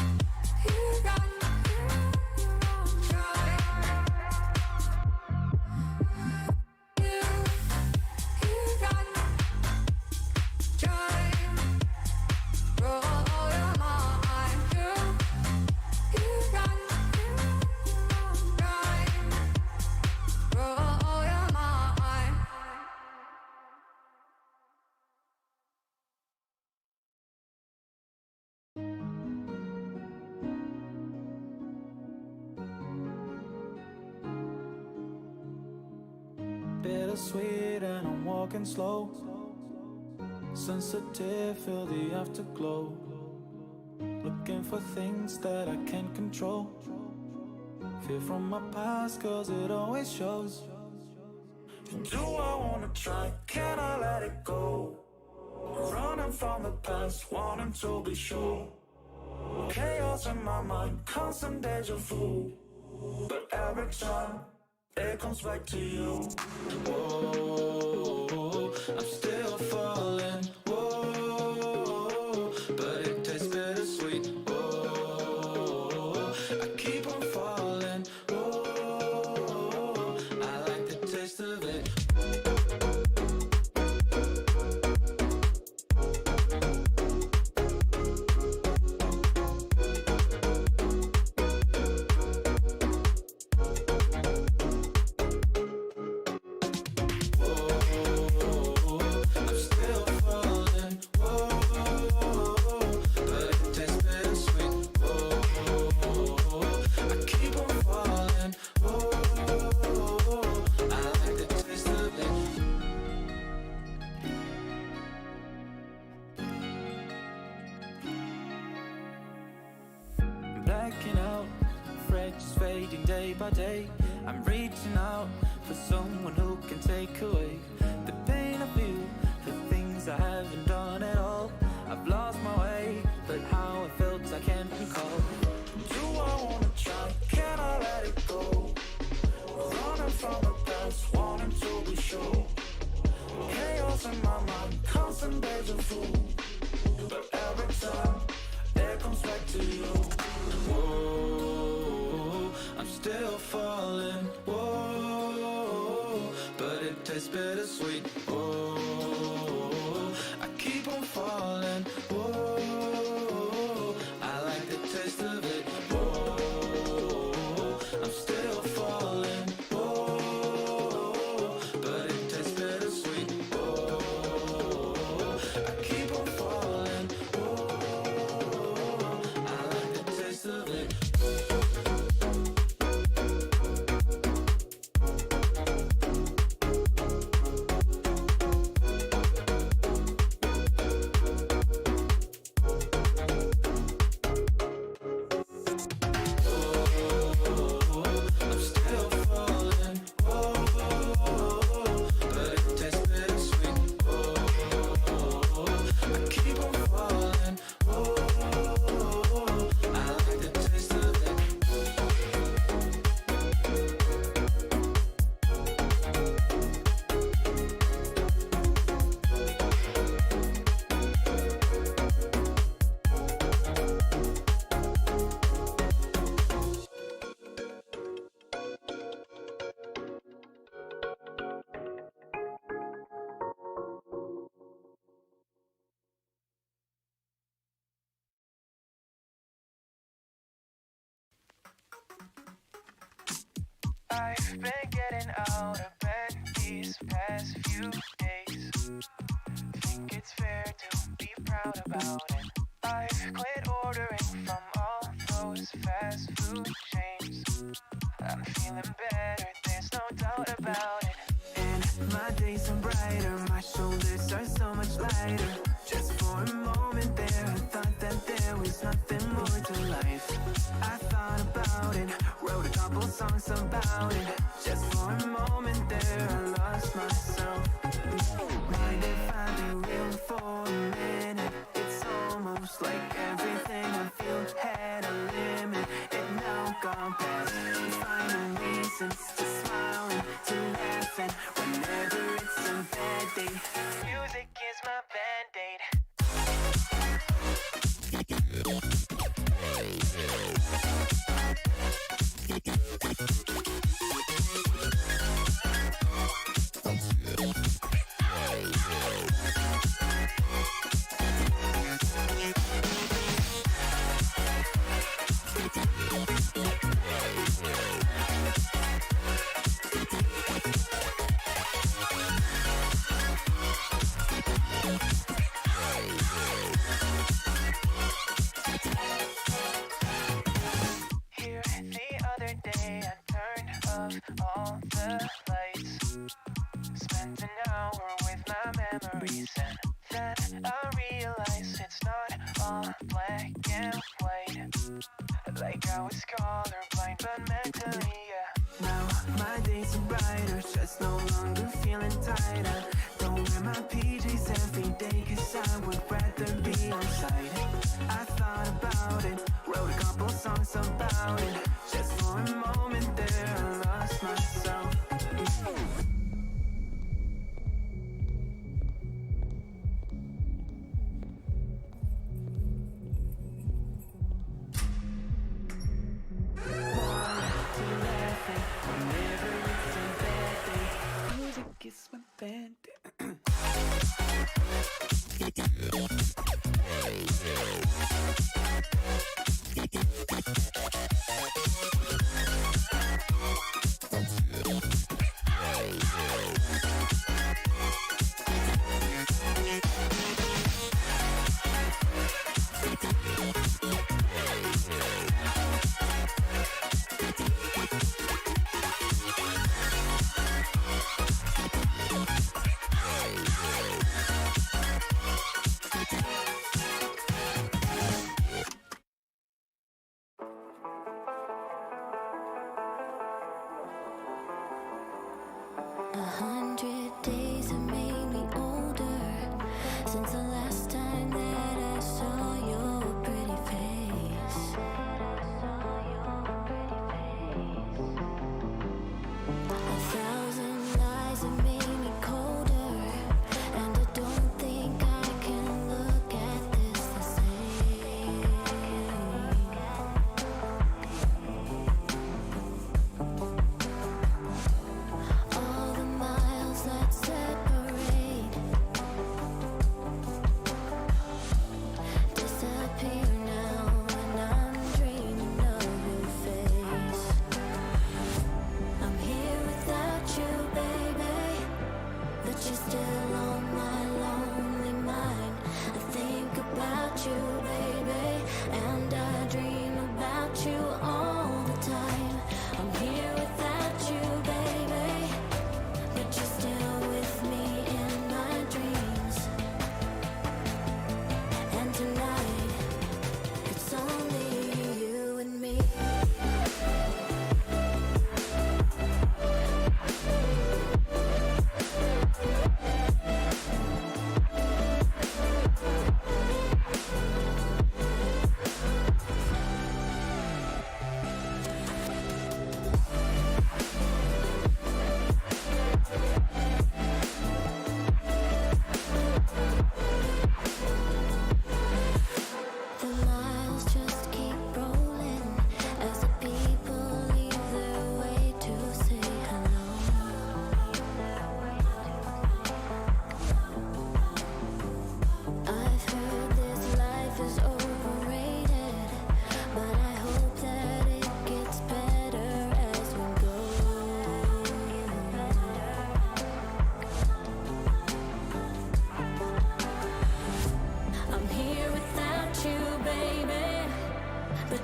Bittersweet and I'm walking slow. Sensitive, feel the afterglow. Looking for things that I can't control. Fear from my past, cause it always shows. Do I wanna try? Can I let it go? Running from the past, wanting to be sure. Chaos in my mind, constant deja vu. But every time it comes back to you. Whoa, I'm still falling. Whoa, but it tastes bittersweet. Whoa, I keep on falling. Whoa, I like the taste of it. Blacking out, frets fading day by day. I'm reaching out for someone who can take away the pain of you, the things I haven't done at all. I've lost my way, but how I felt I can't recall. Do I wanna try? Can I let it go? Running from the past, wanting to be sure. Chaos in my mind, constant deja vu. But every time it comes back to you. Whoa, I'm still falling. Whoa, but it tastes bittersweet. Whoa, I keep on falling. Whoa, I like the taste of it. Whoa, I'm still falling. Whoa, but it tastes bittersweet. Whoa, I keep on falling. Whoa, I like the taste of it. I'm still falling. Whoa, but it tastes bittersweet. Whoa, I keep on falling. Whoa, I like the taste of it. I've been getting out of bed these past few days. Think it's fair to be proud about it. I've quit ordering from all those fast food chains. I'm feeling better, there's no doubt about it. And my days are brighter, my shoulders are so much lighter. Just for a moment there, I thought that there was nothing more to life. I thought about it, wrote a couple songs about it. Just for a moment there, I lost myself. Mind if I be real for a minute? It's almost like everything I feel had a limit. It now gone past. Finding reasons to smile and to laugh, and whenever it's a bad day, music is my band-aid. Here the other day, I turned off all the lights. Spent an hour with my memories, and then I realized it's not all black and white. Like I was colorblind, but mentally, yeah. Now my days are brighter, just no longer feeling tired. I don't wear my PJs every day, cause I would rather be outside. I thought about it, wrote a couple songs about it. Just for a moment there, I lost myself. Music is my band.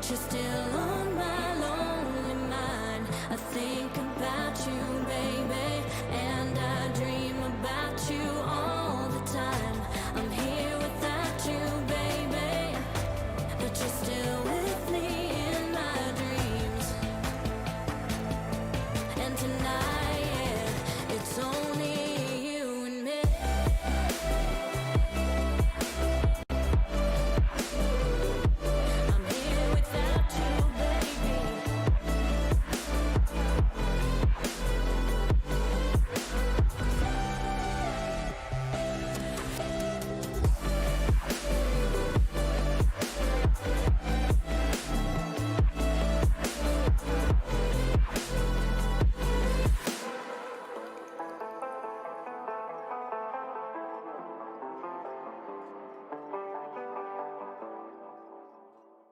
but you're still on